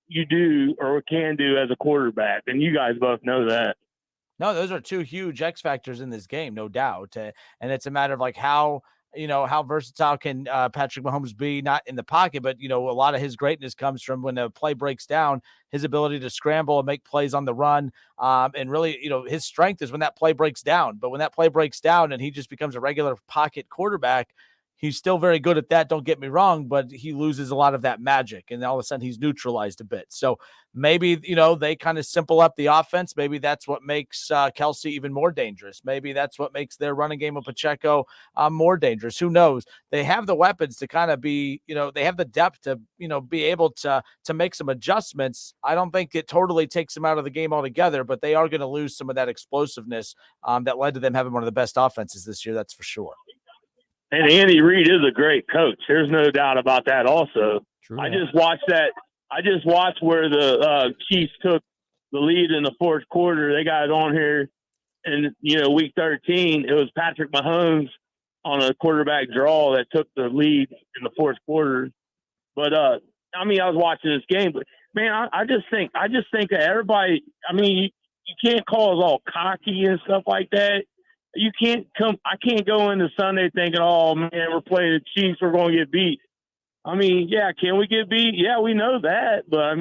you do or can do as a quarterback, and you guys both know that. No, those are two huge X factors in this game, no doubt. And it's a matter of like how versatile can Patrick Mahomes be, not in the pocket, but, a lot of his greatness comes from when a play breaks down, his ability to scramble and make plays on the run. And really, his strength is when that play breaks down. But when that play breaks down and he just becomes a regular pocket quarterback, he's still very good at that. Don't get me wrong, but he loses a lot of that magic, and all of a sudden he's neutralized a bit. So maybe, they kind of simple up the offense. Maybe that's what makes Kelsey even more dangerous. Maybe that's what makes their running game of Pacheco more dangerous. Who knows? They have the weapons to kind of be, they have the depth to, be able to make some adjustments. I don't think it totally takes them out of the game altogether, but they are going to lose some of that explosiveness that led to them having one of the best offenses this year. That's for sure. And Andy Reid is a great coach. There's no doubt about that also. True. I just watched where the Chiefs took the lead in the fourth quarter. They got it on here. And, week 13, it was Patrick Mahomes on a quarterback draw that took the lead in the fourth quarter. But, I was watching this game. But, man, I just think that everybody – you can't call us all cocky and stuff like that. I can't go into Sunday thinking, oh, man, we're playing the Chiefs, we're going to get beat. Can we get beat? Yeah, we know that. But,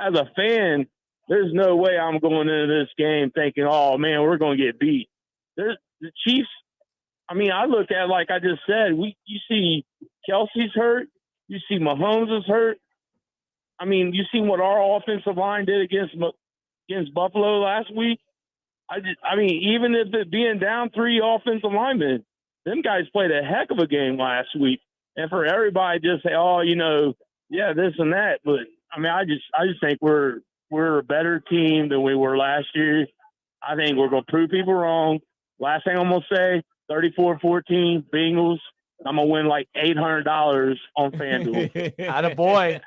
as a fan, there's no way I'm going into this game thinking, oh, man, we're going to get beat. The Chiefs, I look at it like I just said, you see Kelsey's hurt. You see Mahomes is hurt. You see what our offensive line did against Buffalo last week. Even if it being down 3 offensive linemen, them guys played a heck of a game last week. And for everybody to just say, oh, this and that. But I just think we're a better team than we were last year. I think we're going to prove people wrong. Last thing I'm going to say, 34-14 Bengals. I'm gonna win like $800 on FanDuel. Attaboy.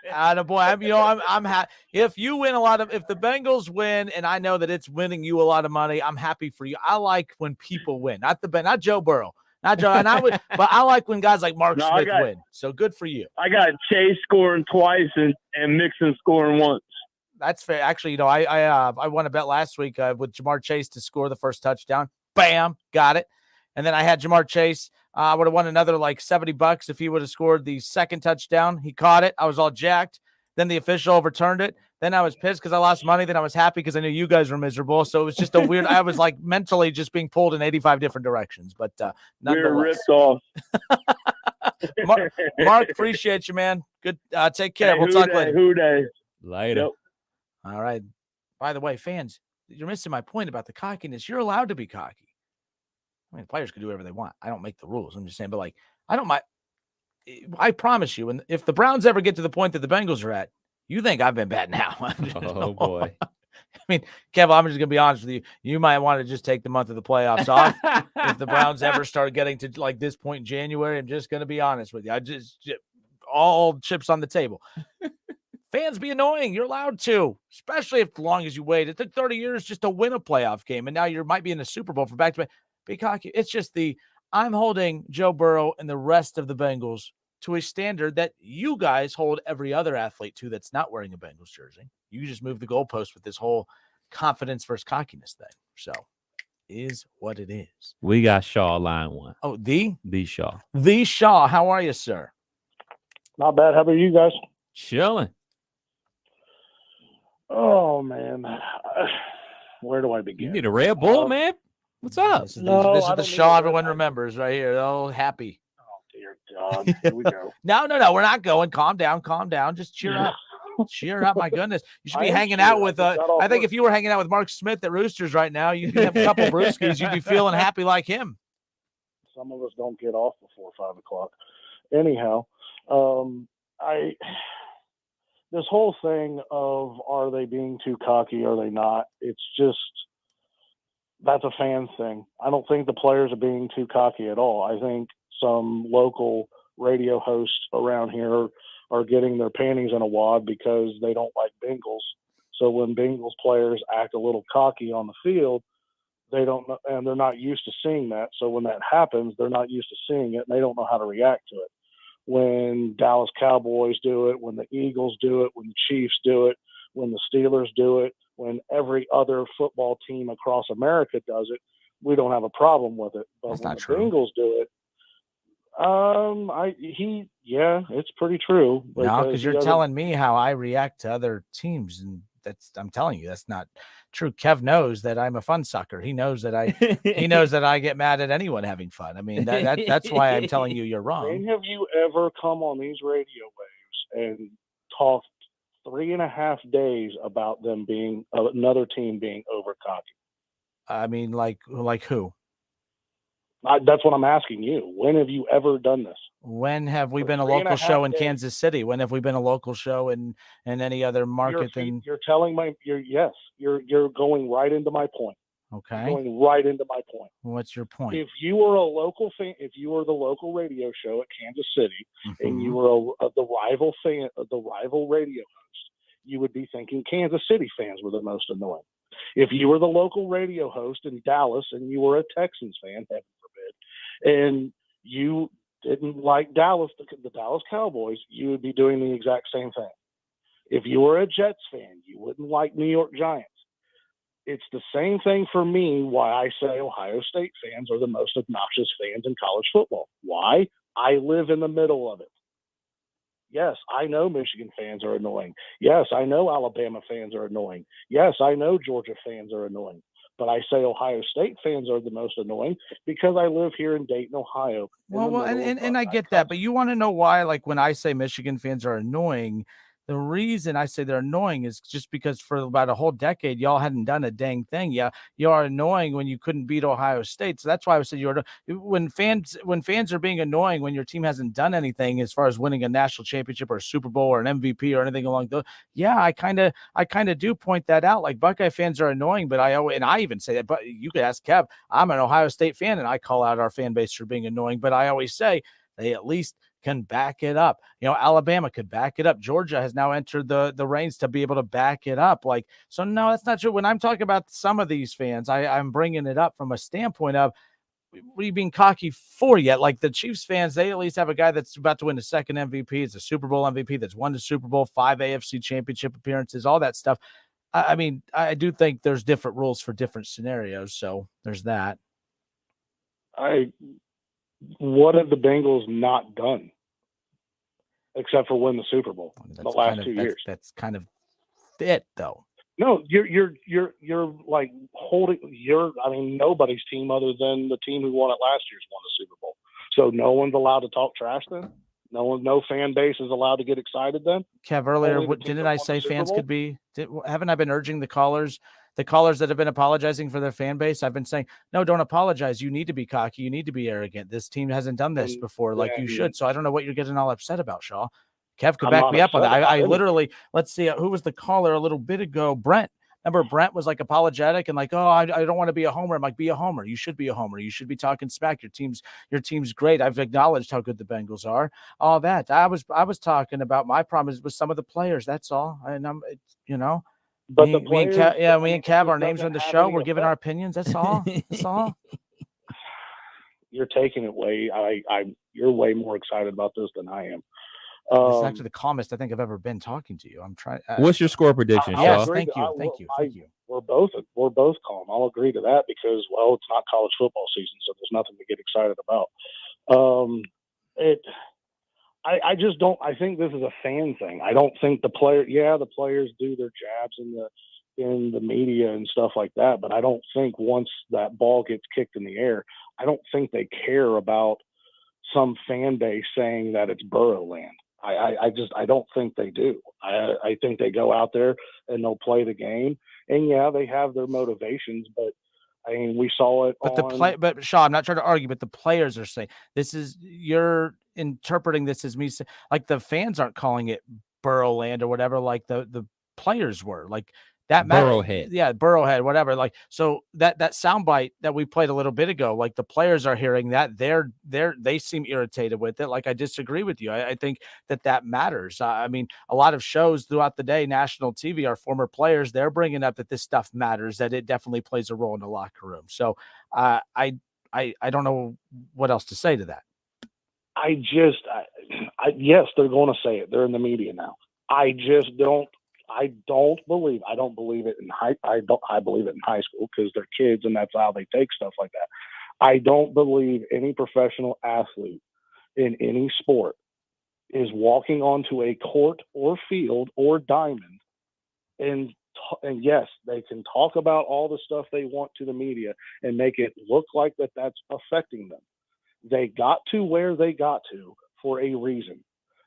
I'm happy if you win if the Bengals win, and I know that it's winning you a lot of money. I'm happy for you. I like when people win, not Joe Burrow, but I like when guys like Mark Smith win. So good for you. I got Chase scoring twice and Mixon scoring once. That's fair. Actually, I won a bet last week with Jamar Chase to score the first touchdown. Bam, got it. And then I had Jamar Chase. I would have won another like $70 if he would have scored the second touchdown. He caught it. I was all jacked. Then the official overturned it. Then I was pissed because I lost money. Then I was happy because I knew you guys were miserable. So it was just a weird. I was like mentally just being pulled in 85 different directions. But nonetheless, ripped off. Mark, appreciate you, man. Good. Take care. Hey, we'll talk later. Who day? Later. Yep. All right. By the way, fans, you're missing my point about the cockiness. You're allowed to be cocky. Players can do whatever they want. I don't make the rules. I'm just saying, but I don't mind. I promise you, and if the Browns ever get to the point that the Bengals are at, you think I've been bad now. Oh, boy. Kevin, I'm just going to be honest with you. You might want to just take the month of the playoffs off. If the Browns ever start getting to like this point in January, I'm just going to be honest with you. I just all chips on the table. Fans be annoying. You're allowed to, especially if as long as you wait. It took 30 years just to win a playoff game, and now you might be in the Super Bowl for back-to-back. Be cocky. It's just I'm holding Joe Burrow and the rest of the Bengals to a standard that you guys hold every other athlete to that's not wearing a Bengals jersey. You just move the goalpost with this whole confidence versus cockiness thing. So, is what it is. We got Shaw line one. Oh, the Shaw. The Shaw. How are you, sir? Not bad. How about you guys? Chilling. Oh, man. Where do I begin? You need a Red Bull, man. What's up? This is the Shaw everyone remembers right here. Oh, happy. Oh, dear God. God, here we go. No, we're not going. Calm down. Just cheer up. Cheer up, my goodness. You should be hanging out with I think if you were hanging out with Mark Smith at Roosters right now, you'd have a couple brewskis, you'd be feeling happy like him. Some of us don't get off before 5 o'clock. Anyhow, this whole thing of are they being too cocky, are they not? It's just, that's a fan thing. I don't think the players are being too cocky at all. I think some local radio hosts around here are getting their panties in a wad because they don't like Bengals. So when Bengals players act a little cocky on the field, they don't know, and they're not used to seeing that. So when that happens, they're not used to seeing it, and they don't know how to react to it. When Dallas Cowboys do it, when the Eagles do it, when the Chiefs do it, when the Steelers do it, when every other football team across America does it, we don't have a problem with it. But That's when not the true. Bengals do it, it's pretty true. No, because you're telling me how I react to other teams, and I'm telling you that's not true. Kev knows that I'm a fun sucker. He knows that I get mad at anyone having fun. I mean, that's why I'm telling you you're wrong. When have you ever come on these radio waves and talked 3.5 days about them being another team being over cocky? I mean, like who? That's what I'm asking you. When have you ever done this? When have we been a local show in Kansas City? When have we been a local show in any other market than? You're going right into my point. Okay. You're going right into my point. What's your point? If you were a local fan, if you were the local radio show at Kansas City, and you were the rival radio host, you would be thinking Kansas City fans were the most annoying. If you were the local radio host in Dallas and you were a Texans fan, heaven forbid, and you didn't like Dallas, the Dallas Cowboys, you would be doing the exact same thing. If you were a Jets fan, you wouldn't like New York Giants. It's the same thing for me why I say Ohio State fans are the most obnoxious fans in college football. Why? I live in the middle of it. Yes, I know Michigan fans are annoying. Yes, I know Alabama fans are annoying. Yes, I know Georgia fans are annoying. But I say Ohio State fans are the most annoying because I live here in Dayton, Ohio. Well, and I get that, but you want to know why? Like when I say Michigan fans are annoying, the reason I say they're annoying is just because for about a whole decade, y'all hadn't done a dang thing. Yeah, you are annoying when you couldn't beat Ohio State. So that's why I said when fans are being annoying when your team hasn't done anything as far as winning a national championship or a Super Bowl or an MVP or anything along those. Yeah, I kind of do point that out. Like Buckeye fans are annoying, but I even say that. But you could ask Kev. I'm an Ohio State fan, and I call out our fan base for being annoying. But I always say they at least can back it up. You know, Alabama could back it up. Georgia has now entered the reins to be able to back it up. Like, so no, that's not true. When I'm talking about some of these fans, I'm bringing it up from a standpoint of, what are you being cocky for yet? Like the Chiefs fans, they at least have a guy that's about to win the second MVP. It's a Super Bowl MVP that's won the Super Bowl, 5 AFC championship appearances, all that stuff. I mean, I do think there's different rules for different scenarios. So there's that. What have the Bengals not done except for win the Super Bowl the last 2 years? That's kind of it, though. No, you're like holding. I mean, nobody's team other than the team who won it last year's won the Super Bowl. So no one's allowed to talk trash then. No fan base is allowed to get excited then. Kev, earlier, didn't I say fans could be? Haven't I been urging the callers that have been apologizing for their fan base? I've been saying, no, don't apologize. You need to be cocky. You need to be arrogant. This team hasn't done this before like you should. So I don't know what you're getting all upset about, Shaw. Kev could back me up on that. I literally, let's see, who was the caller a little bit ago? Brent. Remember, Brent was like apologetic and like, oh, I don't want to be a homer. I'm like, be a homer. You should be a homer. You should be talking smack. Your team's great. I've acknowledged how good the Bengals are. All that. I was talking about my problems with some of the players. That's all. And But me and Kev, our names on the show. We're giving our opinions. That's all. That's all. You're taking it way. You're way more excited about this than I am. This is actually the calmest I think I've ever been talking to you. I'm trying. What's your score prediction, Shaw? Yes, thank you. We're both calm. I'll agree to that because, well, it's not college football season, so there's nothing to get excited about. I just don't. I think this is a fan thing. I don't think the players do their jabs in the media and stuff like that, but I don't think once that ball gets kicked in the air, I don't think they care about some fan base saying that it's Burrow land. I don't think they do. I think they go out there and they'll play the game. And yeah, they have their motivations, but I mean, we saw it. But Shaw, I'm not trying to argue, but the players are saying you're interpreting this as me saying, like the fans aren't calling it Burrow land or whatever, like the players were like that. Burrowhead. Yeah, Burrowhead, whatever. Like, so that soundbite that we played a little bit ago, like the players are hearing that they seem irritated with it. Like, I disagree with you. I think that matters. I mean, a lot of shows throughout the day, national TV, are former players. They're bringing up that this stuff matters, that it definitely plays a role in the locker room. So I don't know what else to say to that. Yes, they're going to say it. They're in the media now. I don't believe it in I believe it in high school because they're kids and that's how they take stuff like that. I don't believe any professional athlete in any sport is walking onto a court or field or diamond and yes, they can talk about all the stuff they want to the media and make it look like that's affecting them. They got to where they got to for a reason.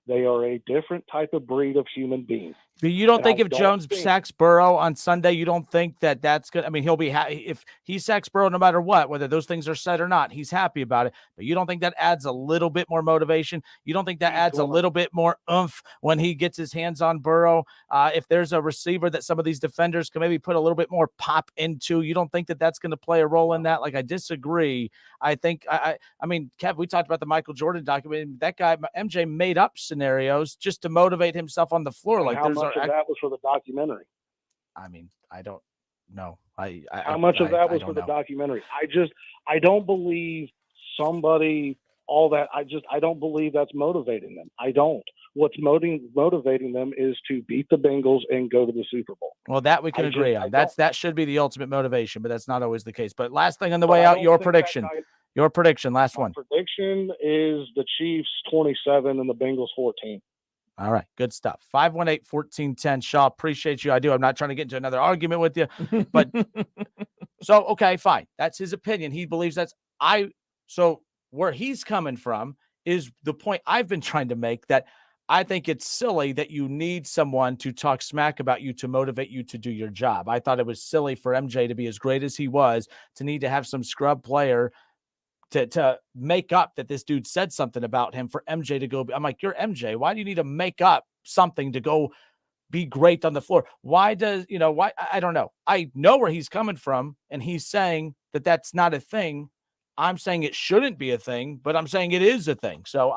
They are a different type of breed of human being. But you don't think if Jones sacks Burrow on Sunday, you don't think that's good? I mean, he'll be happy if he sacks Burrow no matter what, whether those things are said or not. He's happy about it. But you don't think that adds a little bit more motivation? You don't think that adds a little bit more oomph when he gets his hands on Burrow? If there's a receiver that some of these defenders can maybe put a little bit more pop into, you don't think that's going to play a role in that? Like, I disagree. I think, I mean, Kev, we talked about the Michael Jordan document. That guy, MJ, made up scenarios just to motivate himself on the floor. Like, how much of that was for the documentary? I mean, I don't know. How much of that was for the documentary? I don't believe somebody all that. I don't believe that's motivating them. I don't. What's motivating them is to beat the Bengals and go to the Super Bowl. Well, that we can agree on. That should be the ultimate motivation, but that's not always the case. But last thing on the way out, your prediction. Your prediction, last one. Prediction is the Chiefs 27 and the Bengals 14. All right, good stuff. 518-1410. Shaw, appreciate you. I do. I'm not trying to get into another argument with you, but so okay, fine. That's his opinion. He believes so where he's coming from is the point I've been trying to make, that I think it's silly that you need someone to talk smack about you to motivate you to do your job. I thought it was silly for MJ to be as great as he was to need to have some scrub player to make up that this dude said something about him for MJ to go. I'm like, you're MJ. Why do you need to make up something to go be great on the floor? Why? I don't know. I know where he's coming from, and he's saying that that's not a thing. I'm saying it shouldn't be a thing, but I'm saying it is a thing. So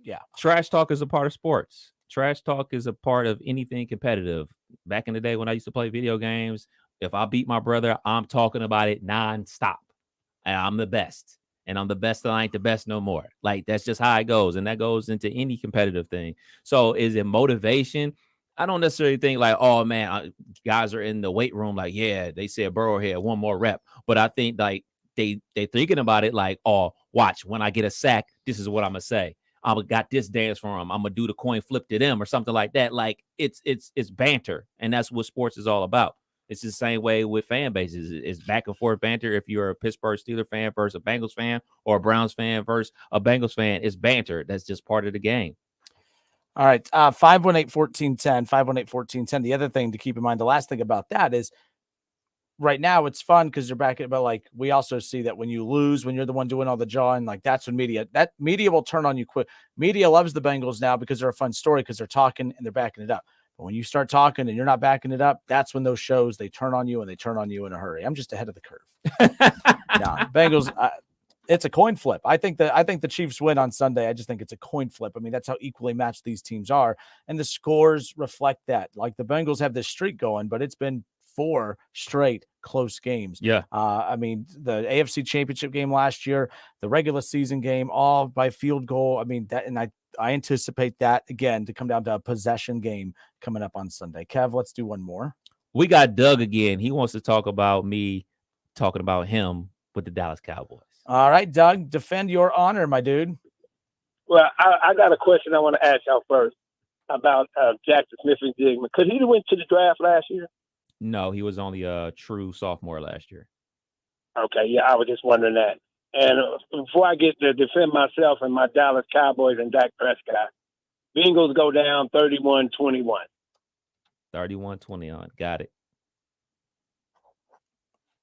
yeah. Trash talk is a part of sports. Trash talk is a part of anything competitive. Back in the day when I used to play video games, if I beat my brother, I'm talking about it nonstop. And I'm the best. And I'm the best, and I ain't the best no more. Like, that's just how it goes. And that goes into any competitive thing. So is it motivation? I don't necessarily think like, oh man, guys are in the weight room. Like, yeah, they said Burrow had one more rep. But I think like they thinking about it like, oh, watch, when I get a sack, this is what I'm going to say. I got this dance for him. I'm going to do the coin flip to them or something like that. Like, it's banter. And that's what sports is all about. It's the same way with fan bases. It's back and forth banter. If you're a Pittsburgh Steelers fan versus a Bengals fan, or a Browns fan versus a Bengals fan, it's banter. That's just part of the game. All right. 518-1410, 518-1410. The other thing to keep in mind, the last thing about that is right now it's fun because you're back at, but like, we also see that when you lose, when you're the one doing all the jawing, like that's when media will turn on you quick. Media loves the Bengals now because they're a fun story, because they're talking and they're backing it up. But when you start talking and you're not backing it up, that's when those shows, they turn on you, and they turn on you in a hurry. I'm just ahead of the curve. No, Bengals, it's a coin flip. I think the Chiefs win on Sunday. I just think it's a coin flip. I mean, that's how equally matched these teams are. And the scores reflect that. Like, the Bengals have this streak going, but it's been 4 straight close games. Yeah. I mean, the AFC Championship game last year, the regular season game, all by field goal. I mean, that, and I anticipate that again to come down to a possession game coming up on Sunday. Kev, let's do one more. We got Doug again. He wants to talk about me talking about him with the Dallas Cowboys. All right, Doug, defend your honor, my dude. Well, I got a question I want to ask y'all first about Jackson Smith-Njigba. Because he went to the draft last year. No, he was only a true sophomore last year. Okay, yeah, I was just wondering that. And before I get to defend myself and my Dallas Cowboys and Dak Prescott, Bengals go down 31-21. 31-21. Got it.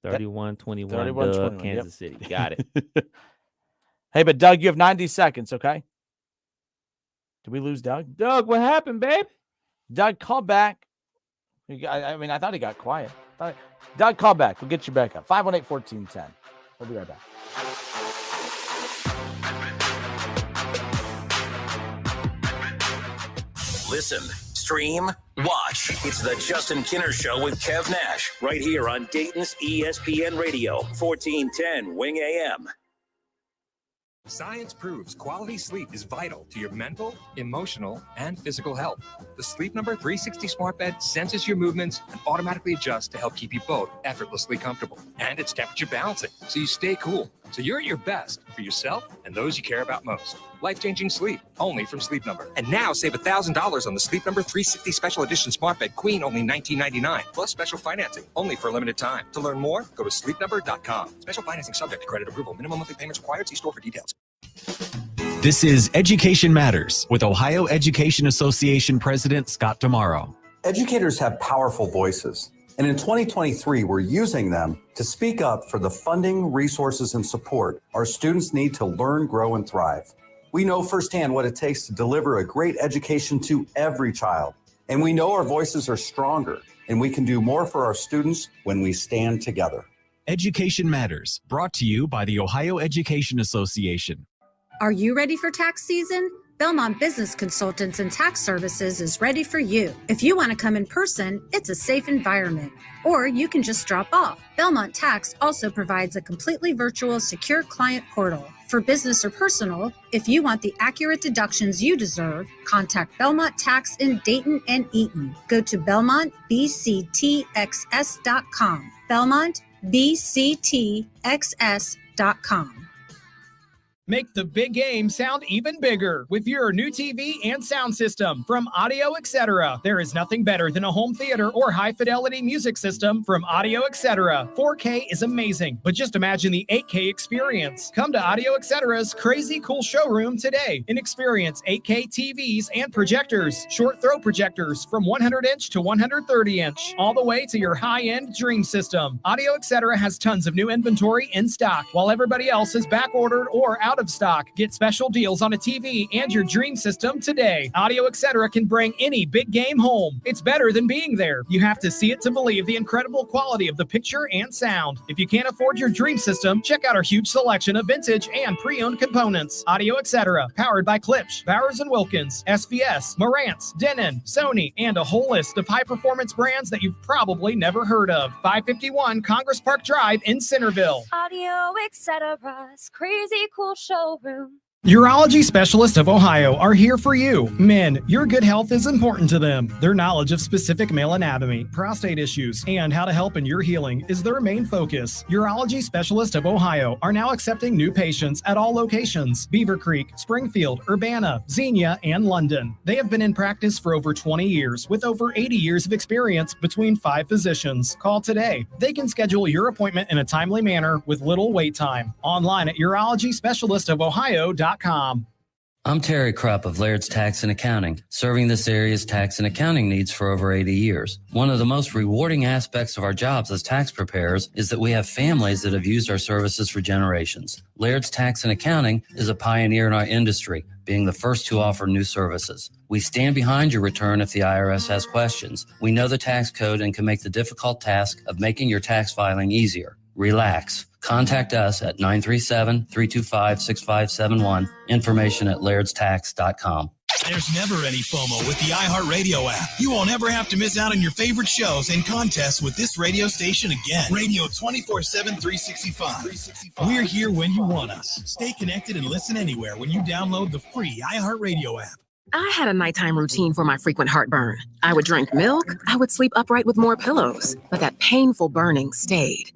31-21. 31-21, Kansas City. Got it. Hey, but Doug, you have 90 seconds, okay? Did we lose Doug? Doug, what happened, babe? Doug, call back. I thought he got quiet. Doug, call back. We'll get you back up. 518-1410. We'll be right back. Listen, stream, watch. It's the Justin Kinner Show with Kev Nash right here on Dayton's ESPN Radio, 1410 Wing AM. Science proves quality sleep is vital to your mental, emotional, and physical health. The Sleep Number 360 smart bed senses your movements and automatically adjusts to help keep you both effortlessly comfortable. And it's temperature balancing, so you stay cool. So you're at your best for yourself and those you care about most. Life-changing sleep, only from Sleep Number. And now save $1,000 on the Sleep Number 360 Special Edition Smart Bed Queen, only $19.99, plus special financing, only for a limited time. To learn more, go to sleepnumber.com. Special financing subject to credit approval. Minimum monthly payments required. See store for details. This is Education Matters with Ohio Education Association President Scott Damaro. Educators have powerful voices, and in 2023, we're using them to speak up for the funding, resources, and support our students need to learn, grow, and thrive. We know firsthand what it takes to deliver a great education to every child, and we know our voices are stronger, and we can do more for our students when we stand together. Education Matters, brought to you by the Ohio Education Association. Are you ready for tax season? Belmont Business Consultants and Tax Services is ready for you. If you want to come in person, it's a safe environment. Or you can just drop off. Belmont Tax also provides a completely virtual, secure client portal. For business or personal, if you want the accurate deductions you deserve, contact Belmont Tax in Dayton and Eaton. Go to BelmontBCTXS.com. BelmontBCTXS.com. Make the big game sound even bigger with your new TV and sound system from Audio Etc. There is nothing better than a home theater or high-fidelity music system from Audio Etc. 4K is amazing, but just imagine the 8K experience. Come to Audio Etc's crazy cool showroom today and experience 8K TVs and projectors, short throw projectors from 100-inch to 130-inch, all the way to your high-end dream system. Audio Etc has tons of new inventory in stock, while everybody else is back-ordered or out of stock. Get special deals on a TV and your dream system today. Audio Etc can bring any big game home. It's better than being there. You have to see it to believe the incredible quality of the picture and sound. If you can't afford your dream system, check out our huge selection of vintage and pre-owned components. Audio Etc, powered by Klipsch, Bowers & Wilkins, SVS, Marantz, Denon, Sony, and a whole list of high-performance brands that you've probably never heard of. 551 Congress Park Drive in Centerville. Audio Etc's crazy cool showroom. Urology Specialists of Ohio are here for you. Men, your good health is important to them. Their knowledge of specific male anatomy, prostate issues, and how to help in your healing is their main focus. Urology Specialists of Ohio are now accepting new patients at all locations: Beaver Creek, Springfield, Urbana, Xenia, and London. They have been in practice for over 20 years with over 80 years of experience between 5 physicians. Call today. They can schedule your appointment in a timely manner with little wait time. Online at urologyspecialistofohio.com. I'm Terry Krupp of Laird's Tax and Accounting, serving this area's tax and accounting needs for over 80 years. One of the most rewarding aspects of our jobs as tax preparers is that we have families that have used our services for generations. Laird's Tax and Accounting is a pioneer in our industry, being the first to offer new services. We stand behind your return if the IRS has questions. We know the tax code and can make the difficult task of making your tax filing easier. Relax. Contact us at 937-325-6571. Information at lairdstax.com. There's never any FOMO with the iHeartRadio app. You won't ever have to miss out on your favorite shows and contests with this radio station again. Radio 24/7, 365. We're here when you want us. Stay connected and listen anywhere when you download the free iHeartRadio app. I had a nighttime routine for my frequent heartburn. I would drink milk, I would sleep upright with more pillows, but that painful burning stayed.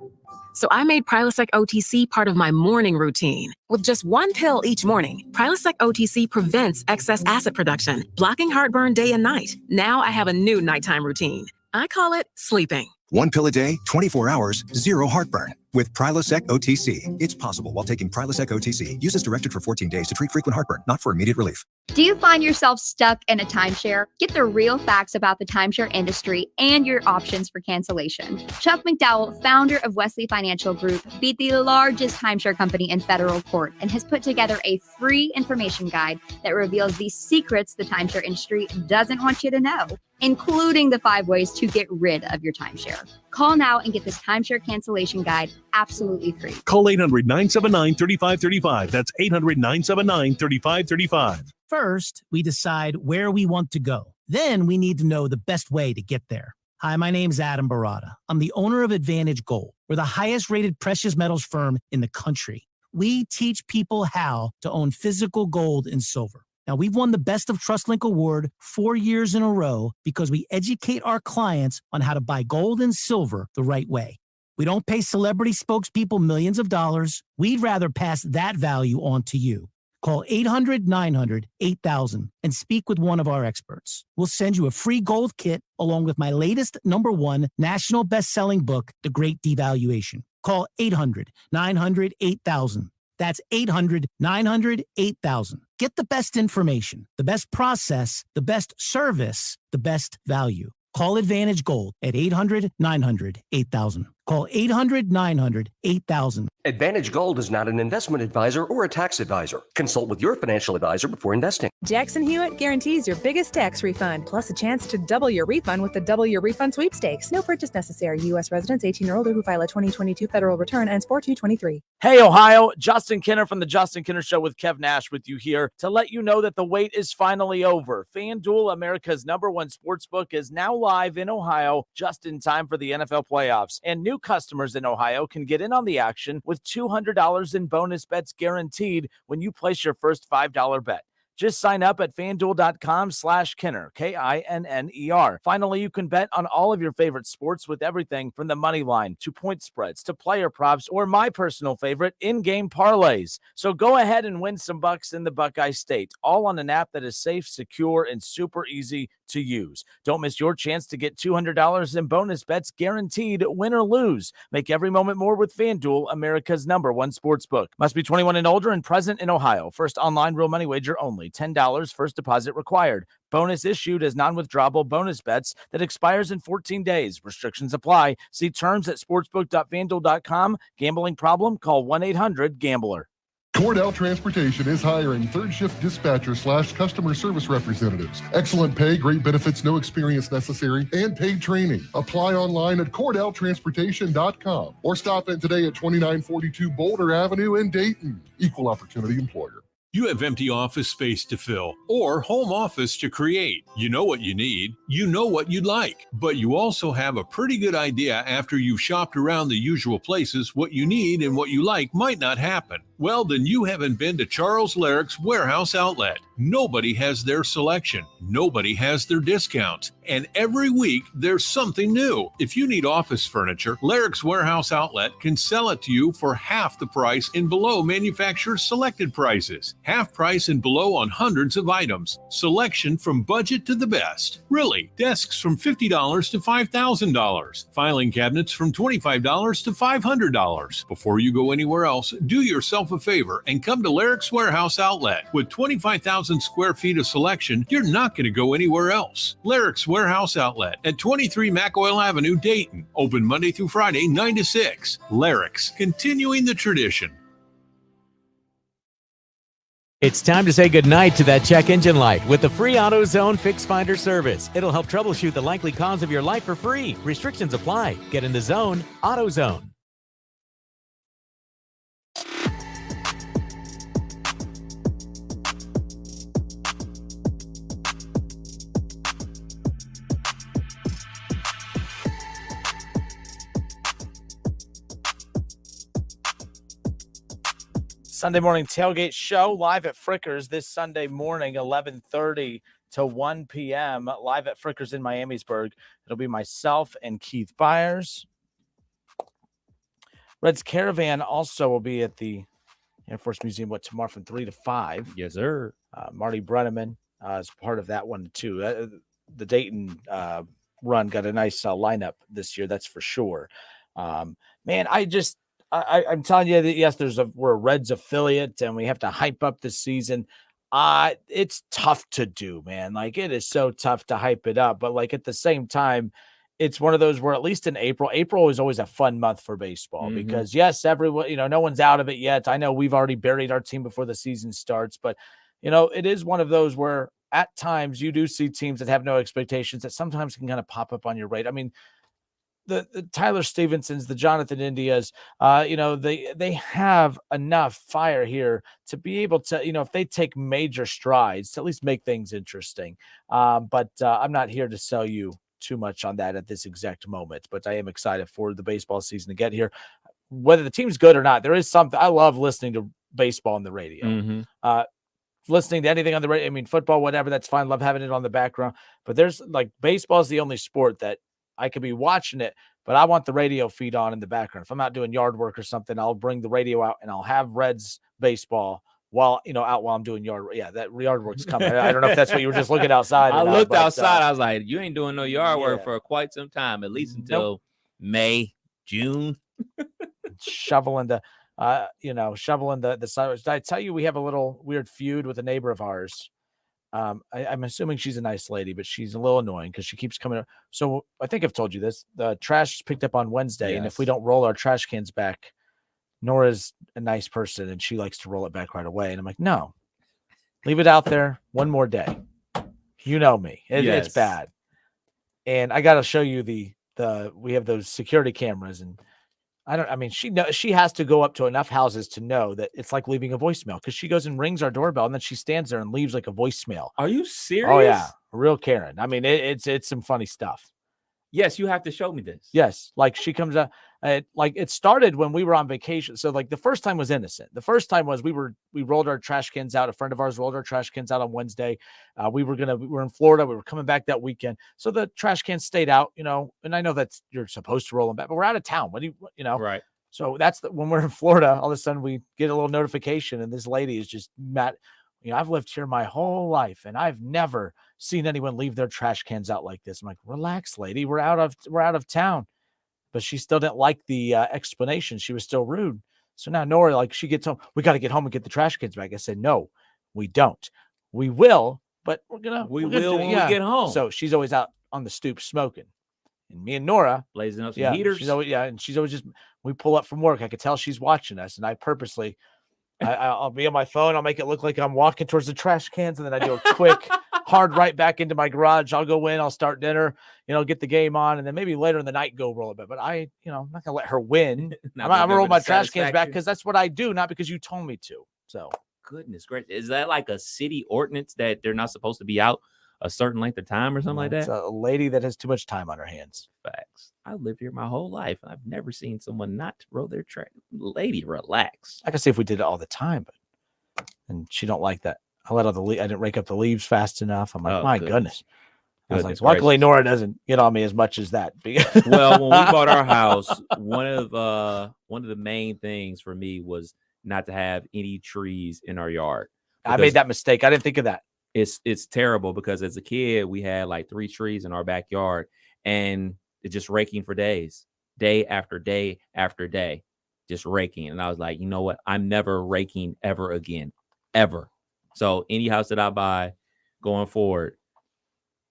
So I made Prilosec OTC part of my morning routine. With just one pill each morning, Prilosec OTC prevents excess acid production, blocking heartburn day and night. Now I have a new nighttime routine. I call it sleeping. One pill a day, 24 hours, zero heartburn. With Prilosec OTC, it's possible while taking Prilosec OTC. Use as directed for 14 days to treat frequent heartburn, not for immediate relief. Do you find yourself stuck in a timeshare? Get the real facts about the timeshare industry and your options for cancellation. Chuck McDowell, founder of Wesley Financial Group, beat the largest timeshare company in federal court and has put together a free information guide that reveals the secrets the timeshare industry doesn't want you to know, including the 5 ways to get rid of your timeshare. Call now and get this timeshare cancellation guide absolutely free. Call 800-979-3535. That's 800-979-3535. First, we decide where we want to go. Then we need to know the best way to get there. Hi, my name's Adam Barada. I'm the owner of Advantage Gold. We're the highest rated precious metals firm in the country. We teach people how to own physical gold and silver. Now, we've won the Best of TrustLink Award 4 years in a row because we educate our clients on how to buy gold and silver the right way. We don't pay celebrity spokespeople millions of dollars. We'd rather pass that value on to you. Call 800-900-8000 and speak with one of our experts. We'll send you a free gold kit along with my latest #1 national best-selling book, The Great Devaluation. Call 800-900-8000. That's 800-900-8000. Get the best information, the best process, the best service, the best value. Call Advantage Gold at 800-900-8000. Call 800-900-8000. Advantage Gold is not an investment advisor or a tax advisor. Consult with your financial advisor before investing. Jackson Hewitt guarantees your biggest tax refund, plus a chance to double your refund with the Double Your Refund sweepstakes. No purchase necessary. U.S. residents 18 or older who file a 2022 federal return ends 4/2/23. Hey, Ohio, Justin Kinner from the Justin Kinner Show with Kev Nash with you here to let you know that the wait is finally over. FanDuel, America's #1 sportsbook, is now live in Ohio just in time for the NFL playoffs. And new customers in Ohio can get in on the action with $200 in bonus bets guaranteed when you place your first $5 bet. Just sign up at FanDuel.com/Kinner, Kinner. Finally, you can bet on all of your favorite sports with everything from the money line to point spreads to player props or my personal favorite, in-game parlays. So go ahead and win some bucks in the Buckeye State, all on an app that is safe, secure, and super easy to use. Don't miss your chance to get $200 in bonus bets guaranteed, win or lose. Make every moment more with FanDuel, America's #1 sportsbook. Must be 21 and older and present in Ohio. First online real money wager only. $10 first deposit required. Bonus issued as non-withdrawable bonus bets that expires in 14 days. Restrictions apply. See terms at sportsbook.fanduel.com. Gambling problem? Call 1-800-GAMBLER. Cordell Transportation is hiring third-shift dispatcher/customer service representatives. Excellent pay, great benefits, no experience necessary, and paid training. Apply online at CordellTransportation.com or stop in today at 2942 Boulder Avenue in Dayton. Equal opportunity employer. You have empty office space to fill or home office to create. You know what you need. You know what you'd like. But you also have a pretty good idea after you've shopped around the usual places what you need and what you like might not happen. Well, then you haven't been to Charles Larrick's Warehouse Outlet. Nobody has their selection. Nobody has their discounts. And every week, there's something new. If you need office furniture, Larrick's Warehouse Outlet can sell it to you for half the price and below manufacturer's selected prices. Half price and below on hundreds of items. Selection from budget to the best. Really, desks from $50 to $5,000. Filing cabinets from $25 to $500. Before you go anywhere else, do yourself a favor and come to Larrick's Warehouse Outlet. With 25,000 square feet of selection, you're not going to go anywhere else. Larrick's Warehouse Outlet at 23 McOil Avenue, Dayton. Open Monday through Friday, 9 to 6. Larrick's, continuing the tradition. It's time to say goodnight to that check engine light with the free AutoZone Fix Finder service. It'll help troubleshoot the likely cause of your light for free. Restrictions apply. Get in the zone. AutoZone. Sunday morning tailgate show live at Frickers this Sunday morning, 11:30 to 1 p.m. live at Frickers in Miamisburg. It'll be myself and Keith Byers. Red's Caravan also will be at the Air Force Museum tomorrow from 3 to 5. Yes, sir. Marty Brenneman is part of that one too. The Dayton run got a nice lineup this year, that's for sure. Man, I'm telling you that yes, we're a Reds affiliate and we have to hype up the season. It's tough to do, man. Like it is so tough to hype it up, but like at the same time, it's one of those where at least in April is always a fun month for baseball because yes, everyone, no one's out of it yet. I know we've already buried our team before the season starts, but it is one of those where at times you do see teams that have no expectations that sometimes can kind of pop up on your radar. I mean, the Tyler Stevensons, the Jonathan Indias, they have enough fire here to be able to, if they take major strides to at least make things interesting. But I'm not here to sell you too much on that at this exact moment, but I am excited for the baseball season to get here. Whether the team's good or not, there is something. I love listening to baseball on the radio. Listening to anything on the radio, I mean, football, whatever, that's fine. Love having it on the background. But there's like baseball is the only sport that I could be watching it, but I want the radio feed on in the background. If I'm out doing yard work or something, I'll bring the radio out and I'll have Reds baseball while I'm doing yard. Yeah, that yard work's coming. I don't know if that's what you were just looking outside. I looked outside. I was like, you ain't doing no yard work for quite some time, at least until May, June. Shoveling the sidewalks. Did I tell you we have a little weird feud with a neighbor of ours? I'm assuming she's a nice lady, but she's a little annoying because she keeps coming up. So I think I've told you this. The trash is picked up on Wednesday, and if we don't roll our trash cans back, Nora's a nice person, and she likes to roll it back right away. And I'm like, no, leave it out there one more day. You know me. It's bad. And I got to show you we have those security cameras, and she has to go up to enough houses to know that it's like leaving a voicemail because she goes and rings our doorbell and then she stands there and leaves like a voicemail. Are you serious? Oh yeah. Real Karen. I mean, it's some funny stuff. Yes. You have to show me this. Yes. Like she comes up, like it started when we were on vacation. So like the first time was innocent. The first time was we rolled our trash cans out. A friend of ours rolled our trash cans out on Wednesday. We were in Florida. We were coming back that weekend. So the trash cans stayed out, and I know that's, you're supposed to roll them back, but we're out of town. What do you Right. So that's when we're in Florida, all of a sudden we get a little notification and this lady is just mad. I've lived here my whole life and I've never seen anyone leave their trash cans out like this. I'm like, relax, lady. We're out of town. But she still didn't like the explanation. She was still rude. So now Nora, like she gets home, we got to get home and get the trash cans back. I said, no, we don't. We will, but we will when we get home. So she's always out on the stoop smoking. And me and Nora blazing up some heaters. She's always just, we pull up from work. I could tell she's watching us. And I purposely, I'll be on my phone. I'll make it look like I'm walking towards the trash cans. And then I do a quick hard right back into my garage. I'll go in, I'll start dinner, get the game on. And then maybe later in the night, go roll a bit. But I'm not going to let her win. I'm going to roll my trash cans back because that's what I do, not because you told me to. So. Goodness gracious. Is that like a city ordinance that they're not supposed to be out a certain length of time or something like that? It's a lady that has too much time on her hands. Facts. I lived here my whole life. I've never seen someone not roll their trash. Lady, relax. I could see if we did it all the time, and she don't like that. I didn't rake up the leaves fast enough. I'm like, my goodness. I was like, luckily Nora doesn't get on me as much as that. Well, when we bought our house, one of the main things for me was not to have any trees in our yard. I made that mistake. I didn't think of that. It's terrible because as a kid, we had like 3 trees in our backyard and it's just raking for days, day after day after day, just raking. And I was like, you know what? I'm never raking ever again, ever. So any house that I buy going forward,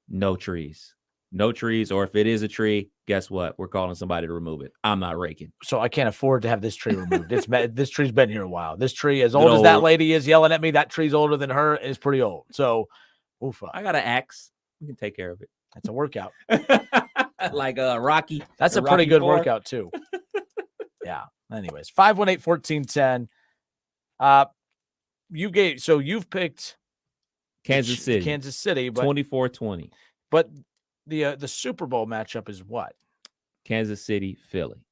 no trees. Or if it is a tree, guess what? We're calling somebody to remove it. I'm not raking. So I can't afford to have this tree removed. This tree's been here a while. This tree, as old as that lady is yelling at me, that tree's older than her, is pretty old. So, I got an axe. We can take care of it. That's a workout. Like Rocky. That's a pretty good workout too. Yeah. Anyways, 518-1410. You've picked Kansas City, but 24-20. But the Super Bowl matchup is what? Kansas City, Philly.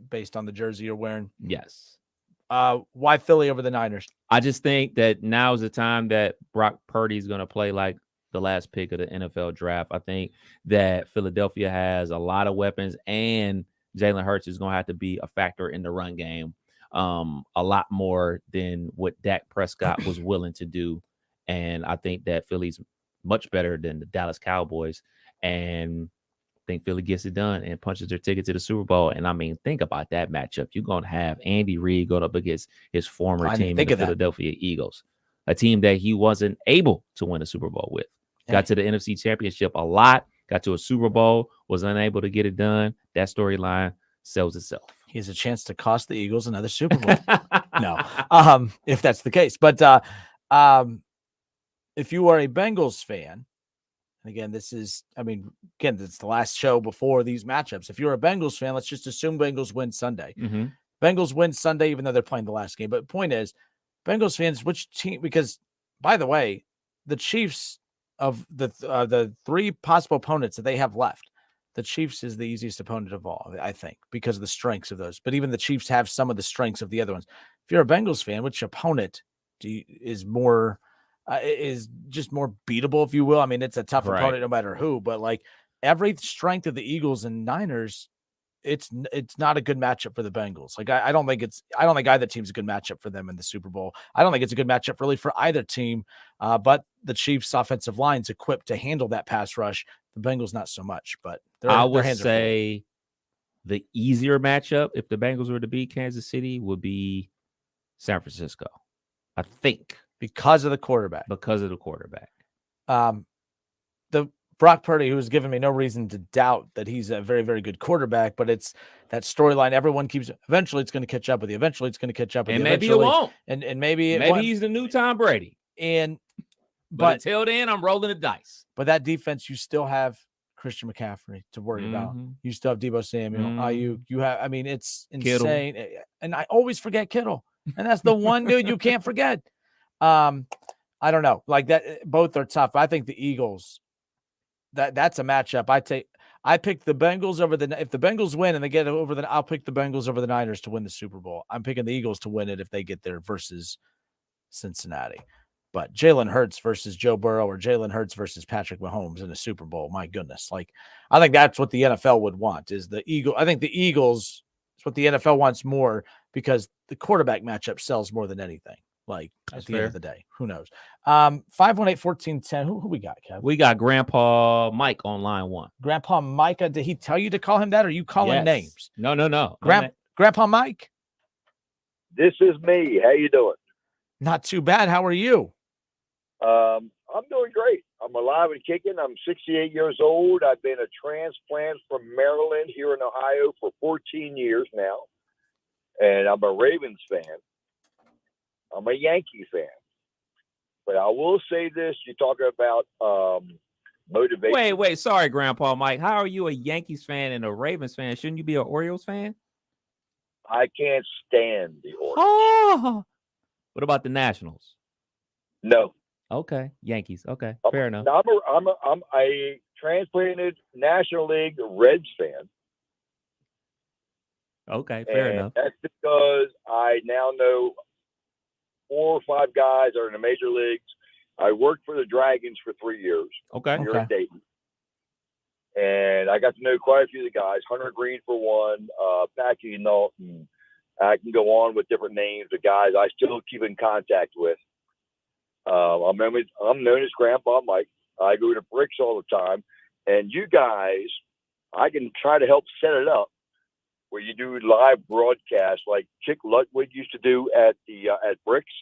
Based on the jersey you're wearing? Yes. Why Philly over the Niners? I just think that now is the time that Brock Purdy is going to play like the last pick of the NFL draft. I think that Philadelphia has a lot of weapons, and Jalen Hurts is going to have to be a factor in the run game a lot more than what Dak Prescott was willing to do. And I think that Philly's much better than the Dallas Cowboys. And think Philly gets it done and punches their ticket to the Super Bowl. And I mean, think about that matchup. You're going to have Andy Reid go up against his former team, the Philadelphia Eagles, a team that he wasn't able to win a Super Bowl with. Got to the NFC Championship a lot, got to a Super Bowl, was unable to get it done. That storyline sells itself. He has a chance to cost the Eagles another Super Bowl. No, if that's the case. But if you are a Bengals fan, and again, this is the last show before these matchups. If you're a Bengals fan, let's just assume Bengals win Sunday. Mm-hmm. Bengals win Sunday, even though they're playing the last game. But the point is, Bengals fans, which team? Because, by the way, the Chiefs of the three possible opponents that they have left, the Chiefs is the easiest opponent of all, I think, because of the strengths of those. But even the Chiefs have some of the strengths of the other ones. If you're a Bengals fan, which opponent is just more beatable, if you will? I mean, it's a tough opponent no matter who, but like every strength of the Eagles and Niners, it's not a good matchup for the Bengals. Like I don't think either team's a good matchup for them in the Super Bowl. I don't think it's a good matchup really for either team. But the Chiefs' offensive line's equipped to handle that pass rush. The Bengals not so much, but I would say the easier matchup if the Bengals were to beat Kansas City would be San Francisco. I think because of the quarterback. The Brock Purdy, who has given me no reason to doubt that he's a very, very good quarterback, but it's that storyline. Everyone keeps eventually it's going to catch up with you. Eventually it's going to catch up with you. Maybe it won't. And maybe he's the new Tom Brady. But until then, I'm rolling the dice. But that defense, you still have Christian McCaffrey to worry about. You still have Deebo Samuel, Ayuk. You have, I mean, it's insane. Kittle. And I always forget Kittle. And that's the one dude you can't forget. I don't know. Like that, both are tough. I think the Eagles, that's a matchup. I pick the Bengals over if the Bengals win and they get over I'll pick the Bengals over the Niners to win the Super Bowl. I'm picking the Eagles to win it if they get there versus Cincinnati. But Jalen Hurts versus Joe Burrow or Jalen Hurts versus Patrick Mahomes in a Super Bowl, my goodness. Like, I think that's what the NFL would want is the Eagle. I think the Eagles is what the NFL wants more because the quarterback matchup sells more than anything. Like, at the end of the day, who knows? 518-1410. Who we got, Kev? We got Grandpa Mike on line one. Grandpa Micah, did he tell you to call him that, or are you calling names? No. Grandpa Mike? This is me. How you doing? Not too bad. How are you? I'm doing great. I'm alive and kicking. I'm 68 years old. I've been a transplant from Maryland here in Ohio for 14 years now. And I'm a Ravens fan. I'm a Yankee fan. But I will say this, you talk about motivation. Wait. Sorry, Grandpa Mike. How are you a Yankees fan and a Ravens fan? Shouldn't you be an Orioles fan? I can't stand the Orioles. Oh. What about the Nationals? No. Okay. Yankees. Okay. Fair enough. I'm a transplanted National League Reds fan. Okay. Fair enough. That's because I now know 4 or 5 guys are in the major leagues. I worked for the Dragons for 3 years. Okay. Here in Dayton. And I got to know quite a few of the guys. Hunter Green for one, Packy Norton. I can go on with different names of guys I still keep in contact with. I'm known as Grandpa Mike. I go to Bricks all the time. And you guys, I can try to help set it up where you do live broadcasts like Chick Lutwid used to do at Bricks.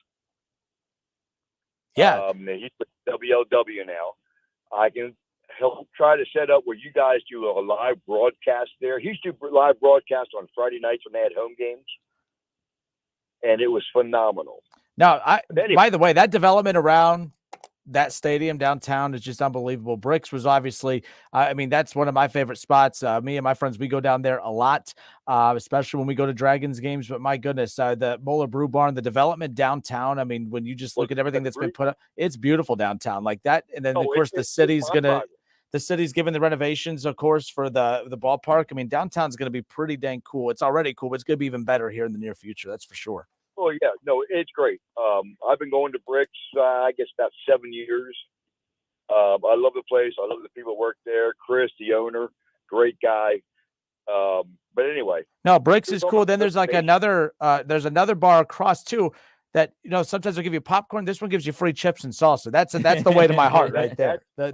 Yeah. He's with WLW now. I can help try to set up where you guys do a live broadcast there. He used to do live broadcasts on Friday nights when they had home games. And it was phenomenal. Now, by the way, that development around that stadium downtown is just unbelievable. Bricks was obviously, that's one of my favorite spots. Me and my friends, we go down there a lot, especially when we go to Dragons games. But my goodness, the Moeller Brew Barn, the development downtown. I mean, when you just look at everything that's been put up, it's beautiful downtown like that. And then, of course, the city's giving the renovations, of course, for the ballpark. I mean, downtown's going to be pretty dang cool. It's already cool, but it's going to be even better here in the near future. That's for sure. Oh, yeah. No, it's great. I've been going to Bricks, I guess, about 7 years. I love the place. I love the people who work there. Chris, the owner, great guy. But anyway. No, Bricks is cool. Then there's like another bar across, too. that, sometimes they'll give you popcorn. This one gives you free chips and salsa. That's the way to my heart right there. That's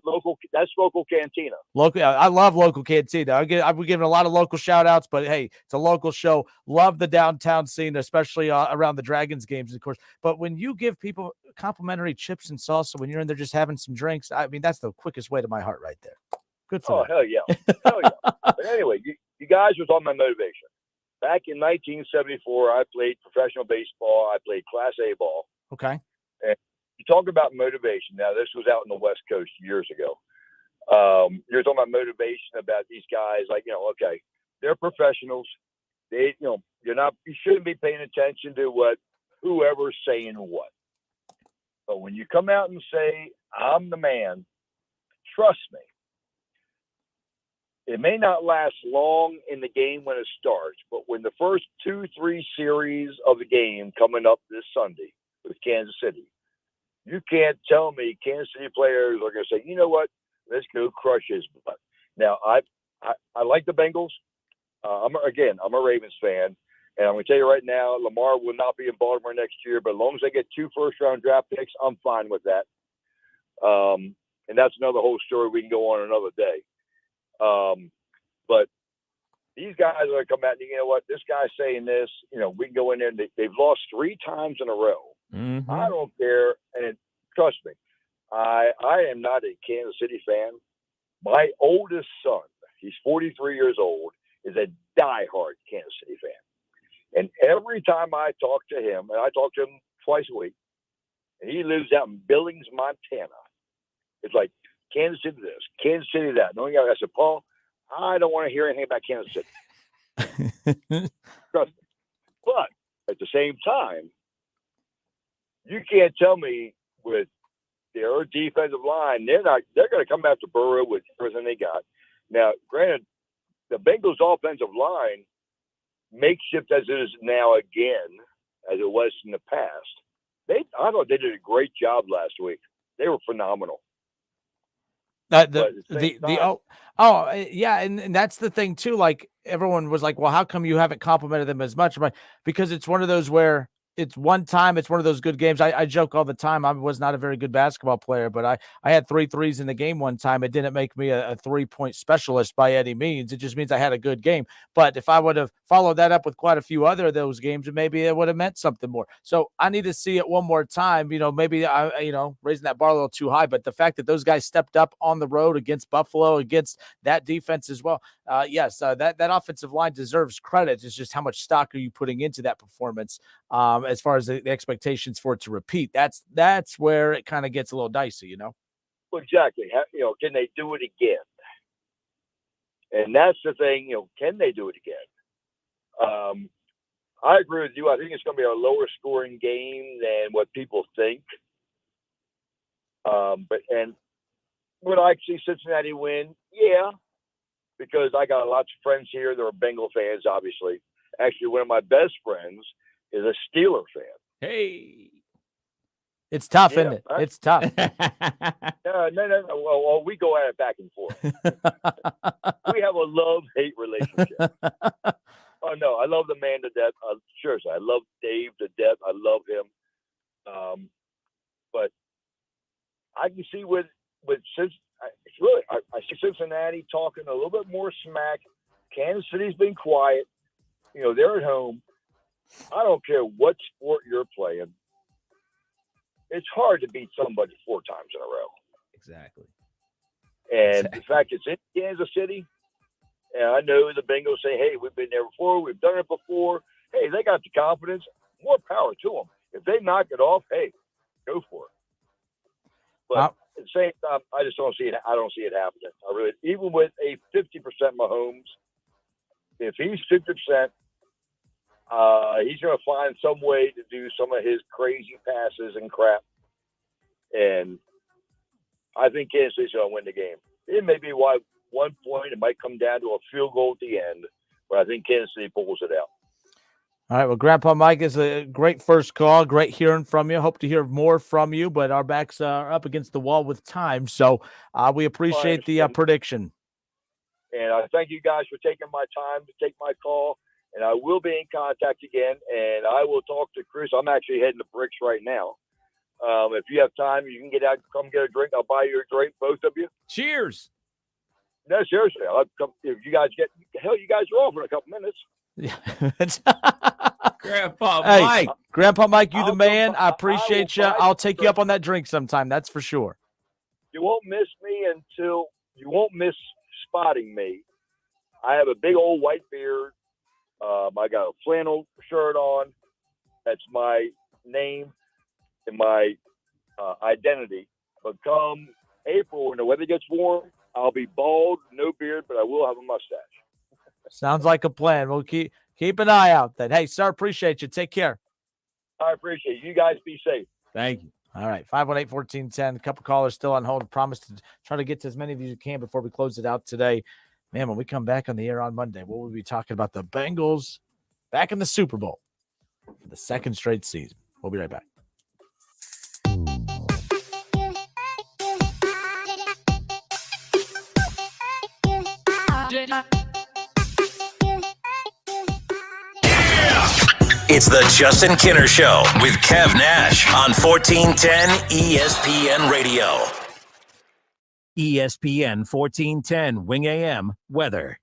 local cantina. Local. I love local cantina. I've been giving a lot of local shout outs, but hey, it's a local show. Love the downtown scene, especially around the Dragons games, of course. But when you give people complimentary chips and salsa when you're in there just having some drinks, I mean, that's the quickest way to my heart right there. Good for hell yeah. Hell yeah. But anyway, you guys was on my motivation. Back in 1974, I played professional baseball. I played Class A ball. Okay. And you talk about motivation. Now, this was out in the West Coast years ago. You're talking about motivation about these guys. Like, okay, they're professionals. They, you shouldn't be paying attention to what whoever's saying what. But when you come out and say, I'm the man, trust me. It may not last long in the game when it starts, but when the first 2-3 series of the game coming up this Sunday with Kansas City, you can't tell me Kansas City players are going to say, you know what, let's go crush his butt. Now, I like the Bengals. I'm a Ravens fan, and I'm going to tell you right now, Lamar will not be in Baltimore next year, but as long as they get 2 first-round draft picks, I'm fine with that. And that's another whole story we can go on another day. But these guys are going to come out and, you know what, this guy's saying this, we can go in there and they've lost 3 times in a row. Mm-hmm. I don't care. And trust me, I am not a Kansas City fan. My oldest son, he's 43 years old, is a diehard Kansas City fan. And every time I talk to him, and I talk to him twice a week, and he lives out in Billings, Montana. It's like Kansas City this, Kansas City that. And I said, Paul, I don't want to hear anything about Kansas City. Trust me. But at the same time, you can't tell me with their defensive line, they're going to come after Burrow with everything they got. Now, granted, the Bengals offensive line, makeshift as it is now again, as it was in the past, I thought they did a great job last week. They were phenomenal. Yeah, and that's the thing too. Like everyone was like, well, how come you haven't complimented them as much? Because it's one of those where it's one time, it's one of those good games. I joke all the time. I was not a very good basketball player, but I had 3 threes in the game one time. It didn't make me a 3-point specialist by any means. It just means I had a good game. But if I would have followed that up with quite a few other of those games, maybe it would have meant something more. So I need to see it one more time. Maybe raising that bar a little too high, but the fact that those guys stepped up on the road against Buffalo, against that defense as well. Yes, that offensive line deserves credit. It's just how much stock are you putting into that performance? As far as the expectations for it to repeat, that's where it kind of gets a little dicey, Well, exactly. Can they do it again? And that's the thing. Can they do it again? I agree with you. I think it's going to be a lower scoring game than what people think. And would I see Cincinnati win? Yeah, because I got lots of friends here that are Bengal fans. Obviously, actually, one of my best friends is a Steeler fan. Hey, it's tough, isn't it? It's tough. No. Well, we go at it back and forth. We have a love-hate relationship. Oh no, I love the man to death. Seriously, I love Dave to death. I love him. But I can see I see Cincinnati talking a little bit more smack. Kansas City's been quiet. They're at home. I don't care what sport you're playing. It's hard to beat somebody 4 times in a row. Exactly. And the fact it's in Kansas City, and I know the Bengals say, hey, we've been there before. We've done it before. Hey, they got the confidence. More power to them. If they knock it off, hey, go for it. But at the same time, I just don't see it. I don't see it happening. I really, even with a 50% Mahomes, if he's 50%, he's going to find some way to do some of his crazy passes and crap. And I think Kansas City's going to win the game. It may be 1 point. It might come down to a field goal at the end, but I think Kansas City pulls it out. All right. Well, Grandpa Mike is a great first call. Great hearing from you. Hope to hear more from you, but our backs are up against the wall with time. So we appreciate the prediction. And I thank you guys for taking my time to take my call. and I will be in contact again, and I will talk to Chris. I'm actually heading to Bricks right now. If you have time, you can get out, come get a drink. I'll buy you a drink, both of you. Cheers. No, seriously. I'll come, if you guys you guys are off in a couple minutes. Grandpa Hey, Mike. Grandpa Mike, you the I'll man. come I by- appreciate you. I will buy I'll you take a you up on that drink sometime. That's for sure. You won't miss me until you won't miss spotting me. I have a big old white beard. I got a flannel shirt on. That's my name and my identity. But come April, when the weather gets warm, I'll be bald, no beard, but I will have a mustache. Sounds like a plan. We'll keep an eye out then. Hey, sir, appreciate you. Take care. I appreciate it. You guys be safe. Thank you. All right, 518-1410. A couple callers still on hold. Promise to try to get to as many of you as you can before we close it out today. Man, when we come back on the air on Monday, what will we be talking about? The Bengals back in the Super Bowl for the second straight season. We'll be right back. It's the Justin Kinner Show with Kev Nash on 1410 ESPN Radio. ESPN 1410 Wing AM weather.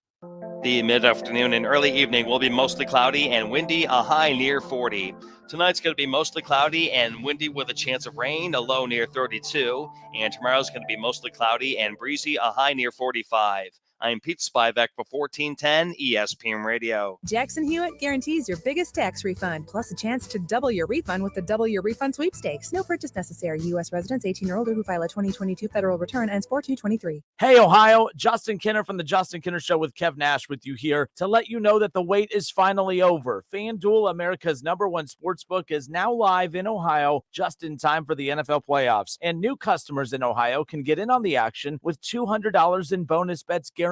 The mid-afternoon and early evening will be mostly cloudy and windy, a high near 40. Tonight's going to be mostly cloudy and windy with a chance of rain, a low near 32. And tomorrow's going to be mostly cloudy and breezy, a high near 45. I'm Pete Spivak for 1410 ESPN Radio. Jackson Hewitt guarantees your biggest tax refund, plus a chance to double your refund with the Double Your Refund sweepstakes. No purchase necessary. U.S. residents 18 or older who file a 2022 federal return ends 4/2/23. Hey, Ohio, Justin Kinner from the Justin Kinner Show with Kev Nash with you here to let you know that the wait is finally over. FanDuel, America's #1 sportsbook, is now live in Ohio just in time for the NFL playoffs. And new customers in Ohio can get in on the action with $200 in bonus bets guaranteed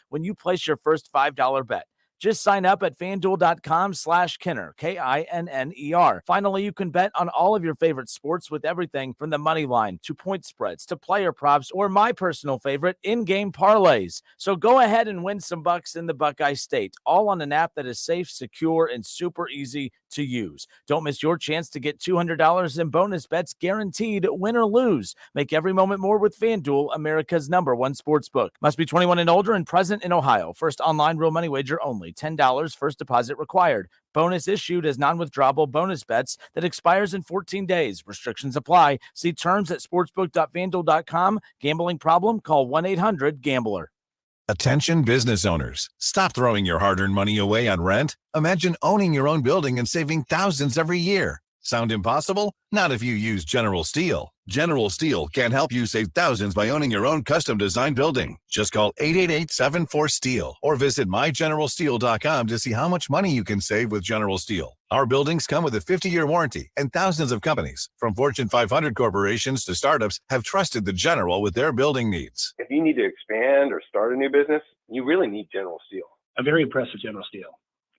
when you place your first $5 bet. Just sign up at FanDuel.com/Kinner, Kinner. Finally, you can bet on all of your favorite sports with everything from the money line to point spreads to player props or my personal favorite, in-game parlays. So go ahead and win some bucks in the Buckeye State, all on an app that is safe, secure, and super easy to use. Don't miss your chance to get $200 in bonus bets guaranteed, win or lose. Make every moment more with FanDuel, America's #1 sportsbook. Must be 21 and older and present in Ohio. First online real money wager only. $10 first deposit required. Bonus issued as non-withdrawable bonus bets that expires in 14 days. Restrictions apply. See terms at sportsbook.fanduel.com. Gambling problem? Call 1-800-GAMBLER. Attention business owners. Stop throwing your hard-earned money away on rent. Imagine owning your own building and saving thousands every year. Sound impossible? Not if you use General Steel. General Steel can help you save thousands by owning your own custom-designed building. Just call 888-74-STEEL or visit mygeneralsteel.com to see how much money you can save with General Steel. Our buildings come with a 50-year warranty, and thousands of companies, from Fortune 500 corporations to startups, have trusted the General with their building needs. If you need to expand or start a new business, you really need General Steel. I'm very impressed with General Steel.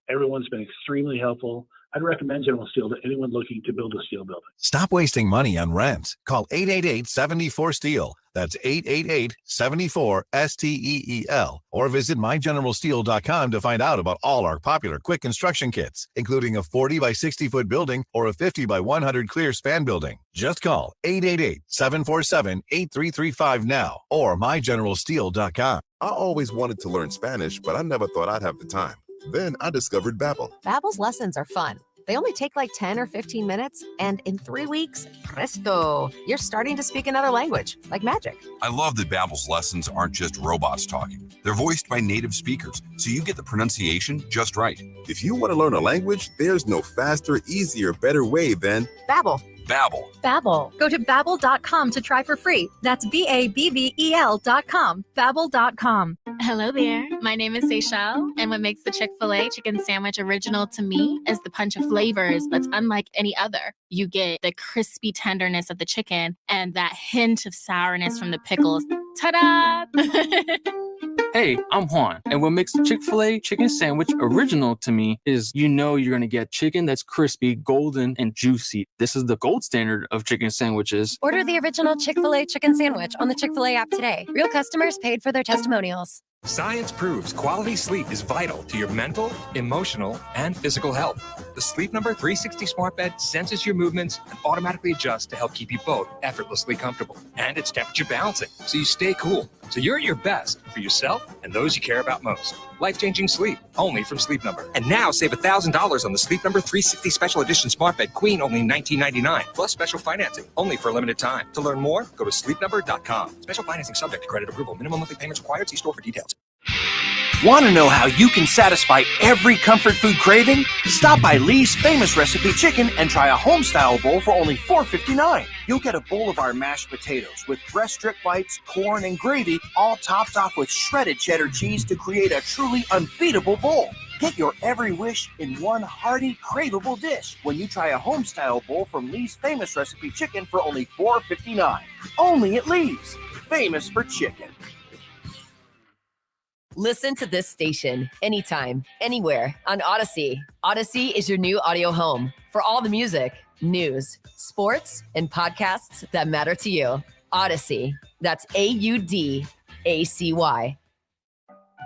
Everyone's been extremely helpful. I'd recommend General Steel to anyone looking to build a steel building. Stop wasting money on rent. Call 888-74-STEEL. That's 888-74-STEEL. Or visit mygeneralsteel.com to find out about all our popular quick construction kits, including a 40 by 60 foot building or a 50 by 100 clear span building. Just call 888-747-8335 now or mygeneralsteel.com. I always wanted to learn Spanish, but I never thought I'd have the time. Then I discovered Babbel. Babbel's lessons are fun. They only take like 10 or 15 minutes, and in 3 weeks, presto, you're starting to speak another language, like magic. I love that Babbel's lessons aren't just robots talking. They're voiced by native speakers, so you get the pronunciation just right. If you want to learn a language, there's no faster, easier, better way than Babbel. Babbel. Babbel. Go to Babbel.com to try for free. That's BABBEL.com. Babbel.com. Hello there. My name is Seychelle, and what makes the Chick-fil-A chicken sandwich original to me is the punch of flavors that's unlike any other. You get the crispy tenderness of the chicken and that hint of sourness from the pickles. Ta-da! Hey, I'm Juan, and what makes the Chick-fil-A chicken sandwich original to me is you're going to get chicken that's crispy, golden, and juicy. This is the gold standard of chicken sandwiches. Order the original Chick-fil-A chicken sandwich on the Chick-fil-A app today. Real customers paid for their testimonials. Science proves quality sleep is vital to your mental, emotional, and physical health. The Sleep Number 360 smart bed senses your movements and automatically adjusts to help keep you both effortlessly comfortable. And it's temperature balancing, so you stay cool. So you're at your best for yourself and those you care about most. Life-changing sleep, only from Sleep Number. And now save $1,000 on the Sleep Number 360 Special Edition Smart Bed Queen, only $19.99, plus special financing, only for a limited time. To learn more, go to sleepnumber.com. Special financing subject to credit approval. Minimum monthly payments required. See store for details. Want to know how you can satisfy every comfort food craving? Stop by Lee's Famous Recipe Chicken and try a home-style bowl for only $4.59. You'll get a bowl of our mashed potatoes with breast strip bites, corn, and gravy, all topped off with shredded cheddar cheese to create a truly unbeatable bowl. Get your every wish in one hearty, craveable dish when you try a home-style bowl from Lee's Famous Recipe Chicken for only $4.59. Only at Lee's. Famous for chicken. Listen to this station anytime, anywhere on Odyssey. Odyssey is your new audio home for all the music, news, sports, and podcasts that matter to you. Odyssey. That's AUDACY.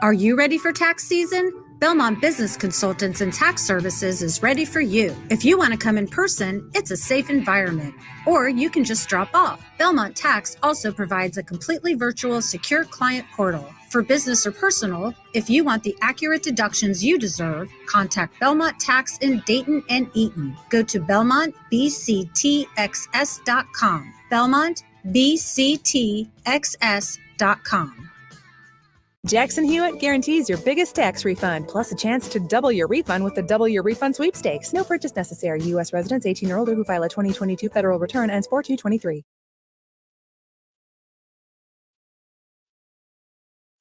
Are you ready for tax season? Belmont Business Consultants and Tax Services is ready for you. If you want to come in person, it's a safe environment. Or you can just drop off. Belmont Tax also provides a completely virtual, secure client portal. For business or personal, if you want the accurate deductions you deserve, contact Belmont Tax in Dayton and Eaton. Go to BelmontBCTXS.com. BelmontBCTXS.com. Jackson Hewitt guarantees your biggest tax refund, plus a chance to double your refund with the Double Your Refund sweepstakes. No purchase necessary. U.S. residents 18 or older who file a 2022 federal return ends 4/2/23.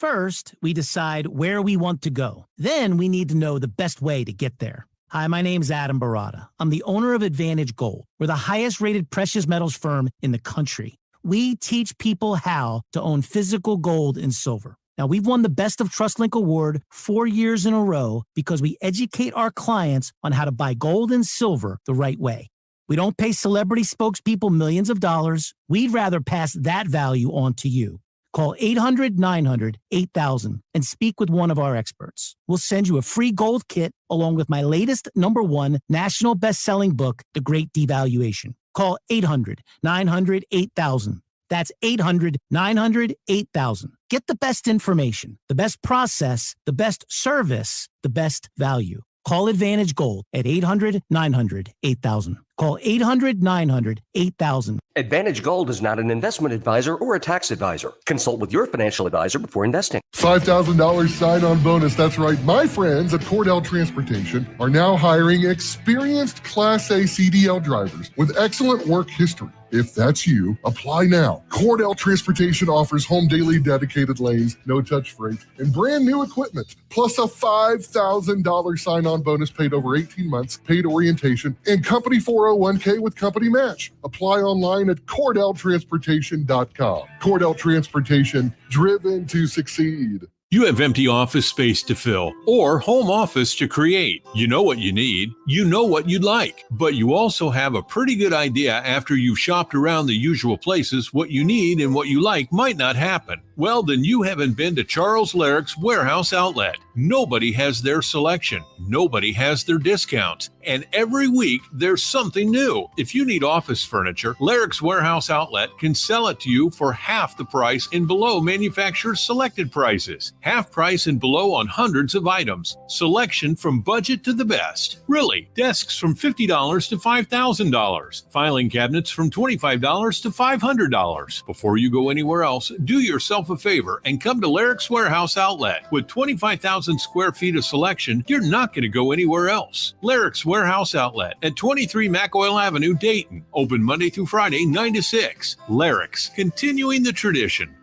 First, we decide where we want to go. Then we need to know the best way to get there. Hi, my name's Adam Barada. I'm the owner of Advantage Gold. We're the highest rated precious metals firm in the country. We teach people how to own physical gold and silver. Now, we've won the Best of TrustLink Award 4 years in a row because we educate our clients on how to buy gold and silver the right way. We don't pay celebrity spokespeople millions of dollars. We'd rather pass that value on to you. Call 800-900-8000 and speak with one of our experts. We'll send you a free gold kit along with my latest #1 national best-selling book, The Great Devaluation. Call 800-900-8000. That's 800-900-8000. Get the best information, the best process, the best service, the best value. Call Advantage Gold at 800-900-8000. Call 800-900-8000. Advantage Gold is not an investment advisor or a tax advisor. Consult with your financial advisor before investing. $5,000 sign-on bonus. That's right. My friends at Cordell Transportation are now hiring experienced Class A CDL drivers with excellent work history. If that's you, apply now. Cordell Transportation offers home daily dedicated lanes, no-touch freight, and brand new equipment, plus a $5,000 sign-on bonus paid over 18 months, paid orientation, and company 401k with company match. Apply online at CordellTransportation.com. Cordell Transportation, driven to succeed. You have empty office space to fill or home office to create. You know what you need. You know what you'd like. But you also have a pretty good idea after you've shopped around the usual places what you need and what you like might not happen. Well, then you haven't been to Charles Larrick's Warehouse Outlet. Nobody has their selection. Nobody has their discounts. And every week, there's something new. If you need office furniture, Larrick's Warehouse Outlet can sell it to you for half the price and below manufacturer's selected prices. Half price and below on hundreds of items. Selection from budget to the best. Really, desks from $50 to $5,000. Filing cabinets from $25 to $500. Before you go anywhere else, do yourself a favor and come to Larrick's Warehouse Outlet. With 25,000 square feet of selection, you're not going to go anywhere else. Larrick's Warehouse Outlet at 23 McOil Avenue, Dayton. Open Monday through Friday, 9 to 6. Larrick's, continuing the tradition.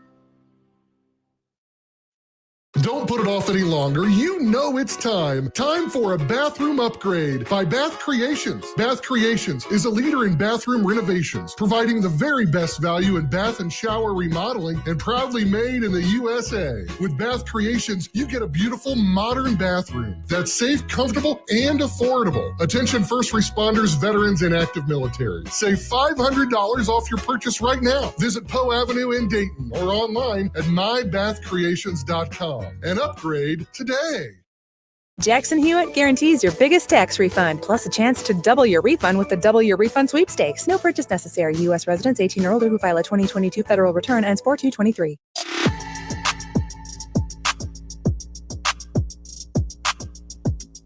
Don't put it off any longer. You know it's time. Time for a bathroom upgrade by Bath Creations. Bath Creations is a leader in bathroom renovations, providing the very best value in bath and shower remodeling and proudly made in the USA. With Bath Creations, you get a beautiful modern bathroom that's safe, comfortable, and affordable. Attention first responders, veterans, and active military. Save $500 off your purchase right now. Visit Poe Avenue in Dayton or online at mybathcreations.com. and upgrade today. Jackson Hewitt guarantees your biggest tax refund, plus a chance to double your refund with the Double Your Refund sweepstakes. No purchase necessary. U.S. residents 18 or older who file a 2022 federal return ends 4/2/23.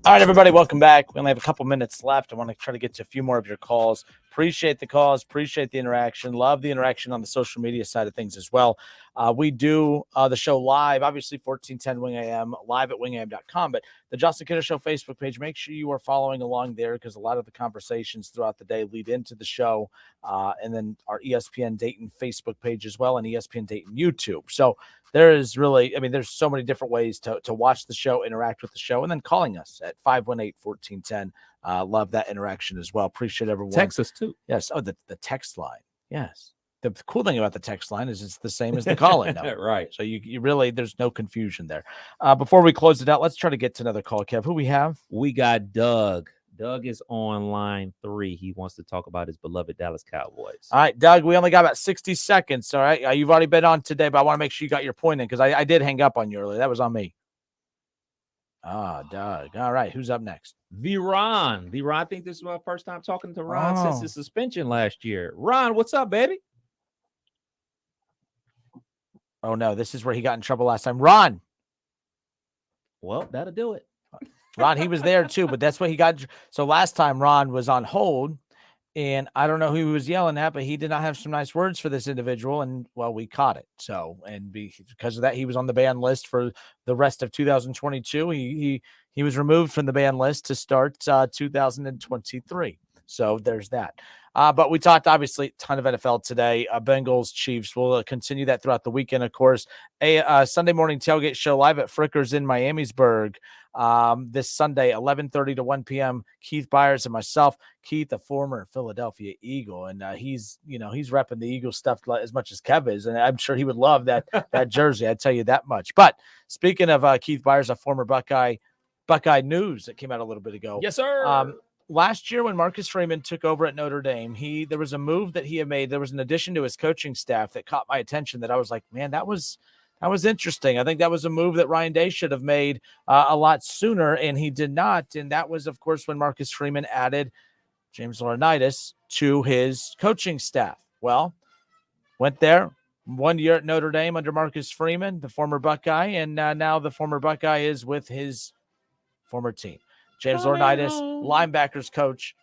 All right, everybody, welcome back. We only have a couple minutes left. I want to try to get to a few more of your calls. Appreciate the calls. Appreciate the interaction. Love the interaction on the social media side of things as well. We do the show live, obviously 1410 Wing AM, live at wingam.com. But the Justin Kidder Show Facebook page, make sure you are following along there because a lot of the conversations throughout the day lead into the show. And then our ESPN Dayton Facebook page as well and ESPN Dayton YouTube. So there is really, there's so many different ways to watch the show, interact with the show, and then calling us at 518-1410. Love that interaction as well. Appreciate everyone. Text us too. Yes. Oh, the text line. Yes. The cool thing about the text line is it's the same as the call-in number. Right. So you really, there's no confusion there. Before we close it out, let's try to get to another call, Kev. Who we have? We got Doug. Doug is on line 3. He wants to talk about his beloved Dallas Cowboys. All right, Doug, we only got about 60 seconds. All right. You've already been on today, but I want to make sure you got your point in because I did hang up on you earlier. That was on me. Doug. All right. Who's up next? Ron. I think this is my first time talking to Ron since his suspension last year. Ron, what's up, baby? Oh, no. This is where he got in trouble last time. Ron. Well, that'll do it. Ron, he was there too, but that's what he got. So last time Ron was on hold, and I don't know who he was yelling at, but he did not have some nice words for this individual, and well, we caught it. So, and because of that, he was on the ban list for the rest of 2022. He was removed from the ban list to start 2023. So there's that. But we talked, obviously, a ton of NFL today. Bengals, Chiefs. We'll continue that throughout the weekend, of course. A Sunday morning tailgate show live at Frickers in Miamisburg this Sunday, 11:30 to 1 p.m. Keith Byers and myself. Keith, a former Philadelphia Eagle, and he's repping the Eagle stuff as much as Kev is, and I'm sure he would love that jersey. I tell you that much. But speaking of Keith Byers, a former Buckeye news that came out a little bit ago. Yes, sir. Last year when Marcus Freeman took over at Notre Dame, there was a move that he had made. There was an addition to his coaching staff that caught my attention that I was like, man, that was interesting. I think that was a move that Ryan Day should have made a lot sooner, and he did not. And that was, of course, when Marcus Freeman added James Laurinaitis to his coaching staff. Well, went there 1 year at Notre Dame under Marcus Freeman, the former Buckeye, and now the former Buckeye is with his former team. James Laurinaitis, linebackers coach,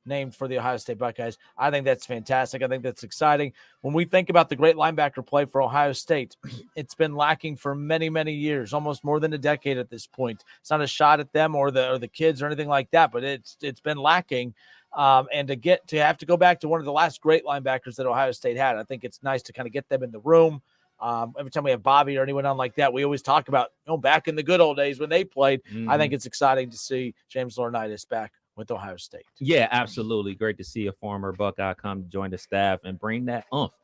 named for the Ohio State Buckeyes. I think that's fantastic. I think that's exciting. When we think about the great linebacker play for Ohio State, it's been lacking for many, many years, almost more than a decade at this point. It's not a shot at them or the kids or anything like that, but it's been lacking. And to have to go back to one of the last great linebackers that Ohio State had, I think it's nice to kind of get them in the room. Every time we have Bobby or anyone on like that, we always talk about, back in the good old days when they played. I think it's exciting to see James Laurinaitis back with Ohio State. Yeah, absolutely. Great to see a former Buckeye come join the staff and bring that oomph,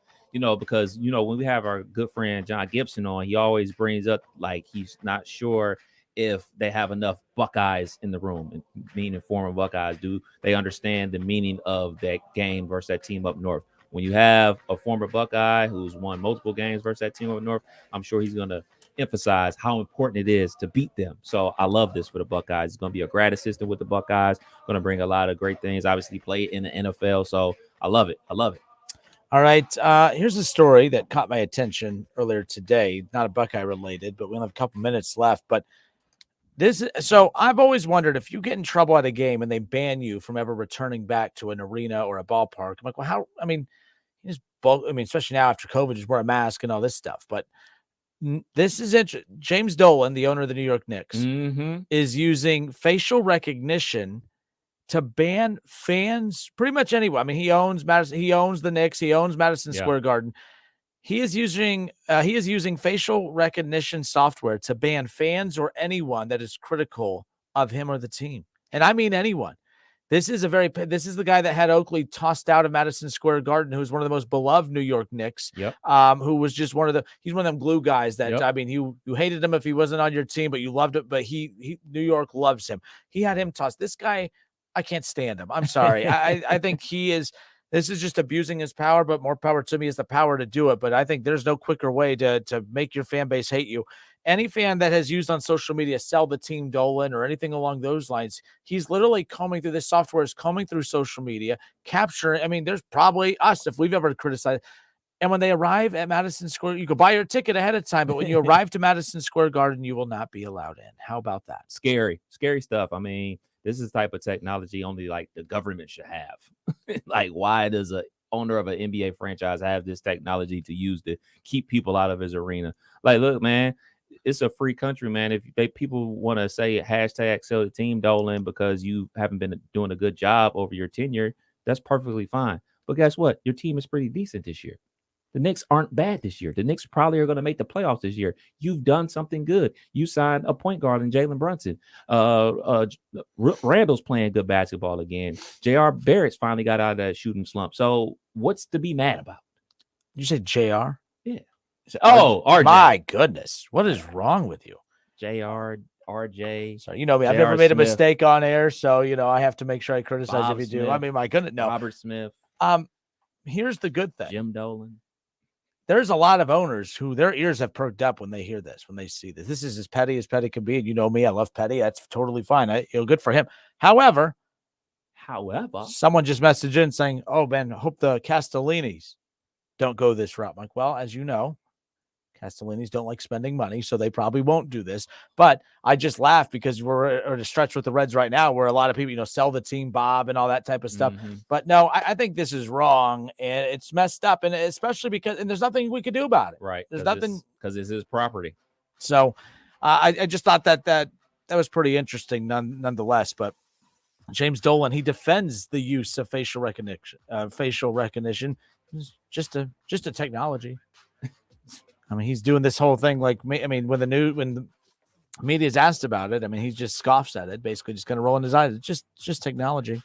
because, when we have our good friend John Gibson on, he always brings up like he's not sure if they have enough Buckeyes in the room, meaning former Buckeyes. Do they understand the meaning of that game versus that team up north? When you have a former Buckeye who's won multiple games versus that team up north, I'm sure he's going to emphasize how important it is to beat them. So I love this for the Buckeyes. He's going to be a grad assistant with the Buckeyes, going to bring a lot of great things. Obviously, played in the NFL. So I love it. All right. Here's a story that caught my attention earlier today. Not a Buckeye related, but we only have a couple minutes left. But so I've always wondered if you get in trouble at a game and they ban you from ever returning back to an arena or a ballpark. I'm like, well, how? Especially now after COVID, just wear a mask and all this stuff. But this is interesting. James Dolan, the owner of the New York Knicks, is using facial recognition to ban fans pretty much anywhere. He owns Madison. He owns the Knicks. He owns Madison Square Garden. He is using facial recognition software to ban fans or anyone that is critical of him or the team. And I mean anyone. This is the guy that had Oakley tossed out of Madison Square Garden, who was one of the most beloved New York Knicks. Who was just he's one of them glue guys that you hated him if he wasn't on your team, but you loved it. But New York loves him. He had him tossed. This guy, I can't stand him. I'm sorry. I think this is just abusing his power, but more power to me is the power to do it. But I think there's no quicker way to make your fan base hate you. any fan that has used on social media, sell the team Dolan or anything along those lines, he's literally combing through this software, is combing through social media, capturing. I mean, there's probably us if we've ever criticized. And when they arrive at Madison Square, you could buy your ticket ahead of time, but when you arrive to Madison Square Garden, you will not be allowed in. How about that? Scary stuff. I mean, this is the type of technology only like the government should have. Like, why does a owner of an NBA franchise have this technology to use to keep people out of his arena? Like, look, man, it's a free country, man. If people want to say hashtag sell the team Dolan because you haven't been doing a good job over your tenure, that's perfectly fine. But guess what? Your team is pretty decent this year. The Knicks aren't bad this year. The Knicks probably are going to make the playoffs this year. You've done something good. You signed a point guard in Jalen Brunson. Randall's playing good basketball again. J.R. Barrett's finally got out of that shooting slump. So what's to be mad about? You said J.R.? Yeah. Oh, RJ. My goodness. What is wrong with you? J.R., RJ. So, you know me, I've never made a mistake on air, so, you know, I have to make sure I criticize Bob if you Smith, do. I mean, my goodness, no. Robert Smith. Here's the good thing. Jim Dolan. There's a lot of owners who their ears have perked up when they hear this, when they see this. This is as petty can be. And you know me, I love petty. That's totally fine. Good for him. However, someone just messaged in saying, oh, man, hope the Castellinis don't go this route. I'm like, well, as you know, Castellinis don't like spending money, so they probably won't do this. But I just laugh because we're at a stretch with the Reds right now where a lot of people, you know, sell the team Bob and all that type of stuff. Mm-hmm. But no, I think this is wrong and it's messed up. And especially because there's nothing we could do about it. Right. There's nothing because it's his property. So I just thought that was pretty interesting nonetheless. But James Dolan, he defends the use of facial recognition. Just a technology. I mean, he's doing this whole thing like me. I mean, when the media is asked about it, I mean, he just scoffs at it, basically just kind of rolling his eyes. It's just technology.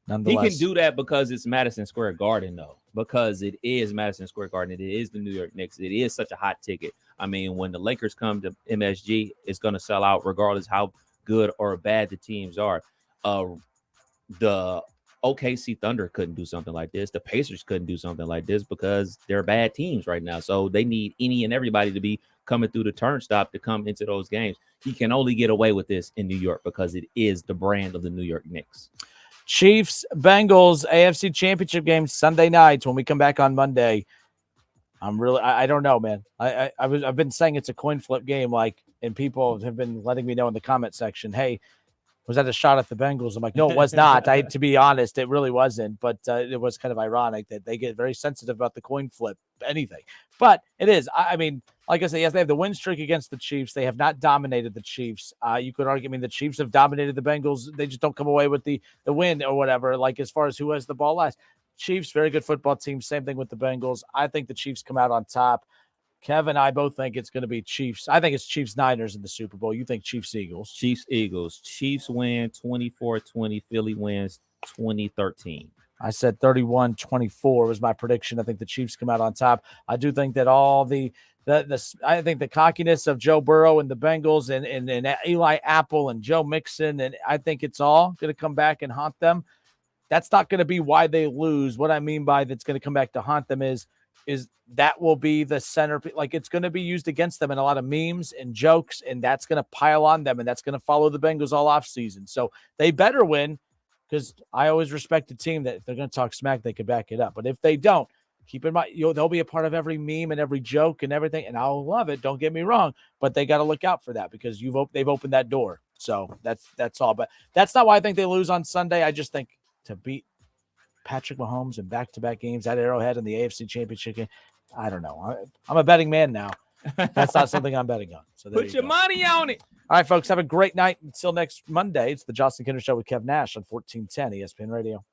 Nonetheless, he can do that because it's Madison Square Garden, though, because it is Madison Square Garden. It is the New York Knicks. It is such a hot ticket. I mean, when the Lakers come to MSG, it's going to sell out regardless how good or bad the teams are. The OKC Thunder couldn't do something like this. The Pacers couldn't do something like this because they're bad teams right now. So they need any and everybody to be coming through the turnstile to come into those games. He can only get away with this in New York because it is the brand of the New York Knicks. Chiefs, Bengals, AFC Championship game Sunday nights when we come back on Monday. I don't know, man. I've been saying it's a coin flip game, and people have been letting me know in the comment section, hey, was that a shot at the Bengals? I'm like, no, it was not. To be honest, it really wasn't. But it was kind of ironic that they get very sensitive about the coin flip, anything. But it is. I mean, like I said, yes, they have the win streak against the Chiefs. They have not dominated the Chiefs. You could argue, the Chiefs have dominated the Bengals. They just don't come away with the win or whatever, like as far as who has the ball last. Chiefs, very good football team. Same thing with the Bengals. I think the Chiefs come out on top. Kev and I both think it's going to be Chiefs. I think it's Chiefs-Niners in the Super Bowl. You think Chiefs-Eagles? Chiefs-Eagles. Chiefs win 24-20. Philly wins 20-13. I said 31-24 was my prediction. I think the Chiefs come out on top. I do think that all I think the cockiness of Joe Burrow and the Bengals and Eli Apple and Joe Mixon, and I think it's all going to come back and haunt them. That's not going to be why they lose. What I mean by that's going to come back to haunt them is that will be the center. Like, it's going to be used against them in a lot of memes and jokes, and that's going to pile on them, and that's going to follow the Bengals all off season. So they better win, because I always respect a team that if they're going to talk smack, they can back it up. But if they don't, keep in mind, they'll be a part of every meme and every joke and everything, and I'll love it. Don't get me wrong, but they got to look out for that because they've opened that door. So that's all. But that's not why I think they lose on Sunday. I just think to beat Patrick Mahomes in back-to-back games at Arrowhead in the AFC Championship game, I don't know. I'm a betting man now. That's not something I'm betting on. So put your money on it. All right, folks, have a great night. Until next Monday, it's the Justin Kinder Show with Kev Nash on 1410 ESPN Radio.